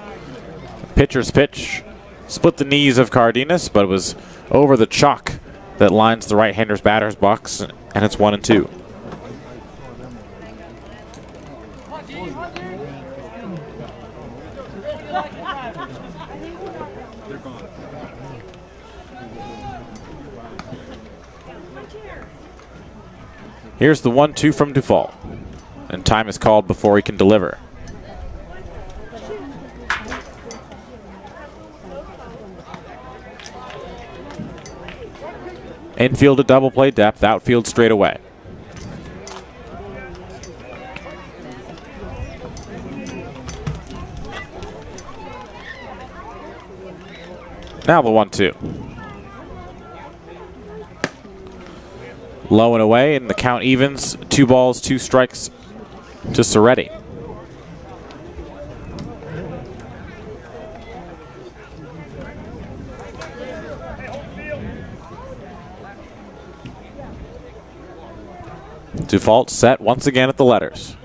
S2: Pitcher's pitch split the knees of Cardenas, but it was over the chalk that lines the right-hander's batter's box, and it's 1-2. Here's the 1-2 from Dufault, and time is called before he can deliver. Infield to double play depth, outfield straight away. Now the 1-2. Low and away, and the count evens. 2 balls, 2 strikes to Soretti. Dufault set once again at the letters.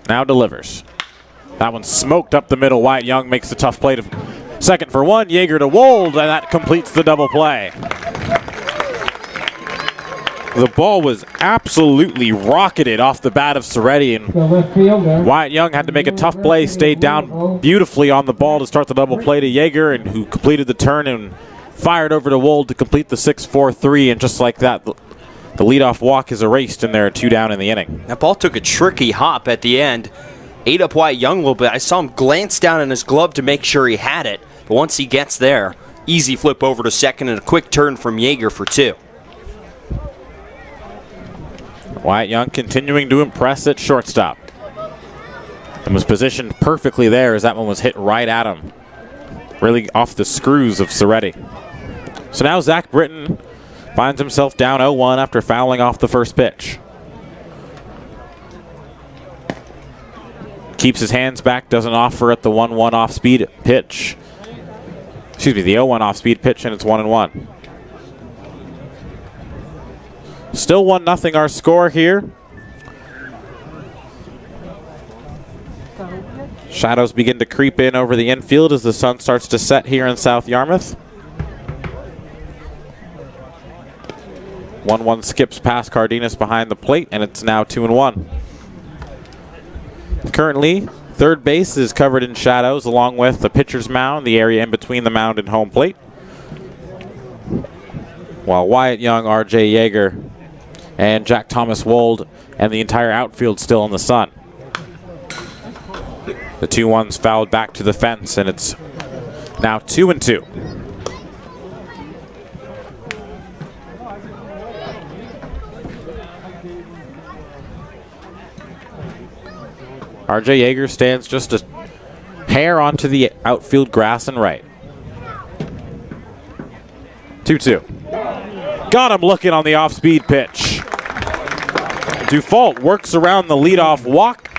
S2: Now delivers. That one smoked up the middle. Wyatt Young makes the tough play to second for 1. Yeager to Wold, and that completes the double play. The ball was absolutely rocketed off the bat of Soretti, and Wyatt Young had to make a tough play, stayed down beautifully on the ball to start the double play to Yeager, and who completed the turn and fired over to Wold to complete the 6-4-3, and just like that, the leadoff walk is erased, and there are 2 down in the inning.
S3: That ball took a tricky hop at the end. Ate up Wyatt Young a little bit. I saw him glance down in his glove to make sure he had it, but once he gets there, easy flip over to second and a quick turn from Yeager for 2.
S2: Wyatt Young continuing to impress at shortstop. And was positioned perfectly there as that one was hit right at him. really off the screws of Soretti. So now Zach Britton finds himself down 0-1 after fouling off the first pitch. Keeps his hands back, doesn't offer at the 1-1 off-speed pitch. Excuse me, the 0-1 off-speed pitch, and it's 1-1. Still 1-0 our score here. Shadows begin to creep in over the infield as the sun starts to set here in South Yarmouth. 1-1 skips past Cardenas behind the plate, and it's now 2-1. Currently, third base is covered in shadows along with the pitcher's mound, the area in between the mound and home plate. While Wyatt Young, R.J. Yeager, and Jack Thomas Wold and the entire outfield still in the sun. The 2-1's fouled back to the fence, and it's now 2-2. R.J. Yeager stands just a hair onto the outfield grass and right. 2-2. Got him looking on the off-speed pitch. Dufault works around the leadoff walk,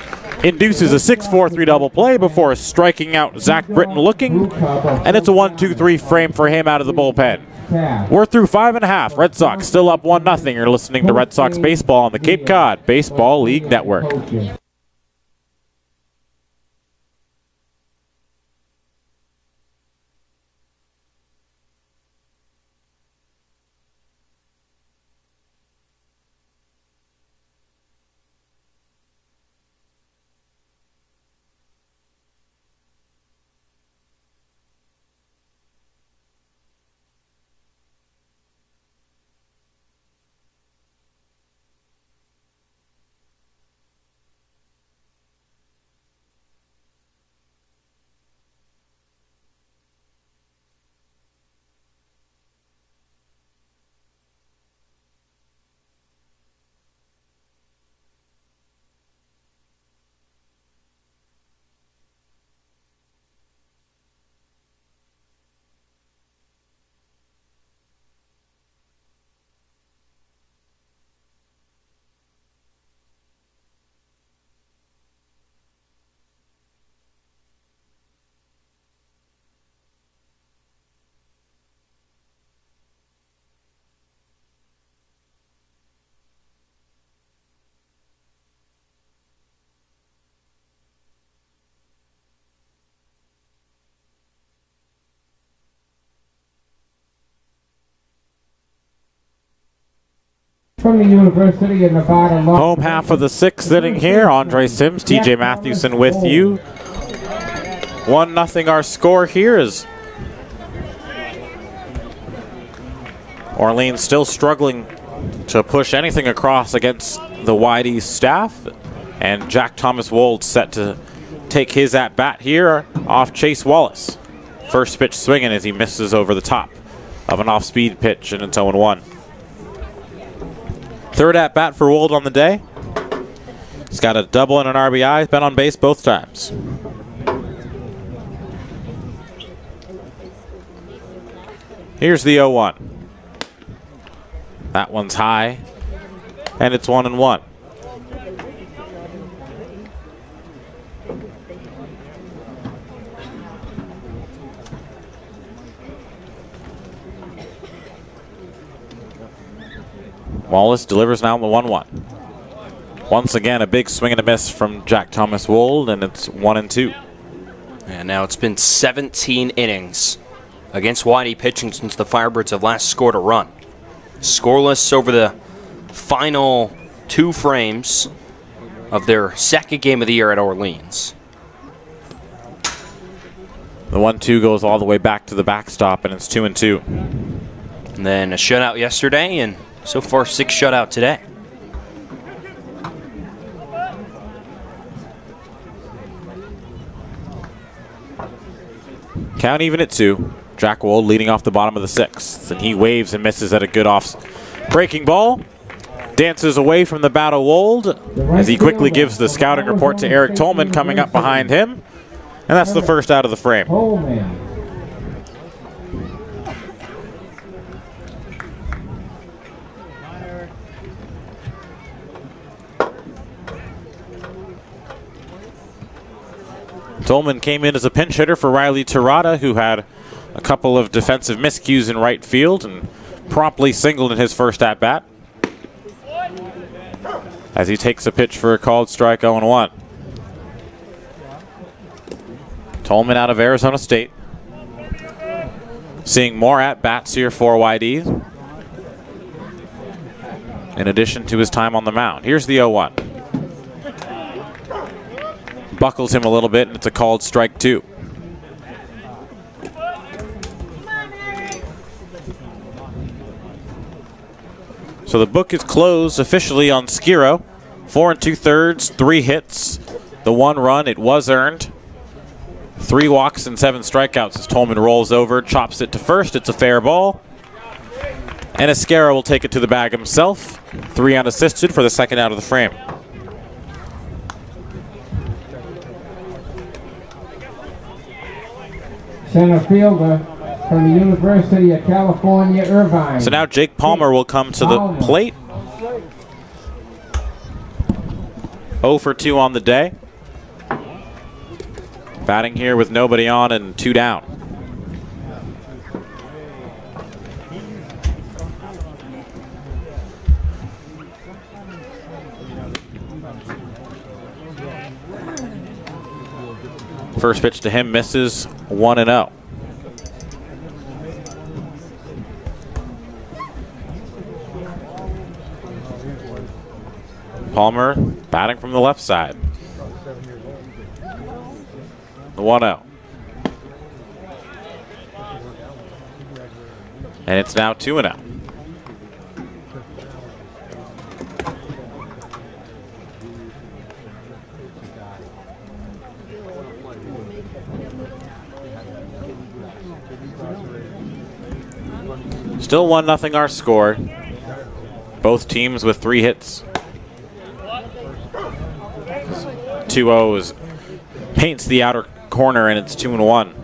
S2: induces a 6-4-3 double play before striking out Zach Britton looking, and it's a 1-2-3 frame for him out of the bullpen. We're through 5.5. Red Sox still up 1-0. You're listening to Red Sox Baseball on the Cape Cod Baseball League Network.
S1: From the University of Nevada.
S2: Home half of the sixth inning here. Andre Sims, TJ Mathewson with you. 1-0 our score here is Orleans still struggling to push anything across against the Wide East staff. And Jack Thomas Wold set to take his at-bat here off Chase Wallace. First pitch swinging as he misses over the top of an off-speed pitch, and it's 0-1. Third at-bat for Wold on the day. He's got a double and an RBI. He's been on base both times. Here's the 0-1. That one's high, and it's 1-1. Wallace delivers now on the 1-1. Once again, a big swing and a miss from Jack Thomas Wold, and it's 1-2.
S3: And now it's been 17 innings against Wide pitching since the Firebirds have last scored a run. Scoreless over the final 2 frames of their second game of the year at Orleans.
S2: The 1-2 goes all the way back to the backstop, and it's 2-2.
S3: And then a shutout yesterday, and so far 6 shutout today.
S2: Count even at 2. Jack Wold leading off the bottom of the 6th, and he waves and misses at a good breaking ball. Dances away from the bat of Wold as he quickly gives the scouting report to Eric Tolman coming up behind him. And that's the first out of the frame. Tolman came in as a pinch hitter for Riley Terada, who had a couple of defensive miscues in right field and promptly singled in his first at-bat as he takes a pitch for a called strike 0-1. Tolman out of Arizona State. Seeing more at-bats here for YD in addition to his time on the mound. Here's the 0-1. Buckles him a little bit, and it's a called strike 2. So the book is closed officially on Skiro. 4 2/3, 3 hits. The 1 run, it was earned. 3 walks and 7 strikeouts as Tolman rolls over, chops it to first. It's a fair ball. And Esquera will take it to the bag himself. 3 unassisted for the second out of the frame.
S1: Center fielder from the University of California, Irvine.
S2: So now Jake Palmer will come to the plate. 0 for 2 on the day. Batting here with nobody on and 2 down. First pitch to him misses, 1-0. Palmer batting from the left side. The 1-0. And it's now 2-0. Still 1-0 our score. Both teams with 3 hits. 2-0 paints the outer corner, and it's 2-1.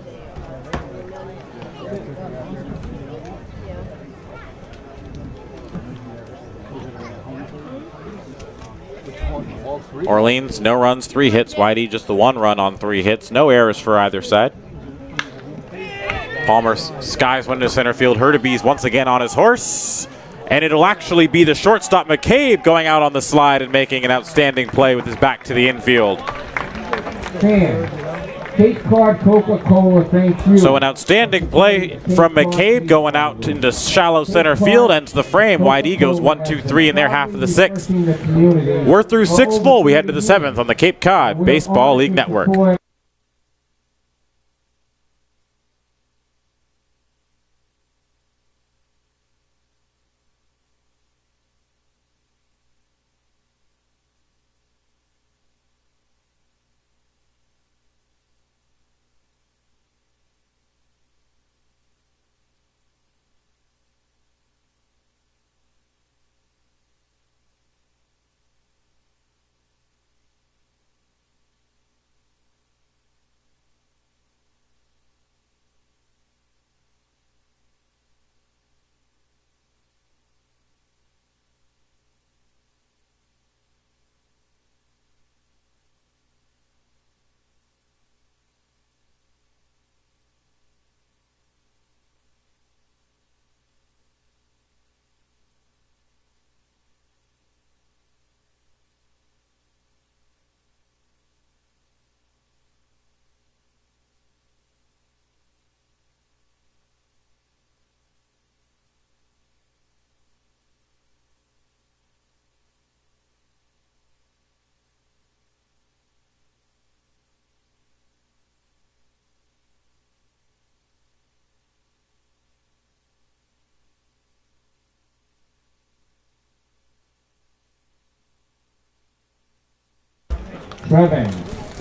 S2: Orleans, no runs, 3 hits. Whitey just the 1 run on 3 hits. No errors for either side. Palmer skies one to center field. Hurtubise once again on his horse. And it'll actually be the shortstop McCabe going out on the slide and making an outstanding play with his back to the infield.
S1: Cape Cod Coca-Cola, thank you.
S2: So an outstanding play from McCabe going out into shallow center field, ends the frame. YD goes 1, 2, 3 in their half of the 6th. We're through 6 full. We head to the 7th on the Cape Cod Baseball League Network.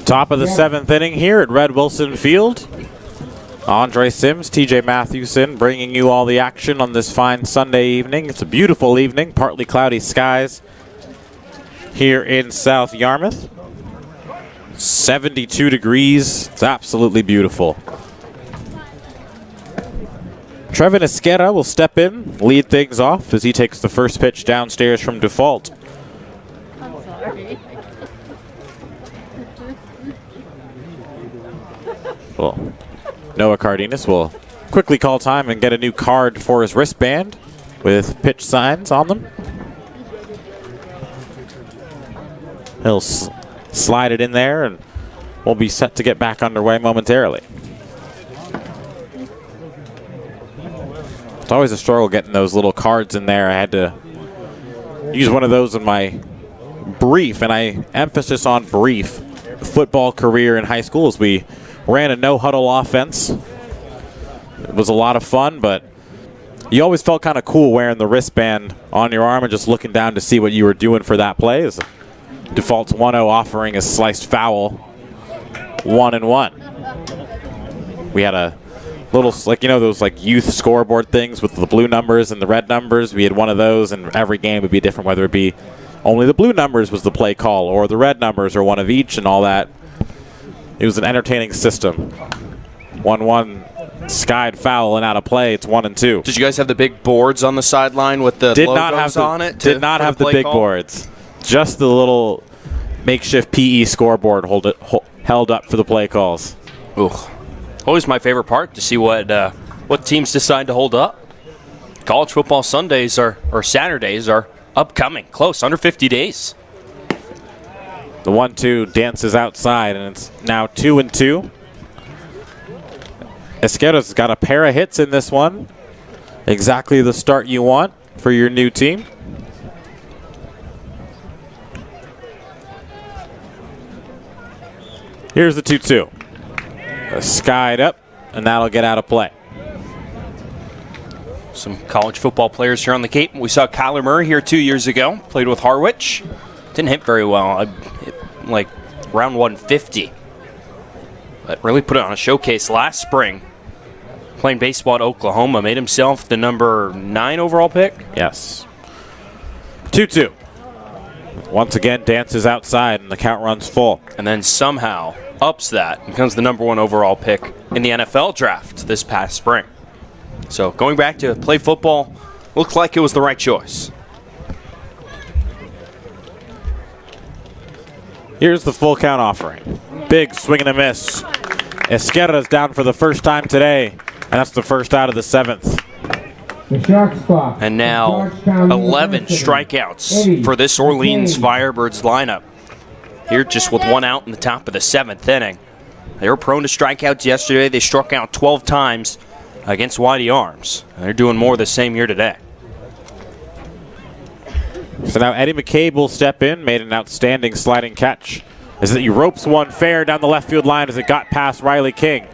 S2: Top of the 7th inning here at Red Wilson Field. Andre Sims, TJ Mathewson bringing you all the action on this fine Sunday evening. It's a beautiful evening, partly cloudy skies here in South Yarmouth. 72 degrees. It's absolutely beautiful. Trevin Esquerra will step in, lead things off as he takes the first pitch downstairs from default.
S5: I'm sorry.
S2: Well, Noah Cardenas will quickly call time and get a new card for his wristband with pitch signs on them. He'll slide it in there and we'll be set to get back underway momentarily. It's always a struggle getting those little cards in there. I had to use one of those in my brief, and I emphasis on brief, football career in high school as we ran a no-huddle offense. It was a lot of fun, but you always felt kind of cool wearing the wristband on your arm and just looking down to see what you were doing for that play. As default's 1-0 offering a sliced foul, 1-1. We had a little, like, you know, those like youth scoreboard things with the blue numbers and the red numbers. We had one of those, and every game would be different, whether it be only the blue numbers was the play call or the red numbers or one of each and all that. It was an entertaining system. 1-1, skied foul and out of play. It's 1-2.
S3: Did you guys have the big boards on the sideline with the logos on it?
S2: Did not have the big boards. Just the little makeshift PE scoreboard held up for the play calls.
S3: Ooh. Always my favorite part to see what teams decide to hold up. College football Sundays or Saturdays are upcoming, close, under 50 days.
S2: The 1-2 dances outside, and it's now 2-2. Esquerra's got a pair of hits in this one. Exactly the start you want for your new team. Here's the 2-2. Skied up, and that'll get out of play.
S3: Some college football players here on the Cape. We saw Kyler Murray here 2 years ago. Played with Harwich. Didn't hit very well. Hit like round 150. But really put it on a showcase last spring. Playing baseball at Oklahoma. Made himself the number 9 overall pick.
S2: Yes. 2-2. Once again, dances outside, and the count runs full.
S3: And then somehow ups that and becomes the number 1 overall pick in the NFL draft this past spring. So going back to play football, looks like it was the right choice.
S2: Here's the full count offering. Big swing and a miss. Esquerra's down for the first time today, and that's the first out of the 7th.
S3: And now 11 strikeouts for this Orleans Firebirds lineup. Here just with 1 out in the top of the 7th inning. They were prone to strikeouts yesterday. They struck out 12 times against Whitey Arms. And they're doing more the same here today.
S2: So now Eddie McCabe will step in, made an outstanding sliding catch. As he ropes one fair down the left field line as it got past Riley King.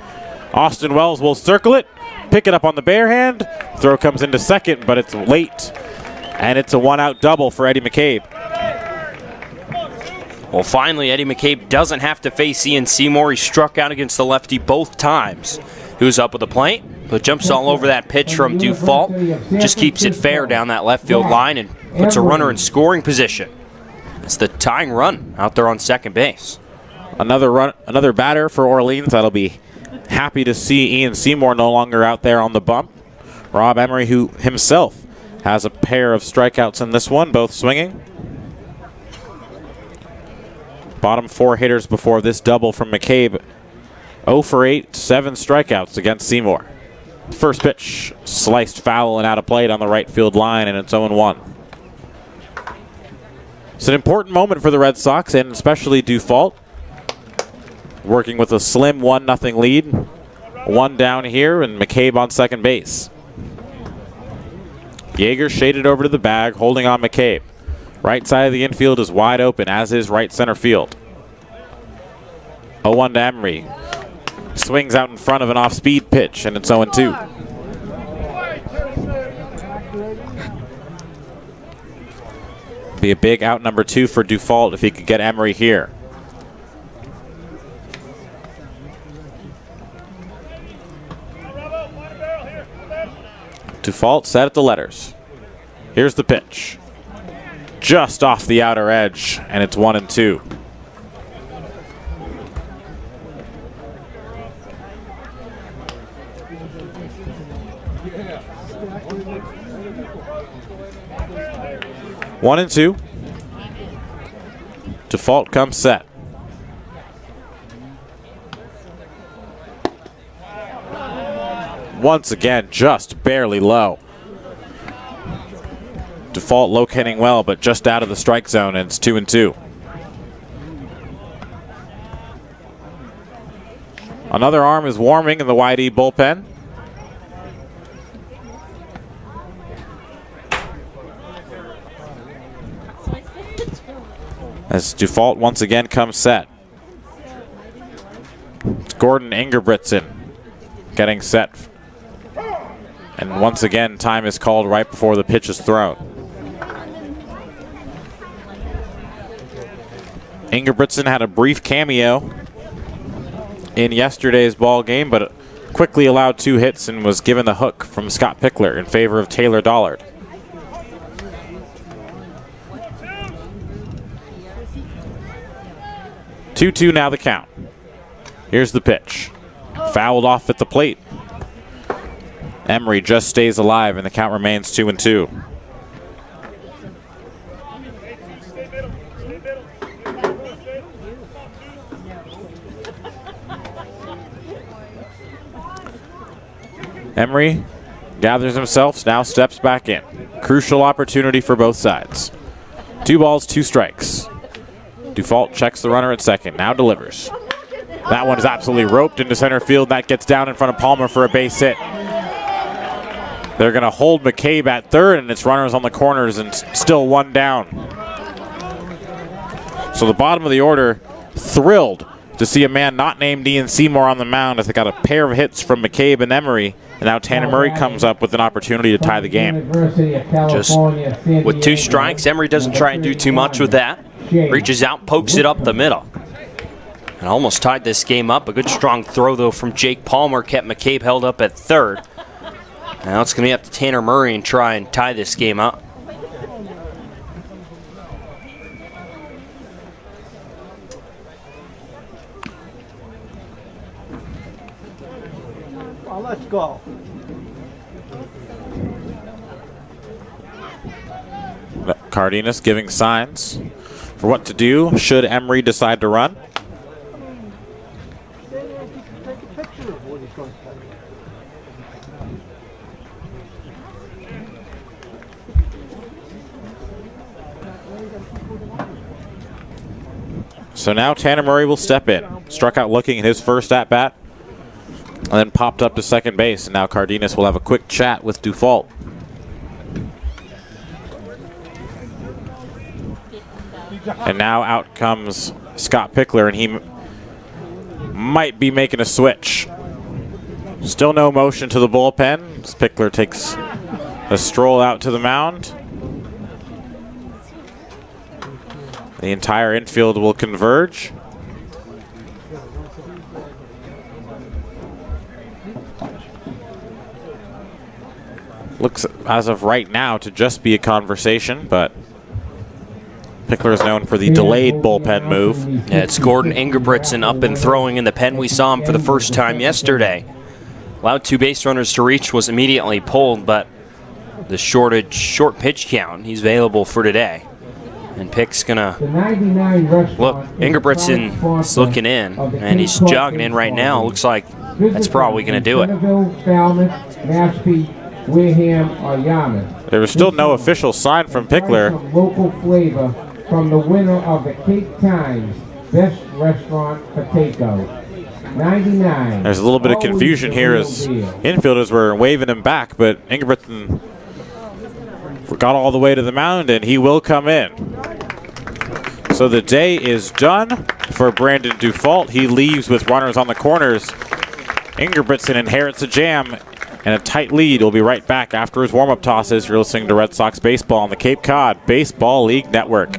S2: Austin Wells will circle it, pick it up on the bare hand. Throw comes into second, but it's late. And it's a 1-out double for Eddie McCabe.
S3: Well, finally, Eddie McCabe doesn't have to face Ian Seymour. He struck out against the lefty both times. He was up with the plate, but jumps all over that pitch from Dufault. Just keeps it fair down that left field line and puts a runner in scoring position. It's the tying run out there on second base.
S2: Another batter for Orleans that'll be happy to see Ian Seymour no longer out there on the bump. Rob Emery, who himself has a pair of strikeouts in this one, both swinging. Bottom 4 hitters before this double from McCabe. 0 for 8, 7 strikeouts against Seymour. First pitch, sliced foul and out of play on the right field line, and it's 0-1. It's an important moment for the Red Sox, and especially Dufault. Working with a slim 1-0 lead. 1 down here, and McCabe on second base. Yeager shaded over to the bag, holding on McCabe. Right side of the infield is wide open, as is right center field. 0-1 to Emery. Swings out in front of an off-speed pitch, and it's 0-2. Be a big out number 2 for Dufault if he could get Emery here. Dufault set at the letters. Here's the pitch. Just off the outer edge, and it's 1-2. 1-2. Default comes set. Once again, just barely low. Default locating well, but just out of the strike zone, and it's 2-2. Another arm is warming in the wide E bullpen. As Default once again comes set. It's Gordon Ingebrigtsen getting set. And once again, time is called right before the pitch is thrown. Ingebrigtsen had a brief cameo in yesterday's ball game, but quickly allowed 2 hits and was given the hook from Scott Pickler in favor of Taylor Dollard. Two now the count. Here's the pitch. Fouled off at the plate. Emery just stays alive and the count remains 2-2. Emery gathers himself, now steps back in. Crucial opportunity for both sides. 2 balls, 2 strikes. Default checks the runner at second, now delivers. That one is absolutely roped into center field. That gets down in front of Palmer for a base hit. They're going to hold McCabe at third, and it's runners on the corners and still 1 down. So the bottom of the order thrilled to see a man not named Ian Seymour on the mound as they got a pair of hits from McCabe and Emery. And now Tanner Murray comes up with an opportunity to tie the game.
S3: Just with 2 strikes, Emery doesn't try and do too much with that. Reaches out, pokes it up the middle. And almost tied this game up. A good strong throw, though, from Jake Palmer kept McCabe held up at third. Now it's going to be up to Tanner Murray and try and tie this game up.
S6: Well, let's go.
S2: Cardenas giving signs for what to do should Emery decide to run. So now Tanner Murray will step in. Struck out looking at his first at-bat and then popped up to second base. And now Cardenas will have a quick chat with Default. And now out comes Scott Pickler, and he might be making a switch. Still no motion to the bullpen as Pickler takes a stroll out to the mound. The entire infield will converge. Looks, as of right now, to just be a conversation, but Pickler is known for the delayed bullpen move.
S3: Yeah, it's Gordon Ingebrigtsen up and throwing in the pen. We saw him for the first time yesterday. Allowed 2 base runners to reach, was immediately pulled, but the short pitch count, he's available for today. And Pick's gonna look. Ingebrigtsen is looking in, and he's jogging in right now. Looks like that's probably gonna do it.
S2: There was still no official sign from Pickler.
S1: Local flavor from the winner of the Cape Times Best Restaurant for Takeout. 99.
S2: There's a little bit of confusion here as infielders were waving him back, but Ingebrigtsen got all the way to the mound, and he will come in. So the day is done for Brandon Default. He leaves with runners on the corners. Ingebrigtsen inherits a jam and a tight lead. We'll be right back after his warm-up tosses. You're listening to Red Sox Baseball on the Cape Cod Baseball League Network.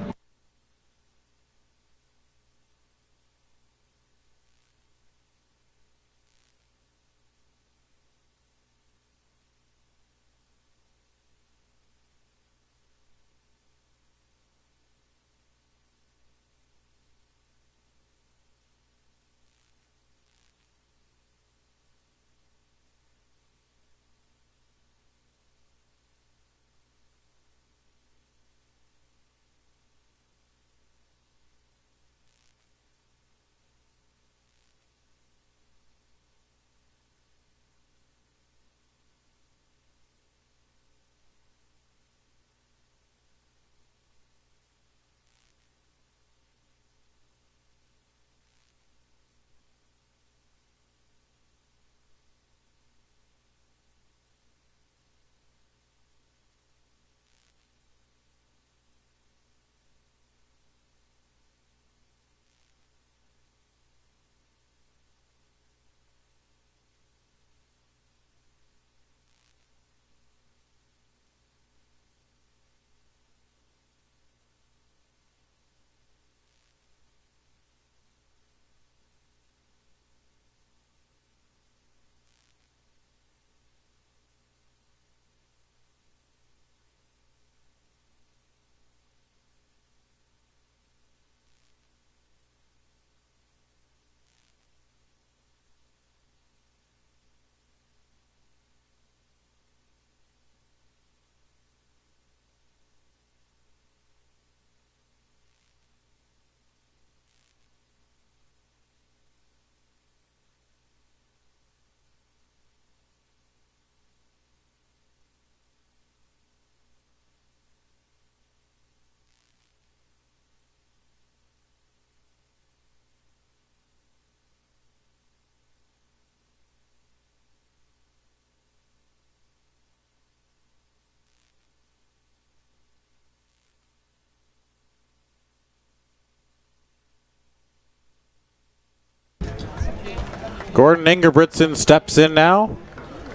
S2: Gordon Ingebrigtsen steps in now,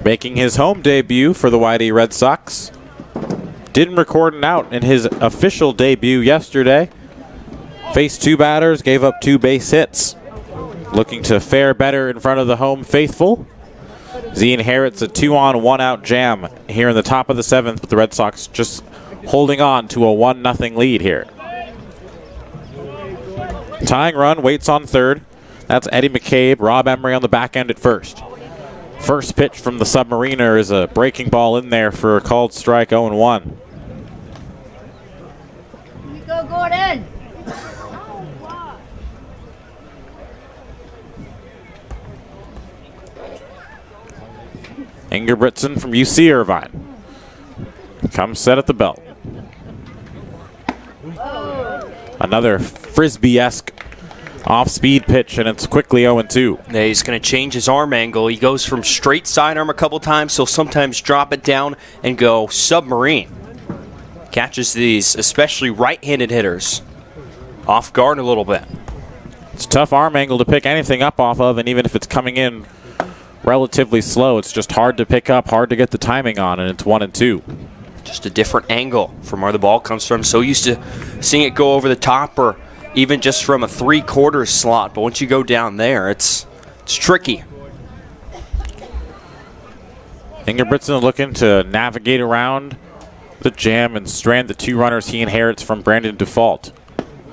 S2: making his home debut for the YD Red Sox. Didn't record an out in his official debut yesterday. Faced 2 batters, gave up 2 base hits. Looking to fare better in front of the home faithful. As he inherits a 2-on, 1-out jam here in the top of the 7th, but the Red Sox just holding on to a 1-0 lead here. Tying run waits on third. That's Eddie McCabe. Rob Emery on the back end at first. First pitch from the Submariner is a breaking ball in there for a called strike, 0-1.
S5: Go, Gordon!
S2: Ingebrigtsen from UC Irvine comes set at the belt. Another Frisbee-esque off-speed pitch, and it's quickly 0-2.
S3: Yeah, he's going to change his arm angle. He goes from straight sidearm a couple times. He'll sometimes drop it down and go submarine. Catches these, especially right-handed hitters, off guard a little bit.
S2: It's a tough arm angle to pick anything up off of, and even if it's coming in relatively slow, it's just hard to pick up, hard to get the timing on, and it's 1-2.
S3: Just a different angle from where the ball comes from. So used to seeing it go over the top or even just from a 3/4 slot, but once you go down there, it's tricky.
S2: Ingebrigtsen looking to navigate around the jam and strand the 2 runners he inherits from Brandon Default.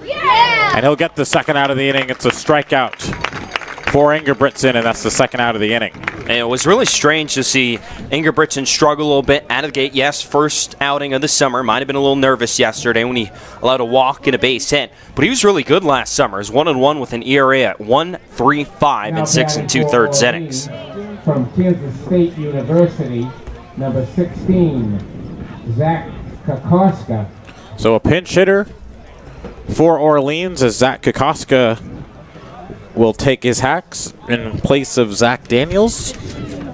S5: Yeah!
S2: And he'll get the second out of the inning. It's a strikeout for Ingebrigtsen, and that's the second out of the inning.
S3: And it was really strange to see Ingebrigtsen struggle a little bit out of the gate. Yes, first outing of the summer. Might have been a little nervous yesterday when he allowed a walk and a base hit. But he was really good last summer. He's 1-1 with an ERA at 1.35 in 6 2/3 innings.
S1: From Kansas State University, number 16, Zach Kokoska.
S2: So a pinch hitter for Orleans as Zach Kokoska will take his hacks in place of Zach Daniels.
S5: Well,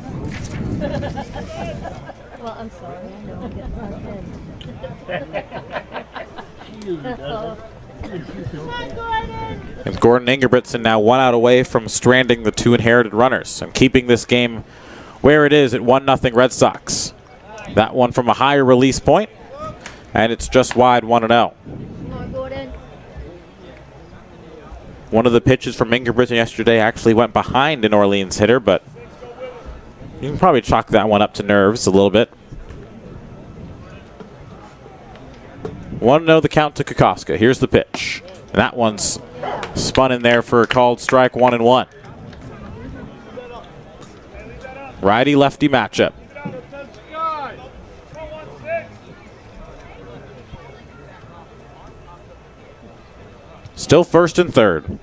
S5: I'm sorry. I know I'm getting plugged in.
S2: And Gordon Ingebrigtsen now 1 out away from stranding the 2 inherited runners and keeping this game where it is at 1-0 Red Sox. That one from a higher release point, and it's just wide 1-0.
S5: Come on, Gordon.
S2: One of the pitches from Ingebrigtsen yesterday actually went behind an Orleans hitter, but you can probably chalk that one up to nerves a little bit. 1-0 the count to Kokoska. Here's the pitch. And that one's spun in there for a called strike, 1-1. Righty-lefty matchup. Still first and third.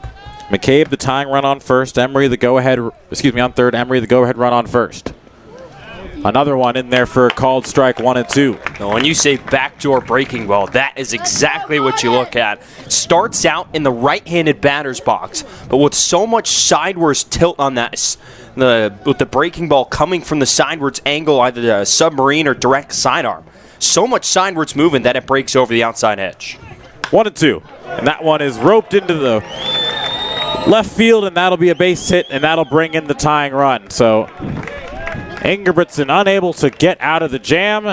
S2: McCabe the tying run on first. Emery the go-ahead, on third. Emery the go-ahead run on first. Another one in there for a called strike, 1-2.
S3: Now, when you say backdoor breaking ball, that is exactly what you look at. Starts out in the right-handed batter's box, but with so much sideways tilt on that, with the breaking ball coming from the sideways angle, either the submarine or direct sidearm. So much sideways movement that it breaks over the outside edge.
S2: 1-2. And that one is roped into the left field, and that'll be a base hit, and that'll bring in the tying run. So Ingebrigtsen unable to get out of the jam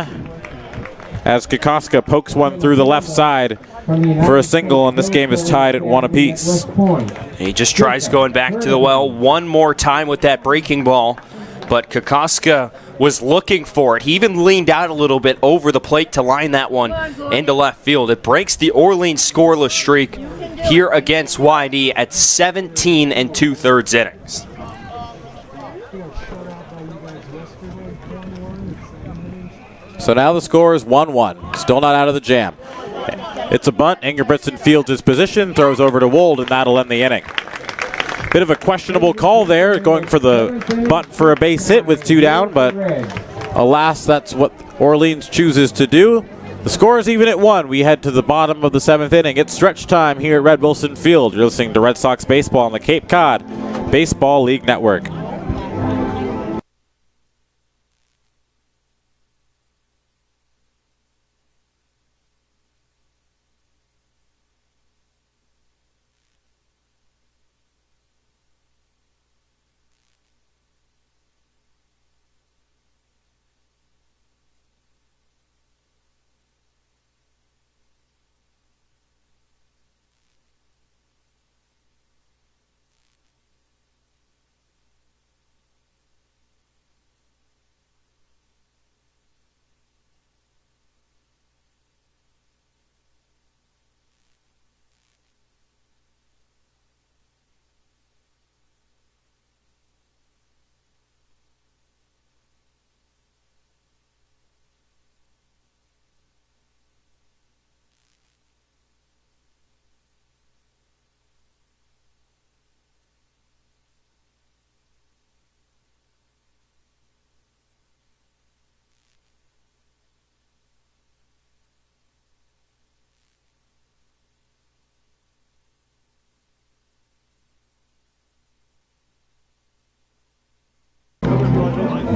S2: as Kokoska pokes one through the left side for a single, and this game is tied at 1 apiece.
S3: He just tries going back to the well one more time with that breaking ball, but Kokoska was looking for it. He even leaned out a little bit over the plate to line that one into left field. It breaks the Orleans scoreless streak here against YD at 17 2/3 innings.
S2: So now the score is 1-1. Still not out of the jam. It's a bunt. Ingebrigtsen fields his position, throws over to Wold, and that'll end the inning. Bit of a questionable call there, going for the bunt for a base hit with 2 down, but alas, that's what Orleans chooses to do. The score is even at 1. We head to the bottom of the 7th inning. It's stretch time here at Red Wilson Field. You're listening to Red Sox Baseball on the Cape Cod Baseball League Network.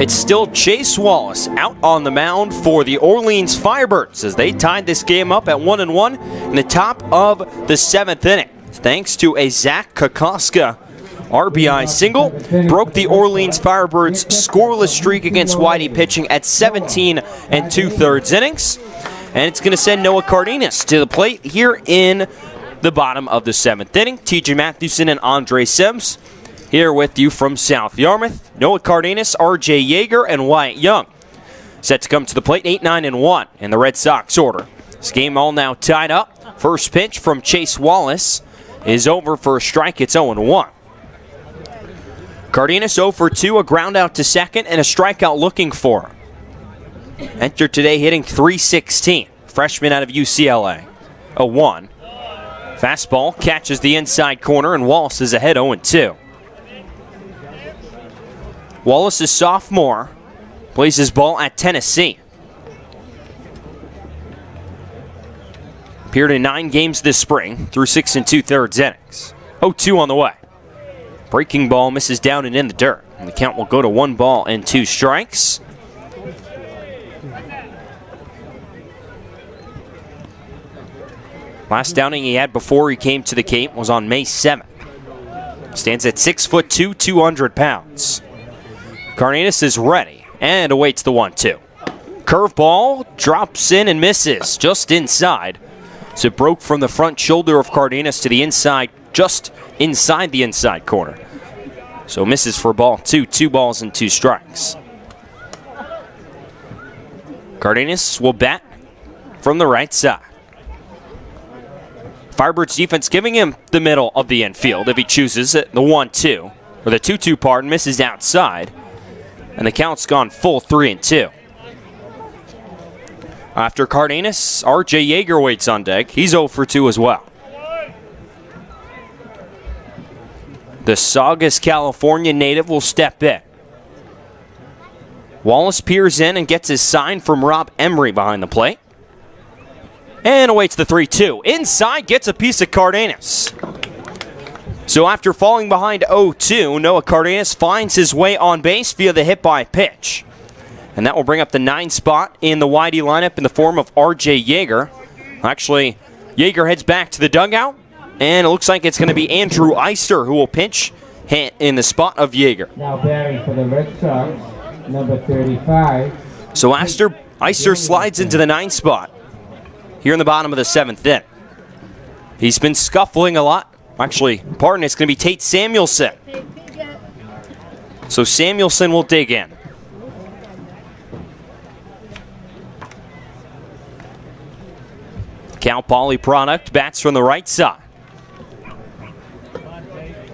S3: It's still Chase Wallace out on the mound for the Orleans Firebirds as they tied this game up at 1-1 in the top of the 7th inning. Thanks to a Zach Kokoska RBI single, broke the Orleans Firebirds' scoreless streak against Whitey pitching at 17 2/3 innings. And it's going to send Noah Cardenas to the plate here in the bottom of the 7th inning. TJ Mathewson and Andre Sims here with you from South Yarmouth. Noah Cardenas, RJ Yeager, and Wyatt Young set to come to the plate 8-9-1 in the Red Sox order. This game all now tied up. First pitch from Chase Wallace is over for a strike. It's 0-1. Cardenas 0 for 2, a ground out to second, and a strikeout looking for him. Entered today hitting .316. Freshman out of UCLA. 0-1. Fastball catches the inside corner, and Wallace is ahead 0-2. Wallace is sophomore, plays his ball at Tennessee. Appeared in 9 games this spring through 6 2/3 innings. 0-2 on the way. Breaking ball misses down and in the dirt. And the count will go to 1 ball and 2 strikes. Last outing he had before he came to the Cape was on May 7th. Stands at 6'2", 200 pounds. Cardenas is ready and awaits the 1-2. Curveball drops in and misses just inside. So it broke from the front shoulder of Cardenas to the inside, just inside the inside corner. So misses for ball 2, 2 balls and 2 strikes. Cardenas will bat from the right side. Firebirds defense giving him the middle of the infield if he chooses it. The 1-2, or the 2-2 pardon, misses outside. And the count's gone full 3-2. After Cardenas, RJ Yeager waits on deck. He's 0 for 2 as well. The Saugus, California native will step in. Wallace peers in and gets his sign from Rob Emery behind the plate. And awaits the 3-2. Inside, gets a piece of Cardenas. So after falling behind 0-2, Noah Cardenas finds his way on base via the hit by pitch. And that will bring up the 9 spot in the Whitey lineup in the form of RJ Yeager. Actually, Yeager heads back to the dugout. And it looks like it's going to be Andrew Eister who will pinch in the spot of Yeager.
S1: Now batting for the Red Sox, number 35.
S3: So Eister slides into the 9 spot here in the bottom of the 7th inning. He's been scuffling a lot. Actually, pardon, it's going to be Tate Samuelson. So Samuelson will dig in. Cal Poly product bats from the right side.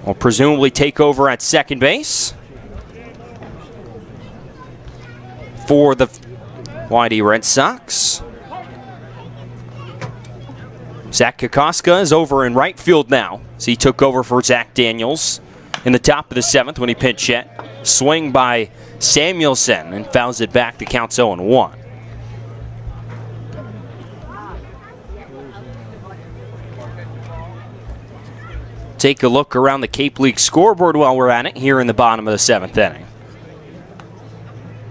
S3: Will presumably take over at second base for the Whitey Red Sox. Zach Kokoska is over in right field now, as he took over for Zach Daniels in the top of the 7th when he pinch hit. Swing by Samuelson and fouls it back. The count's 0-1. Take a look around the Cape League scoreboard while we're at it here in the bottom of the 7th inning.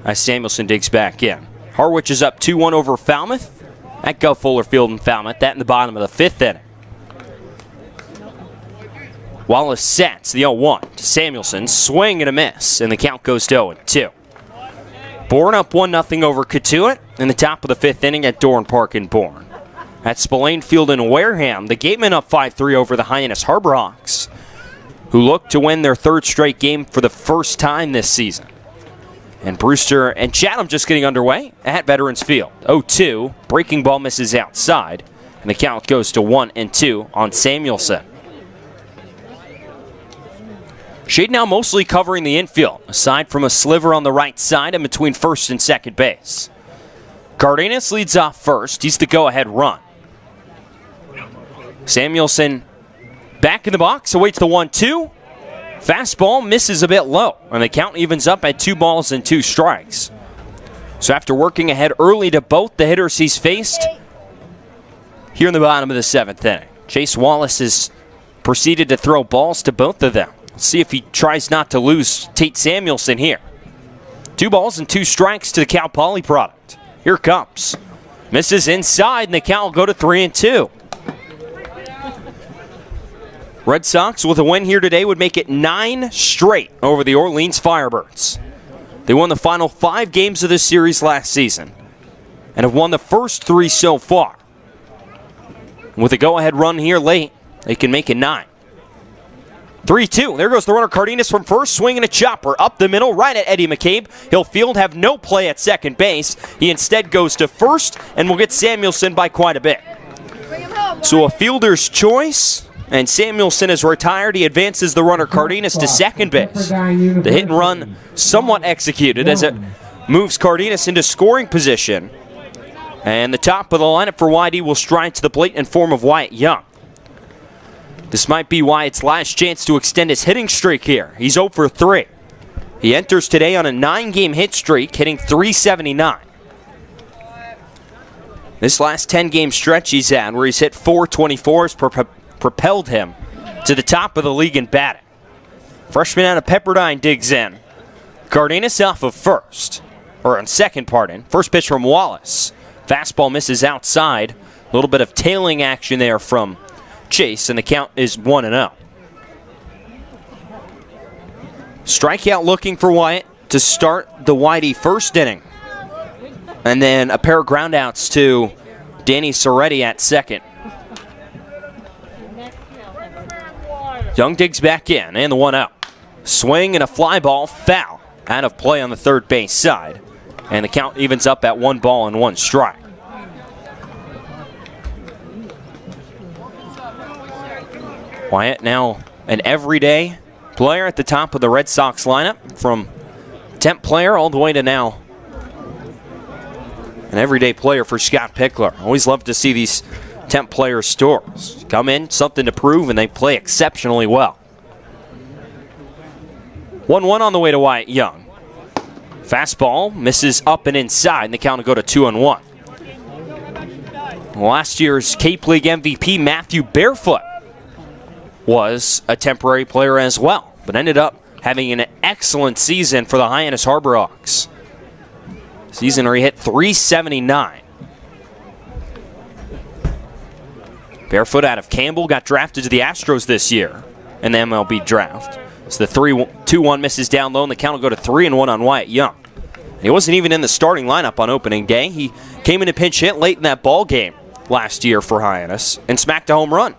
S3: As Samuelson digs back in. Harwich is up 2-1 over Falmouth at Gulf Fuller Field in Falmouth. That in the bottom of the 5th inning. Wallace sets the 0-1 to Samuelson. Swing and a miss, and the count goes to 0-2. Bourne up 1-0 over Cotuit in the top of the 5th inning at Dorn Park in Bourne. At Spillane Field in Wareham, the Gatemen up 5-3 over the Hyannis Harbor Hawks, who look to win their 3rd straight game for the first time this season. And Brewster and Chatham just getting underway at Veterans Field. 0-2, breaking ball misses outside, and the count goes to 1-2 on Samuelson. Shade now mostly covering the infield, aside from a sliver on the right side and between first and second base. Cardenas leads off first. He's the go-ahead run. Samuelson back in the box, awaits the 1-2. Fastball misses a bit low, and the count evens up at 2 balls and 2 strikes. So after working ahead early to both the hitters he's faced, here in the bottom of the 7th inning, Chase Wallace has proceeded to throw balls to both of them. Let's see if he tries not to lose Tate Samuelson here. 2 balls and 2 strikes to the Cal Poly product. Here it comes. Misses inside, and the count will go to 3-2. Red Sox with a win here today would make it 9 straight over the Orleans Firebirds. They won the final 5 games of this series last season and have won the first 3 so far. With a go-ahead run here late, they can make it 9. 3-2. There goes the runner Cardenas from first, swinging a chopper up the middle, right at Eddie McCabe. He'll field, have no play at second base. He instead goes to first and will get Samuelson by quite a bit. So a fielder's choice, and Samuelson is retired. He advances the runner Cardenas to second base. The hit and run somewhat executed as it moves Cardenas into scoring position. And the top of the lineup for YD will stride to the plate in form of Wyatt Young. This might be Wyatt's last chance to extend his hitting streak here. He's 0 for 3. He enters today on a 9-game hit streak, hitting .379. This last 10-game stretch he's had, where he's hit .424, has propelled him to the top of the league in batting. Freshman out of Pepperdine digs in. Cardenas off of first, or on second, pardon. First pitch from Wallace. Fastball misses outside. A little bit of tailing action there from Chase, and the count is 1-0. Strikeout looking for Wyatt to start the YD first inning. And then a pair of groundouts to Danny Soretti at second. Young digs back in, and the 1-0. Swing and a fly ball, foul. Out of play on the third base side. And the count evens up at 1 ball and 1 strike. Wyatt now an everyday player at the top of the Red Sox lineup, from temp player all the way to now an everyday player for Scott Pickler. Always love to see these temp player stories. Come in, something to prove, and they play exceptionally well. 1-1 on the way to Wyatt Young. Fastball misses up and inside, and the count will go to 2-1. Last year's Cape League MVP Matthew Barefoot was a temporary player as well, but ended up having an excellent season for the Hyannis Harbor Hawks. Season where he hit .379. Barefoot out of Campbell, got drafted to the Astros this year in the MLB draft. So the 2-1 misses down low, and the count will go to 3-1 on Wyatt Young. He wasn't even in the starting lineup on opening day. He came in a pinch hit late in that ball game last year for Hyannis and smacked a home run.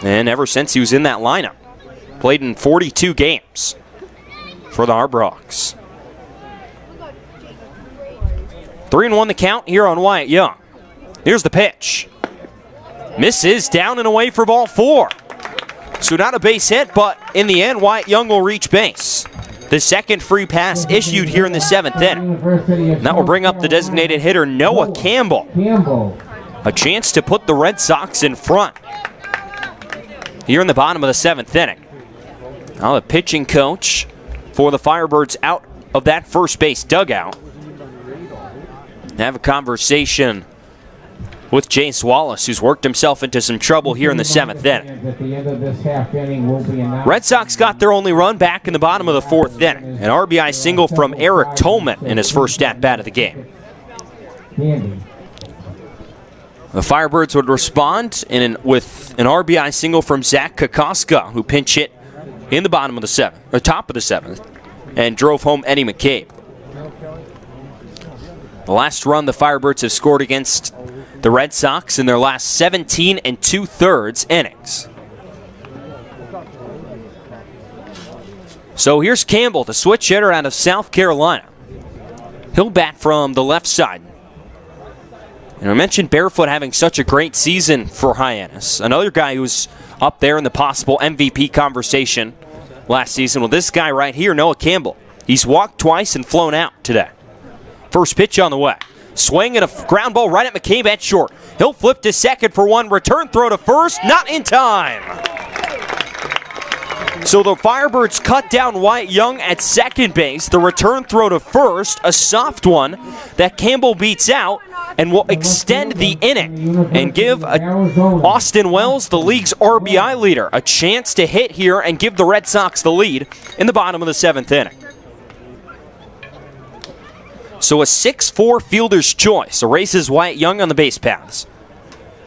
S3: And ever since he was in that lineup, played in 42 games for the Harbor Hawks. 3-1 the count here on Wyatt Young. Here's the pitch. Misses down and away for ball 4. So not a base hit, but in the end, Wyatt Young will reach base. The second free pass issued here in the 7th inning. And that will bring up the designated hitter, Noah Campbell. A chance to put the Red Sox in front here in the bottom of the 7th inning. Now the pitching coach for the Firebirds out of that first base dugout. Have a conversation with Jace Wallace, who's worked himself into some trouble here in the 7th inning. Red Sox got their only run back in the bottom of the 4th inning. An RBI single from Eric Tolman in his first at-bat of the game. The Firebirds would respond with an RBI single from Zach Kokoska, who pinch hit in the bottom of the 7th, or top of the 7th, and drove home Eddie McCabe. The last run the Firebirds have scored against the Red Sox in their last 17 2/3 innings. So here's Campbell, the switch hitter out of South Carolina. He'll bat from the left side. And I mentioned Barefoot having such a great season for Hyannis. Another guy who's up there in the possible MVP conversation last season. Well, this guy right here, Noah Campbell. He's walked twice and flown out today. First pitch on the way. Swing and a ground ball right at McCabe at short. He'll flip to second for 1. Return throw to first. Not in time. So the Firebirds cut down Wyatt Young at second base. The return throw to first, a soft one that Campbell beats out and will extend the inning and give Austin Wells, the league's RBI leader, a chance to hit here and give the Red Sox the lead in the bottom of the 7th inning. So a 6-4 fielder's choice erases Wyatt Young on the base paths.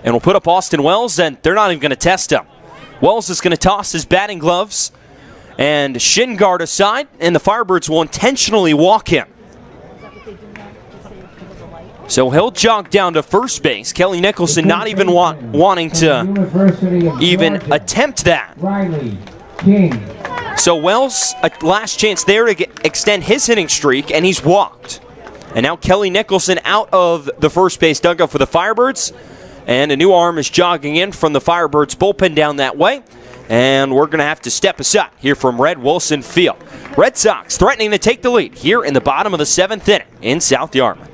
S3: And we'll put up Austin Wells, and they're not even going to test him. Wells is going to toss his batting gloves and shin guard aside, and the Firebirds will intentionally walk him. So he'll jog down to first base. Kelly Nicholson not even wanting to even attempt that. So Wells, a last chance there to extend his hitting streak, and he's walked. And now Kelly Nicholson out of the first base dugout for the Firebirds. And a new arm is jogging in from the Firebirds bullpen down that way. And we're going to have to step aside here from Red Wilson Field. Red Sox threatening to take the lead here in the bottom of the 7th inning in South Yarmouth.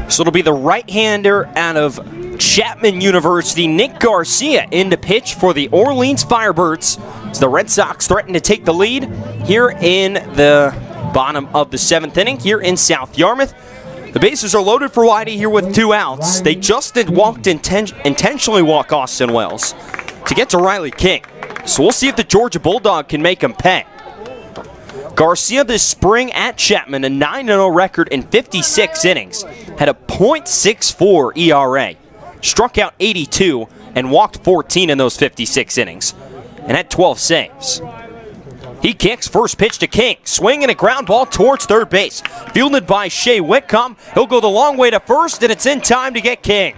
S3: So it'll be the right-hander out of Chapman University, Nick Garcia, in to pitch for the Orleans Firebirds. So the Red Sox threaten to take the lead here in the bottom of the 7th inning here in South Yarmouth. The bases are loaded for Whitey here with 2 outs. They just intentionally walk Austin Wells to get to Riley King. So we'll see if the Georgia Bulldog can make him pay. Garcia this spring at Chapman, a 9-0 record in 56 innings, had a .64 ERA, struck out 82, and walked 14 in those 56 innings, and had 12 saves. He kicks, first pitch to King, swinging a ground ball towards third base. Fielded by Shea Whitcomb, he'll go the long way to first, and it's in time to get King.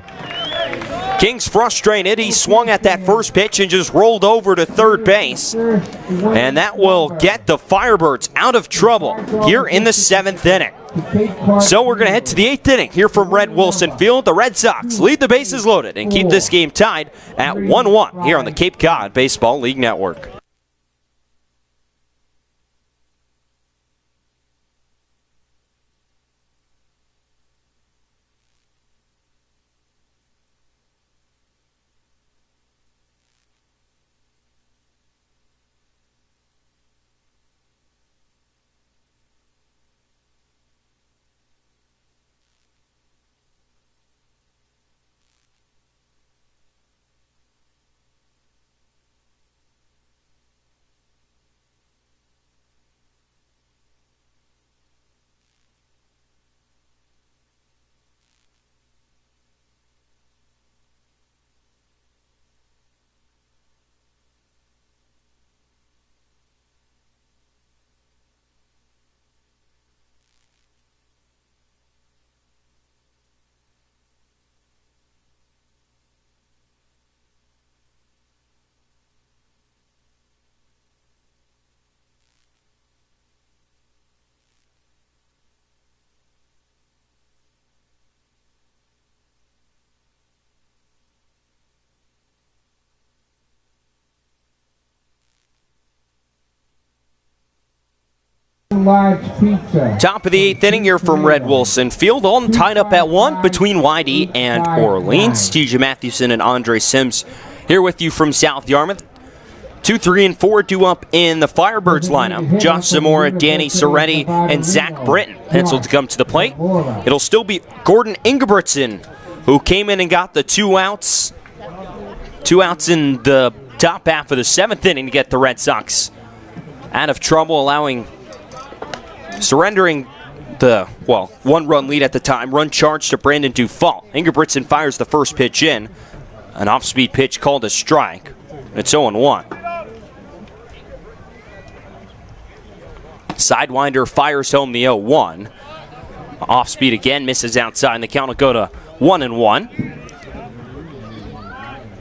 S3: King's frustrated. He swung at that first pitch and just rolled over to third base. And that will get the Firebirds out of trouble here in the 7th inning. So we're going to head to the 8th inning here from Red Wilson Field. The Red Sox lead the bases loaded and keep this game tied at 1-1 here on the Cape Cod Baseball League Network.
S1: Large pizza.
S3: Top of the 8th inning here from Red Wilson Field. All tied up at 1 between YD and Orleans. TJ Mathewson and Andre Sims here with you from South Yarmouth. 2, 3, and 4 due up in the Firebirds lineup. Josh Zamora, Danny Soretti, and Zach Britton penciled to come to the plate. It'll still be Gordon Ingebrigtsen who came in and got the 2 outs. 2 outs in the top half of the 7th inning to get the Red Sox out of trouble, surrendering the, 1-run lead at the time. Run charge to Brandon Dufault. Ingebrigtsen fires the first pitch in. An off-speed pitch called a strike. It's 0-1. Sidewinder fires home the 0-1. Off-speed again, misses outside, and the count will go to 1-1.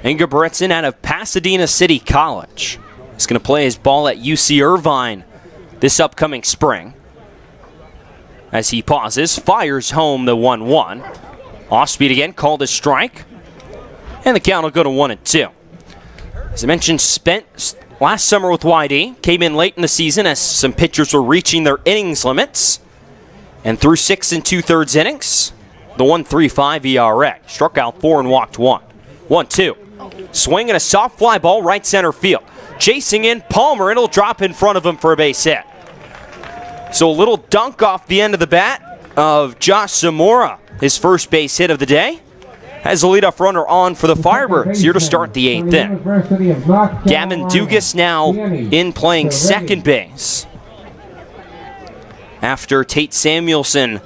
S3: Ingebrigtsen out of Pasadena City College. He's going to play his ball at UC Irvine this upcoming spring. As he pauses, fires home the 1-1. Off-speed again, called a strike. And the count will go to 1-2. As I mentioned, spent last summer with YD. Came in late in the season as some pitchers were reaching their innings limits. And through 6 2/3 innings, the 1.35 ERA. Struck out 4 and walked 1. 1-2. Swing and a soft fly ball right center field. Chasing in Palmer. It'll drop in front of him for a base hit. So a little dunk off the end of the bat of Josh Zamora. His first base hit of the day. Has the leadoff runner on for the Firebirds here to start the 8th inning. Gavin Dugas now in playing second base. After Tate Samuelson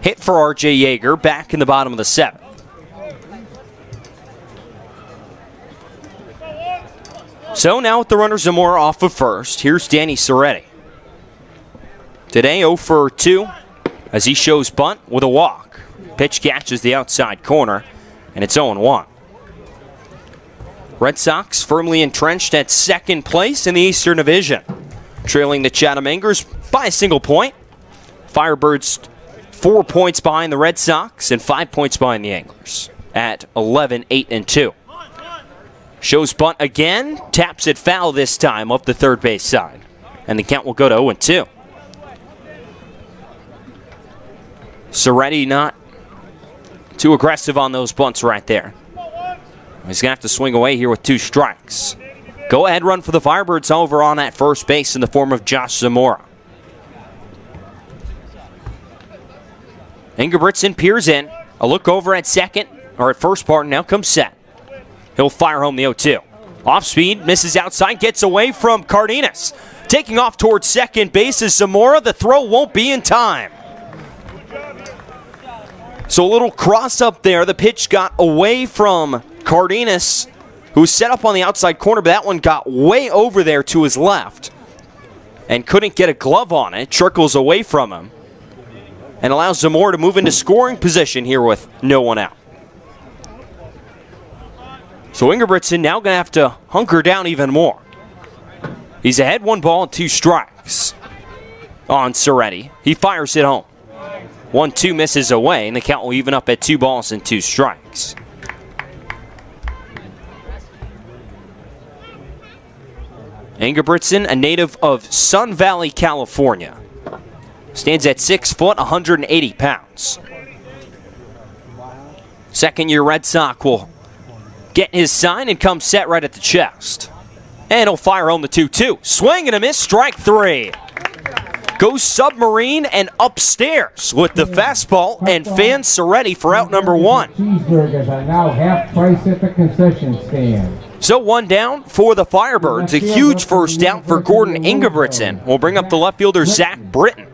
S3: hit for RJ Yeager back in the bottom of the 7th. So now with the runner Zamora off of first, here's Danny Soretti. Today 0 for 2 as he shows bunt with a walk. Pitch catches the outside corner, and it's 0-1. Red Sox firmly entrenched at second place in the Eastern Division, trailing the Chatham Anglers by a single point. Firebirds 4 points behind the Red Sox and 5 points behind the Anglers at 11, 8, and 2. Shows bunt again, taps it foul this time up the third base side, and the count will go to 0-2. Soretti not too aggressive on those bunts right there. He's going to have to swing away here with 2 strikes. Go ahead run for the Firebirds over on at first base in the form of Josh Zamora. Ingebrigtsen peers in. A look over at second, or at first, pardon, now comes set. He'll fire home the 0-2. Off speed, misses outside, gets away from Cardenas. Taking off towards second base is Zamora. The throw won't be in time. So a little cross up there. The pitch got away from Cardenas, who's set up on the outside corner, but that one got way over there to his left and couldn't get a glove on it. Trickles away from him and allows Zamora to move into scoring position here with no one out. So Ingebrigtsen now going to have to hunker down even more. He's ahead 1 ball and 2 strikes on Soretti. He fires it home. 1-2 misses away, and the count will even up at 2 balls and 2 strikes. Ingebrigtsen, a native of Sun Valley, California. Stands at 6 foot, 180 pounds. Second-year Red Sox will get his sign and come set right at the chest. And he'll fire home the 2-2. Swing and a miss, strike 3. Goes submarine and upstairs with the fastball and fans Soretti for out number 1.
S1: Cheeseburgers are now half price at the concession stand.
S3: So 1 down for the Firebirds. A huge first out for Gordon Ingebrigtsen. We'll bring up the left fielder Zach Britton.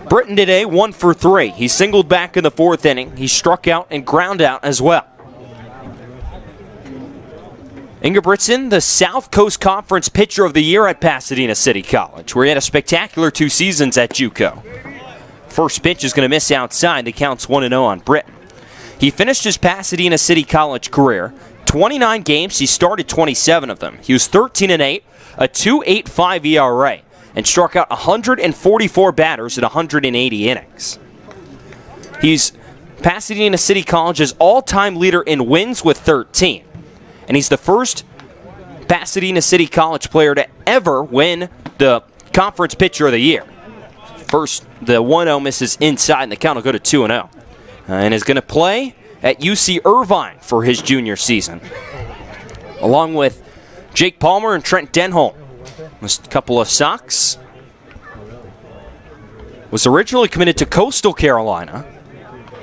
S3: Britton today 1 for 3. He singled back in the 4th inning. He struck out and ground out as well. Ingebrigtsen, the South Coast Conference Pitcher of the Year at Pasadena City College, where he had a spectacular 2 seasons at JUCO. First pitch is going to miss outside. The count's 1-0 on Britton. He finished his Pasadena City College career 29 games. He started 27 of them. He was 13-8, a 2.85 ERA, and struck out 144 batters at 180 innings. He's Pasadena City College's all-time leader in wins with 13. And he's the first Pasadena City College player to ever win the conference pitcher of the year. First, the 1-0 misses inside, and the count will go to 2-0. And is going to play at UC Irvine for his junior season, along with Jake Palmer and Trent Denholm. Just a couple of Sox. Was originally committed to Coastal Carolina,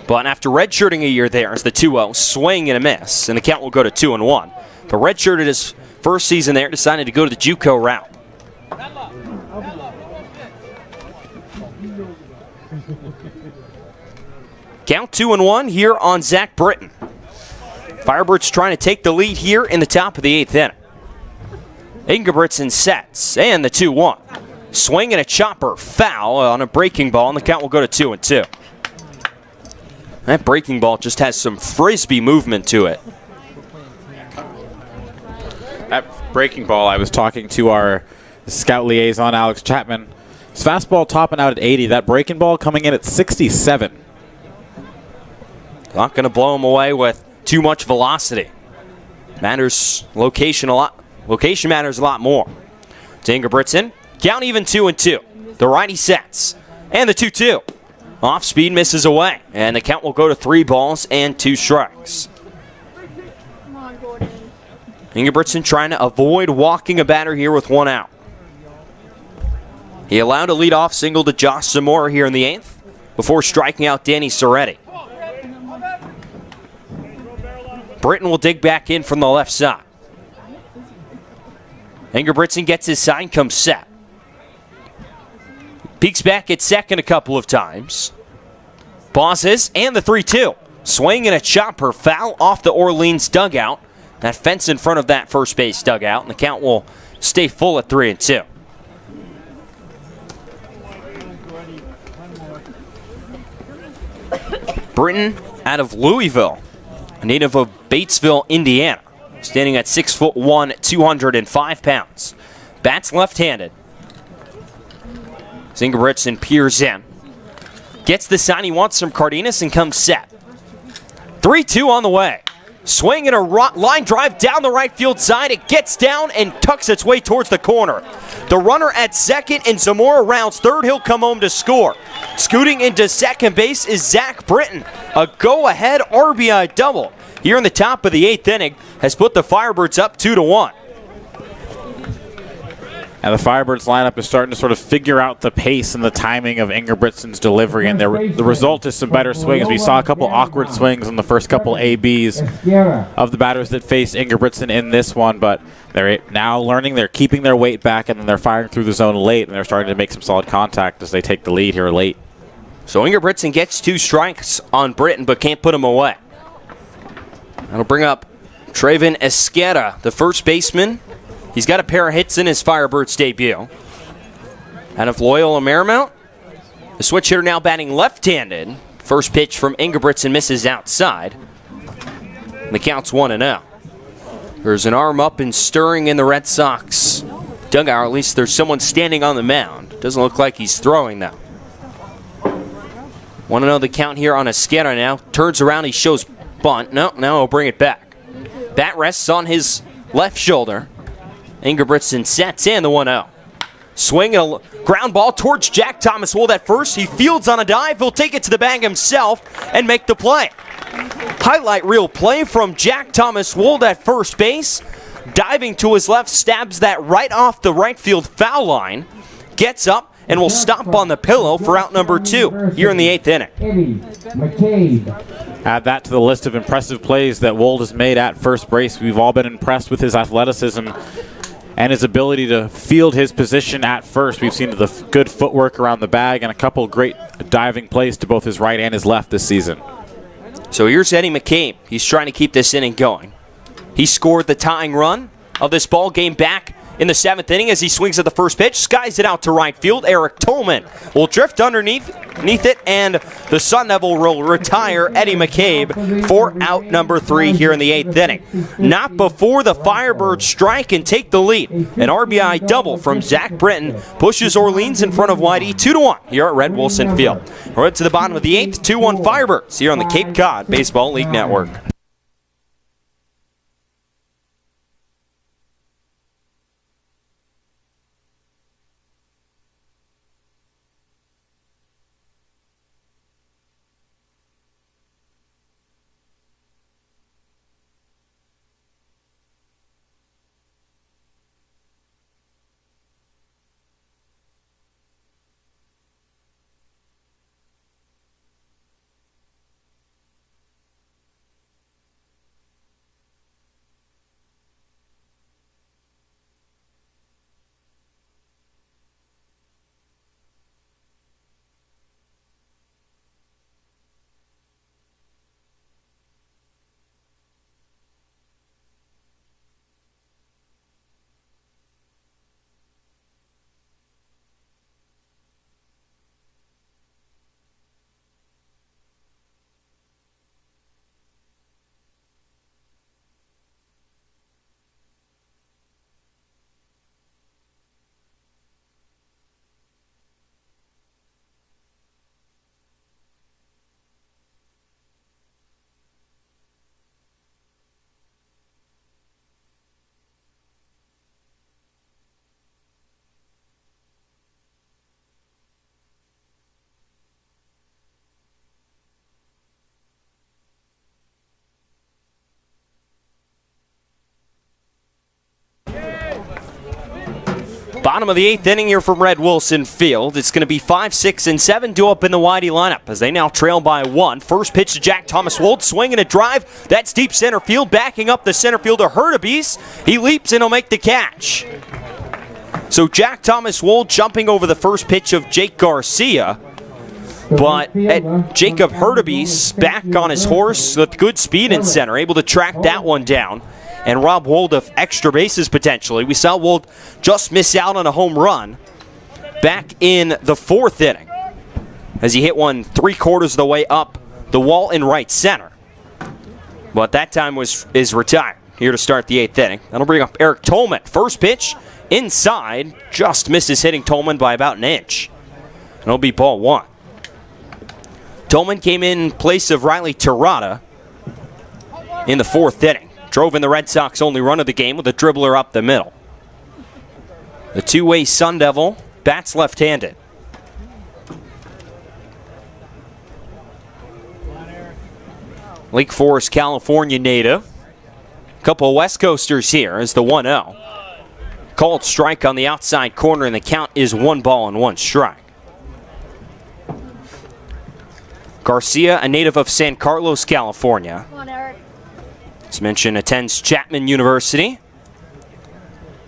S3: but after redshirting a year there, as the 2-0, swing and a miss, and the count will go to 2-1. But redshirted his first season there, decided to go to the JUCO route. Count 2-1 here on Zach Britton. Firebirds trying to take the lead here in the top of the 8th inning. Ingebrigtsen sets, and the 2-1. Swing and a chopper, foul on a breaking ball, and the count will go to 2-2. That breaking ball just has some frisbee movement to it.
S2: That breaking ball, I was talking to our scout liaison, Alex Chapman. His fastball topping out at 80. That breaking ball coming in at 67.
S3: Not going to blow him away with too much velocity. Matters location a lot. Location matters a lot more. To Ingebrigtsen. Count even 2-2. The righty sets. And the 2-2. Off speed misses away. And the count will go to 3 balls and 2 strikes.
S5: Come on, Gordon.
S3: Ingebrigtsen trying to avoid walking a batter here with 1 out. He allowed a leadoff single to Josh Zamora here in the 8th before striking out Danny Soretti. Britton will dig back in from the left side. Ingebrigtsen gets his sign, comes set. Peeks back at second a couple of times. Pauses, and the 3-2. Swing and a chopper, foul off the Orleans dugout. That fence in front of that first base dugout, and the count will stay full at 3-2. Britton out of Louisville, a native of Batesville, Indiana, standing at 6'1", 205 pounds. Bats left-handed. Ingebrigtsen peers in. Gets the sign he wants from Cardenas and comes set. 3-2 on the way. Swing and a line drive down the right field side. It gets down and tucks its way towards the corner. The runner at second and Zamora rounds third. He'll come home to score. Scooting into second base is Zach Britton. A go-ahead RBI double here in the top of the 8th inning has put the Firebirds up 2-1.
S2: And the Firebirds lineup is starting to sort of figure out the pace and the timing of Ingebrigtsen's delivery, and the result is some better swings. We saw a couple awkward swings in the first couple ABs of the batters that faced Ingebrigtsen in this one, but they're now learning, they're keeping their weight back, and then they're firing through the zone late, and they're starting to make some solid contact as they take the lead here late.
S3: So Ingebrigtsen gets 2 strikes on Britton, but can't put him away. That'll bring up Traven Esquera, the first baseman. He's got a pair of hits in his Firebirds debut. Out of Loyola Marymount, the switch hitter now batting left-handed. First pitch from Ingebrigtsen misses outside. And the count's 1-0. There's an arm up and stirring in the Red Sox dugout, or at least there's someone standing on the mound. Doesn't look like he's throwing though. 1-0 the count here on Esquera now. Turns around, he shows bunt. No, now he'll bring it back. Bat rests on his left shoulder. Ingebrigtsen sets in the 1-0. Swing and a ground ball towards Jack Thomas Wold at first. He fields on a dive. He'll take it to the bag himself and make the play. Highlight reel play from Jack Thomas Wold at first base. Diving to his left, stabs that right off the right field foul line. Gets up and will stop on the pillow for out number 2 here in the 8th inning.
S1: Eddie McCabe.
S2: Add that to the list of impressive plays that Wold has made at first base. We've all been impressed with his athleticism and his ability to field his position at first. We've seen the good footwork around the bag and a couple great diving plays to both his right and his left this season.
S3: So here's Eddie McCabe. He's trying to keep this inning going. He scored the tying run of this ball game back in the 7th inning as he swings at the first pitch, skies it out to right field. Eric Tolman will drift underneath it, and the Sun Devil will retire Eddie McCabe for out number 3 here in the 8th inning. Not before the Firebirds strike and take the lead. An RBI double from Zach Britton pushes Orleans in front of Whitey 2-1 here at Red Wilson Field. We're to the bottom of the 8th, 2-1 Firebirds here on the Cape Cod Baseball League Network. Bottom of the 8th inning here from Red Wilson Field. It's going to be 5, 6, and 7 due up in the Whitey lineup as they now trail by 1. First pitch to Jack Thomas Wold, swinging a drive. That's deep center field, backing up the center fielder Hurtubise. He leaps and he'll make the catch. So Jack Thomas Wold jumping over the first pitch of Jake Garcia. But Jacob Hurtubise back on his horse with good speed in center, able to track that one down and rob Wold of extra bases potentially. We saw Wold just miss out on a home run back in the 4th inning as he hit one 3/4 of the way up the wall in right center. But that time is retired here to start the 8th inning. That'll bring up Eric Tolman. First pitch inside, just misses hitting Tolman by about an inch. And it'll be ball 1. Tolman came in place of Riley Terrata in the 4th inning. Drove in the Red Sox only run of the game with a dribbler up the middle. The two-way Sun Devil bats left-handed. Lake Forest, California native. Couple of West Coasters here as the 1-0. Called strike on the outside corner, and the count is 1-1 strike. Garcia, a native of San Carlos, California.
S5: Come on, Eric.
S3: As mentioned, attends Chapman University.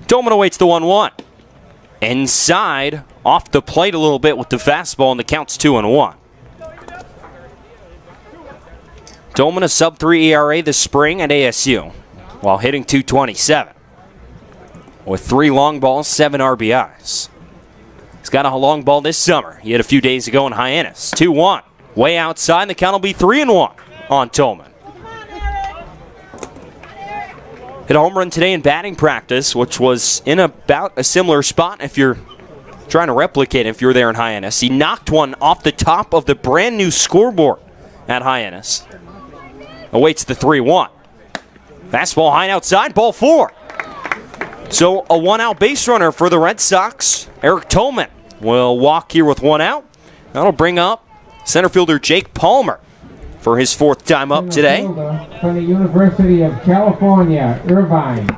S3: Tolman awaits the 1-1. Inside, off the plate a little bit with the fastball, and the count's 2-1. Tolman a sub-3 ERA this spring at ASU, while hitting .227. With 3 long balls, 7 RBIs. He's got a long ball this summer. He had a few days ago in Hyannis. 2-1. Way outside, and the count will be 3-1 on Tolman. Hit a home run today in batting practice, which was in about a similar spot if you're trying to replicate it if you're there in Hyannis. He knocked one off the top of the brand new scoreboard at Hyannis. Awaits the 3-1. Fastball high and outside, ball 4. So a 1-out base runner for the Red Sox. Eric Tolman will walk here with 1 out. That'll bring up center fielder Jake Palmer for his 4th time up today.
S1: From the University of California, Irvine,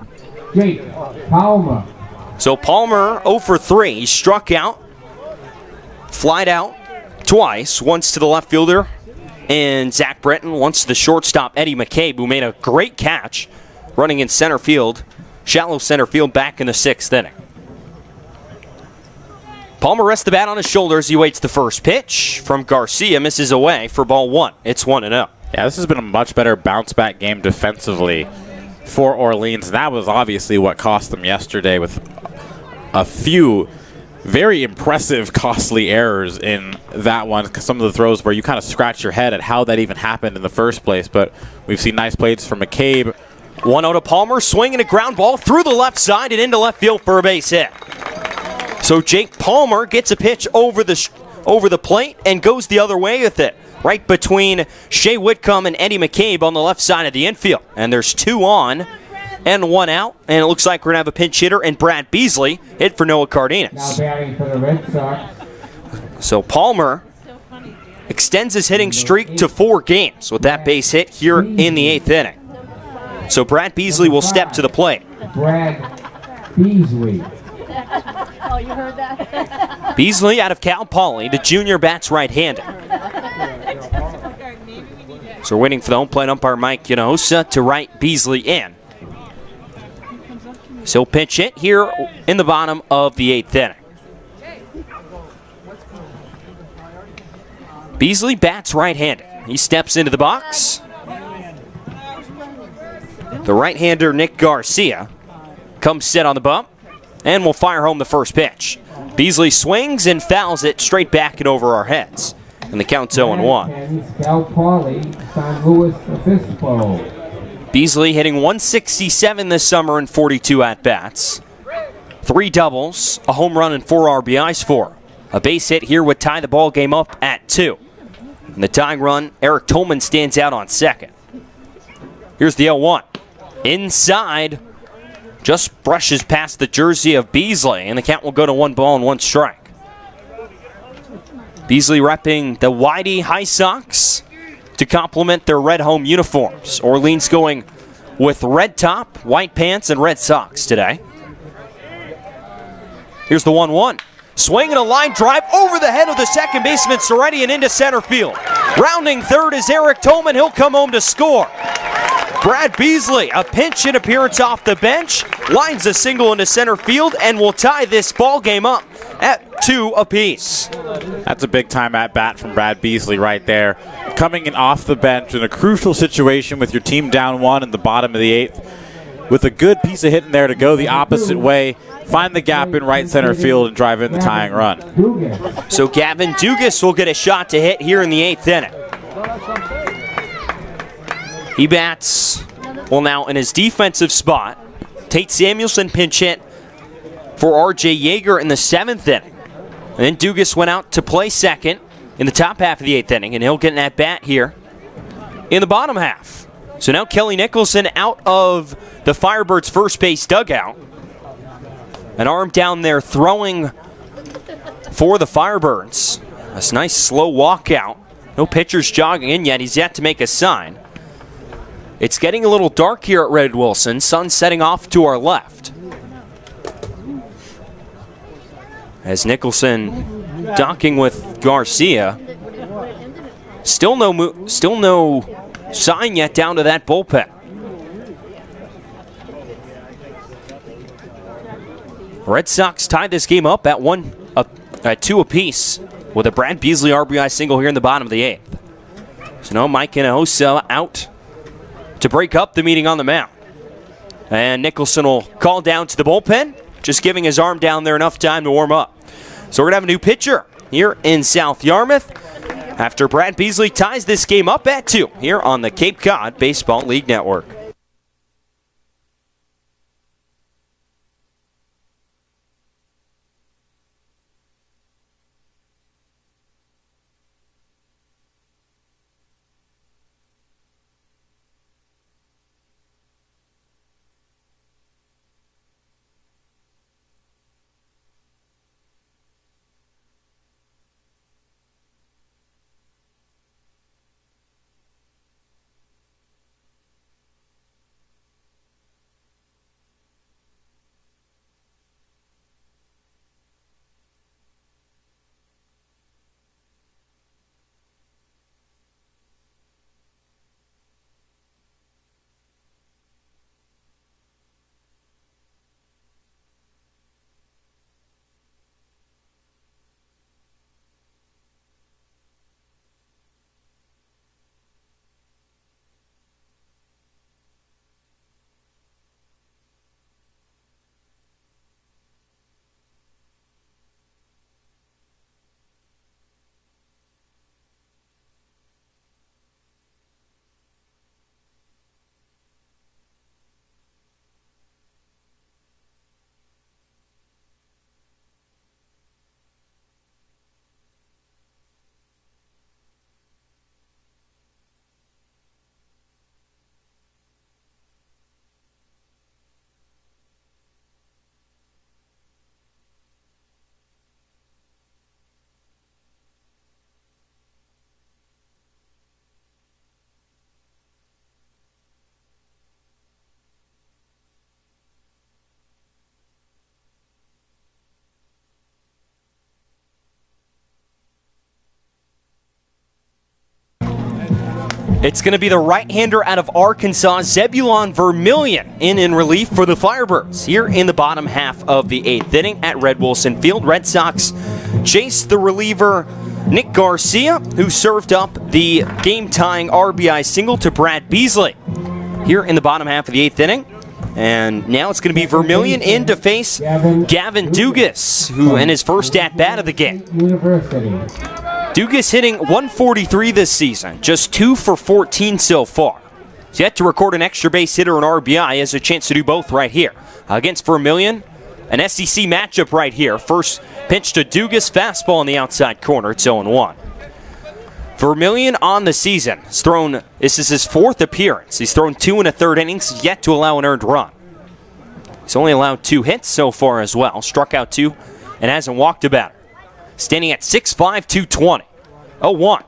S1: Jake Palmer.
S3: So Palmer 0 for 3. He struck out, flied out twice, once to the left fielder and Zach Britton, once to the shortstop Eddie McCabe, who made a great catch running in center field, shallow center field back in the 6th inning. Palmer rests the bat on his shoulders. He waits the first pitch from Garcia. Misses away for ball 1. It's 1-0.
S2: Yeah, this has been a much better bounce-back game defensively for Orleans. That was obviously what cost them yesterday with a few very impressive, costly errors in that one. Some of the throws where you kind of scratch your head at how that even happened in the first place. But we've seen nice plays from McCabe.
S3: 1-0 to Palmer, swinging a ground ball through the left side and into left field for a base hit. So Jake Palmer gets a pitch over the plate and goes the other way with it, right between Shea Whitcomb and Eddie McCabe on the left side of the infield. And there's 2 on and 1 out, and it looks like we're going to have a pinch hitter and Brad Beasley hit for Noah Cardenas.
S1: Now batting for the Red Sox.
S3: So Palmer extends his hitting streak to 4 games with that base hit here in the 8th inning. So Brad Beasley will step to the plate.
S1: Brad Beasley.
S5: Oh, you heard that?
S3: Beasley out of Cal Poly, the junior bats right-handed. So we're waiting for the home plate umpire Mike Yanosa to write Beasley in. So pitch hit here in the bottom of the 8th inning. Beasley bats right-handed. He steps into the box. The right-hander Nick Garcia comes set on the bump and will fire home the first pitch. Beasley swings and fouls it straight back and over our heads. And the count's 0-1.
S1: Cal Poly, San Luis Obispo.
S3: Beasley hitting 167 this summer in 42 at-bats. 3 doubles, a home run, and 4 RBIs for. A base hit here would tie the ball game up at 2. And the tying run, Eric Tolman stands out on second. Here's the 0-1. Inside, just brushes past the jersey of Beasley, and the count will go to 1-1 strike. Beasley repping the Whitey High Sox to complement their red home uniforms. Orleans going with red top, white pants, and red socks today. Here's the 1-1. Swinging a line drive over the head of the second baseman, Soretti, and into center field. Rounding third is Eric Tolman. He'll come home to score. Brad Beasley, a pinch hit appearance off the bench, lines a single into center field, and will tie this ball game up at 2 apiece.
S2: That's a big-time at-bat from Brad Beasley right there. Coming in off the bench in a crucial situation with your team down 1 in the bottom of the 8th. With a good piece of hitting there to go the opposite way, find the gap in right center field, and drive in the tying run.
S3: So Gavin Dugas will get a shot to hit here in the 8th inning. He bats, well, now in his defensive spot. Tate Samuelson pinch hit for R.J. Yeager in the 7th inning. And then Dugas went out to play second in the top half of the 8th inning, and he'll get an at-bat here in the bottom half. So now Kelly Nicholson out of the Firebirds' first base dugout. An arm down there throwing for the Firebirds. That's a nice slow walkout. No pitchers jogging in yet. He's yet to make a sign. It's getting a little dark here at Red Wilson. Sun setting off to our left. As Nicholson docking with Garcia. Still no sign yet down to that bullpen. Red Sox tied this game up at 2 apiece with a Brad Beasley RBI single here in the bottom of the 8th. So now Mike Hinojosa out to break up the meeting on the mound. And Nicholson will call down to the bullpen, just giving his arm down there enough time to warm up. So we're going to have a new pitcher here in South Yarmouth after Brad Beasley ties this game up at 2 here on the Cape Cod Baseball League Network. It's going to be the right-hander out of Arkansas, Zebulon Vermillion, in relief for the Firebirds here in the bottom half of the 8th inning at Red Wilson Field. Red Sox chase the reliever Nick Garcia, who served up the game-tying RBI single to Brad Beasley here in the bottom half of the 8th inning. And now it's going to be Vermillion in to face Gavin Dugas, who in his first at-bat of the game. Dugas hitting .143 this season, just 2 for 14 so far. He's yet to record an extra base hit or an RBI. He has a chance to do both right here. Against Vermillion, an SEC matchup right here. First pitch to Dugas, fastball in the outside corner. It's 0-1. Vermillion on the season has thrown, this is his 4th appearance. He's thrown 2 1/3 innings, yet to allow an earned run. He's only allowed 2 hits so far as well. Struck out 2 and hasn't walked a batter. Standing at 6'5", 220. 0-1.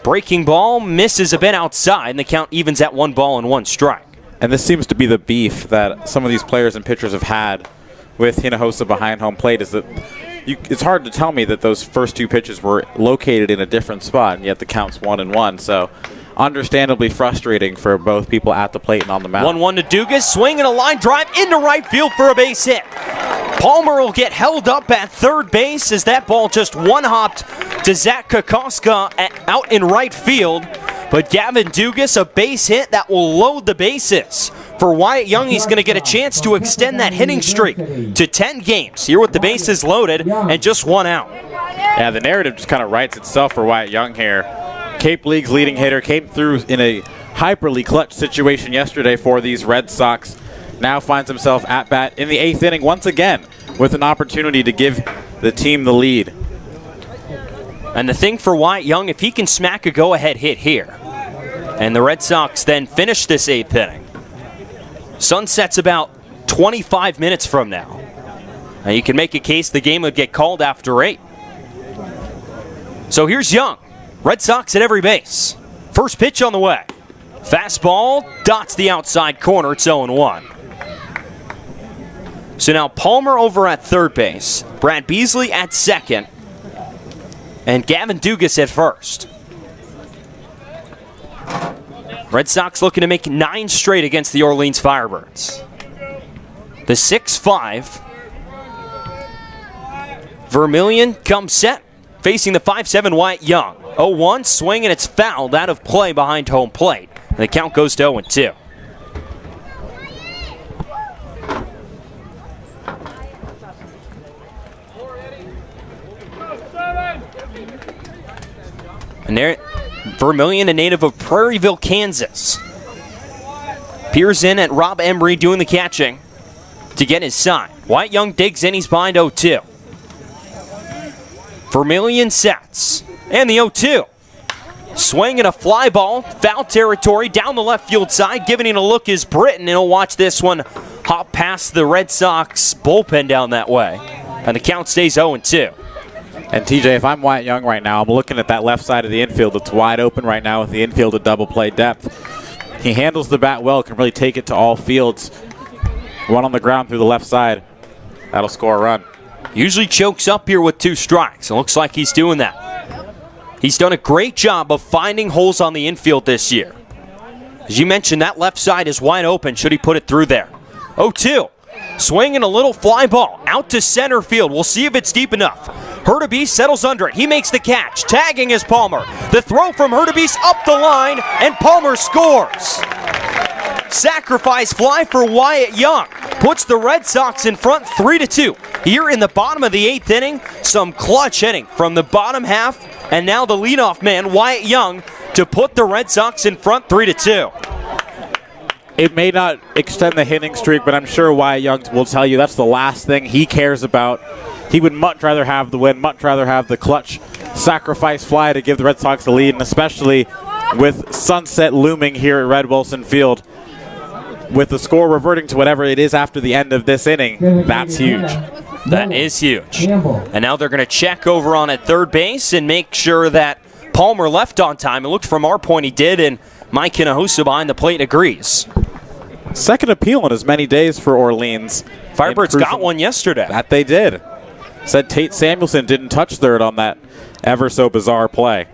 S3: Breaking ball misses a bit outside, and the count evens at 1 ball and 1 strike.
S2: And this seems to be the beef that some of these players and pitchers have had with Hinojosa behind home plate is that it's hard to tell me that those first 2 pitches were located in a different spot, and yet the count's 1-1. So understandably frustrating for both people at the plate and on the mound.
S3: 1-1 to Dugas, swinging a line drive into right field for a base hit. Palmer will get held up at third base as that ball just one-hopped to Zach Kokoska out in right field. But Gavin Dugas, a base hit that will load the bases. For Wyatt Young, he's going to get a chance to extend that hitting streak to 10 games here with the bases loaded and just 1 out.
S2: Yeah, the narrative just kind of writes itself for Wyatt Young here. Cape League's leading hitter came through in a hyperly clutch situation yesterday for these Red Sox. Now finds himself at bat in the 8th inning once again with an opportunity to give the team the lead.
S3: And the thing for Wyatt Young, if he can smack a go-ahead hit here, and the Red Sox then finish this 8th inning, sunset's about 25 minutes from now. Now you can make a case the game would get called after 8. So here's Young. Red Sox at every base. First pitch on the way. Fastball dots the outside corner. It's 0-1. So now Palmer over at third base, Brad Beasley at second, and Gavin Dugas at first. Red Sox looking to make 9 straight against the Orleans Firebirds. The 6-5. Vermillion comes set, facing the 5-7 Wyatt Young. 0-1, swing, and it's fouled out of play behind home plate. And the count goes to 0-2. And there, Vermillion, a native of Prairieville, Kansas, peers in at Rob Emery doing the catching to get his sign. Wyatt Young digs in, he's behind 0-2. Vermillion sets, and the 0-2. Swing and a fly ball, foul territory down the left field side. Giving it a look is Britton, and he'll watch this one hop past the Red Sox bullpen down that way. And the count stays 0-2.
S2: And TJ, if I'm Wyatt Young right now, I'm looking at that left side of the infield. It's wide open right now with the infield at double play depth. He handles the bat well, can really take it to all fields. One on the ground through the left side. That'll score a run.
S3: Usually chokes up here with 2 strikes. It looks like he's doing that. He's done a great job of finding holes on the infield this year. As you mentioned, that left side is wide open should he put it through there. 0-2. Swinging a little fly ball out to center field. We'll see if it's deep enough. Hurtubise settles under it. He makes the catch. Tagging is Palmer. The throw from Hurtubise up the line, and Palmer scores. Sacrifice fly for Wyatt Young. Puts the Red Sox in front 3-2. Here in the bottom of the 8th inning, some clutch hitting from the bottom half, and now the leadoff man, Wyatt Young, to put the Red Sox in front 3-2.
S2: It may not extend the hitting streak, but I'm sure Wyatt Young will tell you that's the last thing he cares about. He would much rather have the win, much rather have the clutch sacrifice fly to give the Red Sox the lead, and especially with sunset looming here at Red Wilson Field, with the score reverting to whatever it is after the end of this inning, that's huge.
S3: That is huge. And now they're going to check over on at third base and make sure that Palmer left on time. It looked from our point he did, and Mike Hinojosa behind the plate agrees.
S2: Second appeal in as many days for Orleans.
S3: Firebirds got one yesterday.
S2: That they did. Said Tate Samuelson didn't touch third on that ever so bizarre play.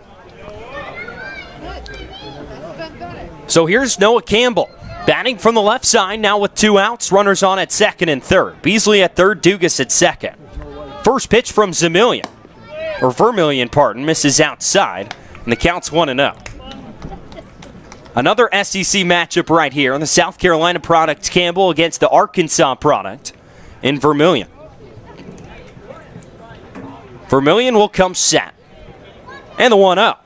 S3: So here's Noah Campbell. Batting from the left side now with 2 outs. Runners on at second and third. Beasley at third, Dugas at second. First pitch from Vermillion, misses outside. And the count's 1-0. Another SEC matchup right here on the South Carolina product, Campbell against the Arkansas product in Vermillion. Vermillion will come set. And the 1-0.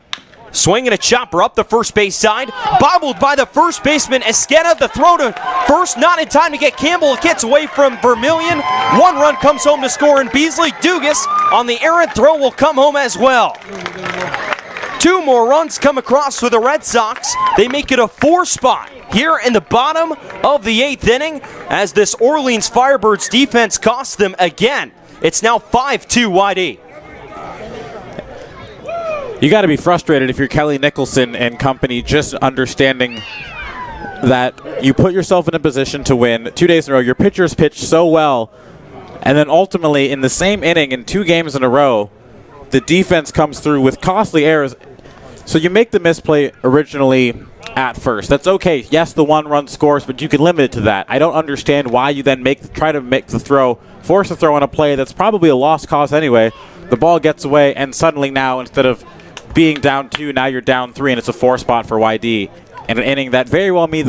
S3: Swinging a chopper up the first base side. Bobbled by the first baseman, Esqueda. The throw to first, not in time to get Campbell. It gets away from Vermillion. 1 run comes home to score, and Beasley Dugas on the errant throw will come home as well. 2 more runs come across for the Red Sox. They make it a 4 spot here in the bottom of the 8th inning as this Orleans Firebirds defense costs them again. It's now 5-2 Wide E.
S2: You got to be frustrated if you're Kelly Nicholson and company, just understanding that you put yourself in a position to win 2 days in a row. Your pitchers pitched so well And then ultimately, in the same inning, in 2 games in a row, the defense comes through with costly errors. So you make the misplay originally at first. That's okay. Yes, the 1-run scores, but you can limit it to that. I don't understand why you then try to make the throw, force the throw on a play that's probably a lost cause anyway. The ball gets away, and suddenly now, instead of being down 2, now you're down 3, and it's a 4 spot for YD. And an inning that very well may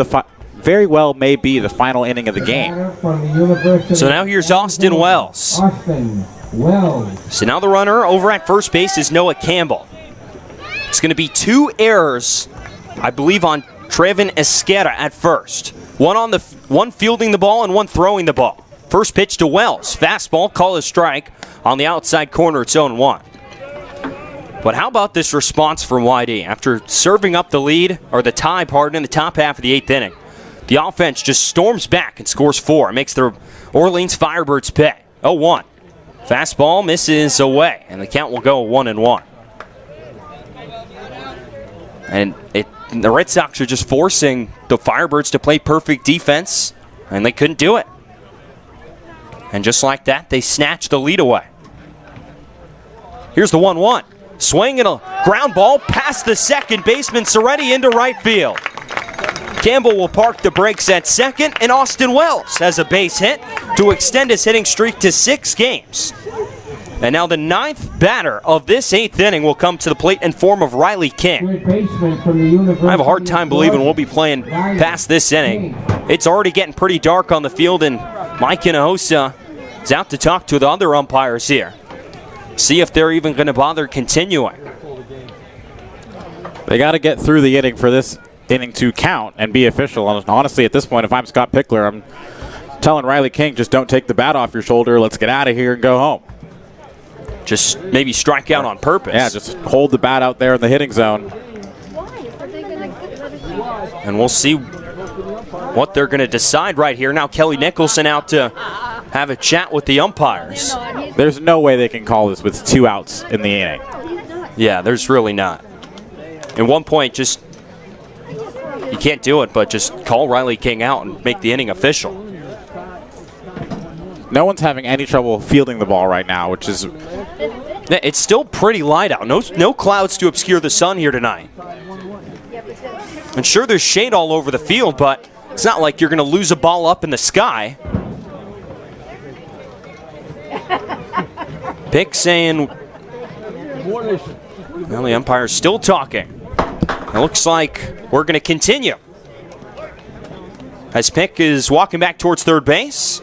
S2: be the final inning of the game.
S3: So now here's Austin Wells. So now the runner over at first base is Noah Campbell. It's going to be 2 errors, I believe, on Trevin Esquerra at first. One fielding the ball and one throwing the ball. First pitch to Wells. Fastball, call a strike on the outside corner. It's 0-1. But how about this response from YD? After serving up the lead, or the tie, pardon, in the top half of the 8th inning, the offense just storms back and scores 4. It makes the Orleans Firebirds pay. 0-1. Fastball misses away, and the count will go 1-1. And the Red Sox are just forcing the Firebirds to play perfect defense, and they couldn't do it. And just like that, they snatched the lead away. Here's the 1-1. Swing and a ground ball past the second baseman, Soretti into right field. Campbell will park the brakes at second, and Austin Wells has a base hit to extend his hitting streak to 6 games. And now the 9th batter of this 8th inning will come to the plate in form of Riley King. I have a hard time believing we'll be playing past this inning. It's already getting pretty dark on the field, and Mike Hinojosa is out to talk to the other umpires here. See if they're even going to bother continuing.
S2: They got to get through the inning for this inning to count and be official. And honestly, at this point, if I'm Scott Pickler, I'm telling Riley King, just don't take the bat off your shoulder. Let's get out of here and go home.
S3: Just maybe strike out on purpose.
S2: Yeah, just hold the bat out there in the hitting zone.
S3: And we'll see what they're going to decide right here. Now Kelly Nicholson out to have a chat with the umpires.
S2: There's no way they can call this with 2 outs in the inning.
S3: Yeah, there's really not. At one point, just you can't do it, but just call Riley King out and make the inning official.
S2: No one's having any trouble fielding the ball right now, which is...
S3: It's still pretty light out. No clouds to obscure the sun here tonight. And sure, there's shade all over the field, but it's not like you're going to lose a ball up in the sky. Pick saying... Well, the umpire's still talking. It looks like we're going to continue. As Pick is walking back towards third base.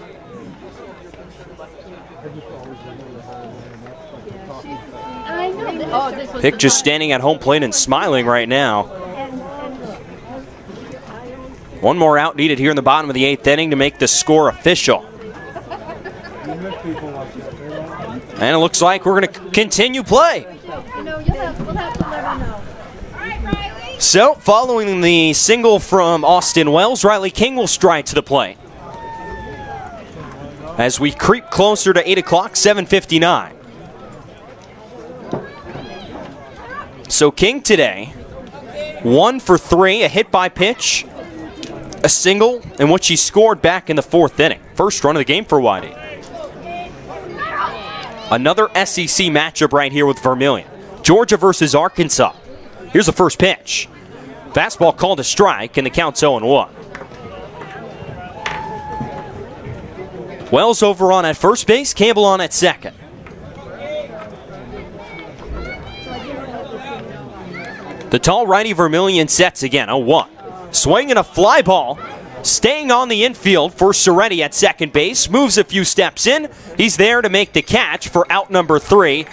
S3: Pick just standing at home plate and smiling right now. One more out needed here in the bottom of the 8th inning to make the score official. And it looks like we're going to continue play. So, following the single from Austin Wells, Riley King will stride to the plate. As we creep closer to 8 o'clock, 7:59. So King today, 1 for 3, a hit by pitch, a single, in which he scored back in the 4th inning. First run of the game for Whitey. Another SEC matchup right here with Vermillion. Georgia versus Arkansas. Here's the first pitch. Fastball called a strike, and the count's 0-1. Wells over on at first base, Campbell on at second. The tall righty Vermillion sets again, 0-1. Swing and a fly ball. Staying on the infield for Soretti at second base. Moves a few steps in. He's there to make the catch for out number 3.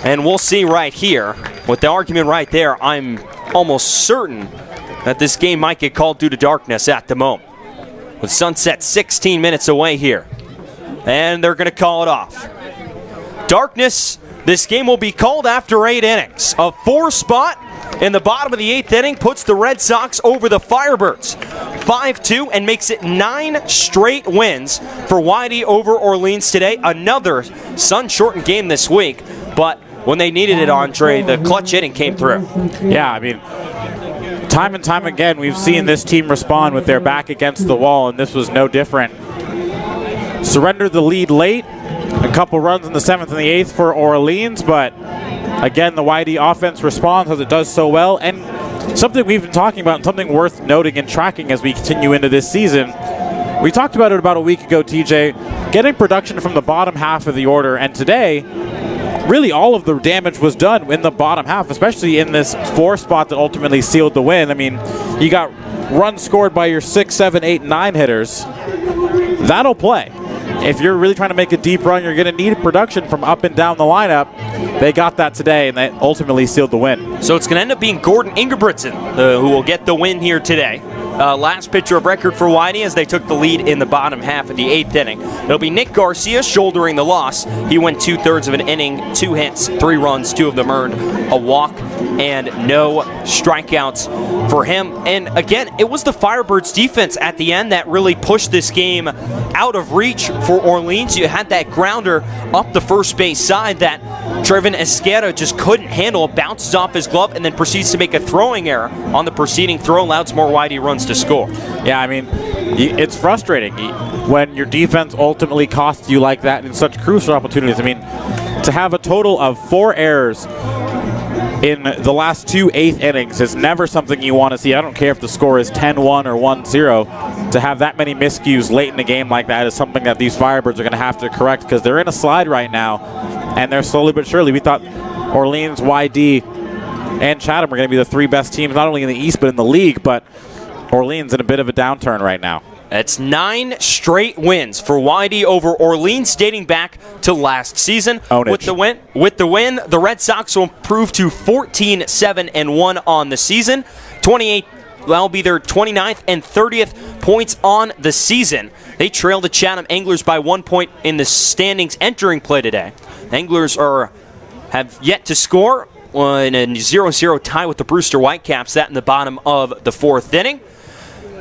S3: And we'll see right here. With the argument right there, I'm almost certain that this game might get called due to darkness at the moment. With sunset 16 minutes away here. And they're going to call it off. Darkness. This game will be called after 8 innings. A 4 spot in the bottom of the 8th inning puts the Red Sox over the Firebirds 5-2 and makes it 9 straight wins for Whitey over Orleans today. Another sun-shortened game this week, but when they needed it, Andre, the clutch hitting came through.
S2: Yeah, I mean, time and time again, we've seen this team respond with their back against the wall, and this was no different. surrendered the lead late. A couple runs in the 7th and the 8th for Orleans, but again, the YD offense responds as it does so well. And something we've been talking about and something worth noting and tracking as we continue into this season. We talked about it about a week ago, TJ, getting production from the bottom half of the order, and today, really all of the damage was done in the bottom half, especially in this 4 spot that ultimately sealed the win. I mean, you got runs scored by your 6, 7, 8, 9 hitters. That'll play. If you're really trying to make a deep run, you're going to need production from up and down the lineup. They got that today, and they ultimately sealed the win.
S3: So it's going to end up being Gordon Ingebrigtsen who will get the win here today. Last pitcher of record for YD as they took the lead in the bottom half of the 8th inning. It'll be Nick Garcia shouldering the loss. He went 2/3 of an inning, 2 hits, 3 runs, 2 of them earned, a walk, and no strikeouts for him. And again, it was the Firebirds defense at the end that really pushed this game out of reach for Orleans. You had that grounder up the first base side that Trevin Esquerra just couldn't handle. Bounces off his glove and then proceeds to make a throwing error on the preceding throw. Allows more YD runs to score.
S2: Yeah, I mean, it's frustrating when your defense ultimately costs you like that in such crucial opportunities. I mean, to have a total of 4 errors in the last 2 8th innings is never something you want to see. I don't care if the score is 10-1 or 1-0. To have that many miscues late in the game like that is something that these Firebirds are going to have to correct, because they're in a slide right now, and they're slowly but surely. We thought Orleans, YD, and Chatham were going to be the 3 best teams, not only in the East but in the league, but Orleans in a bit of a downturn right now.
S3: It's 9 straight wins for YD over Orleans dating back to last season. With the win, the Red Sox will improve to 14-7-1 on the season. That'll be their 29th and 30th points on the season. They trail the Chatham Anglers by 1 point in the standings entering play today. The Anglers have yet to score in a 0-0 tie with the Brewster Whitecaps, that in the bottom of the 4th inning.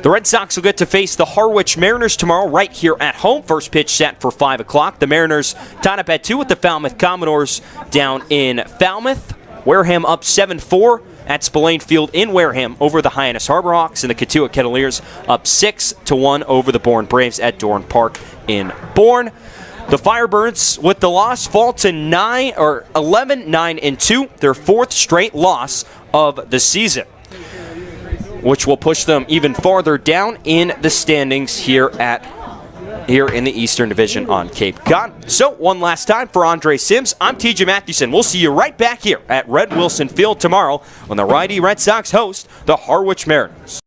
S3: The Red Sox will get to face the Harwich Mariners tomorrow right here at home. First pitch set for 5 o'clock. The Mariners tied up at 2 with the Falmouth Commodores down in Falmouth. Wareham up 7-4 at Spillane Field in Wareham over the Hyannis Harbor Hawks, and the Cotuit Kettleers up 6-1 over the Bourne Braves at Dorn Park in Bourne. The Firebirds, with the loss, fall to 11-9-2, their 4th straight loss of the season, which will push them even farther down in the standings here in the Eastern Division on Cape Cod. So, one last time for Andre Sims, I'm TJ Mathewson. We'll see you right back here at Red Wilson Field tomorrow when the Righty Red Sox host the Harwich Mariners.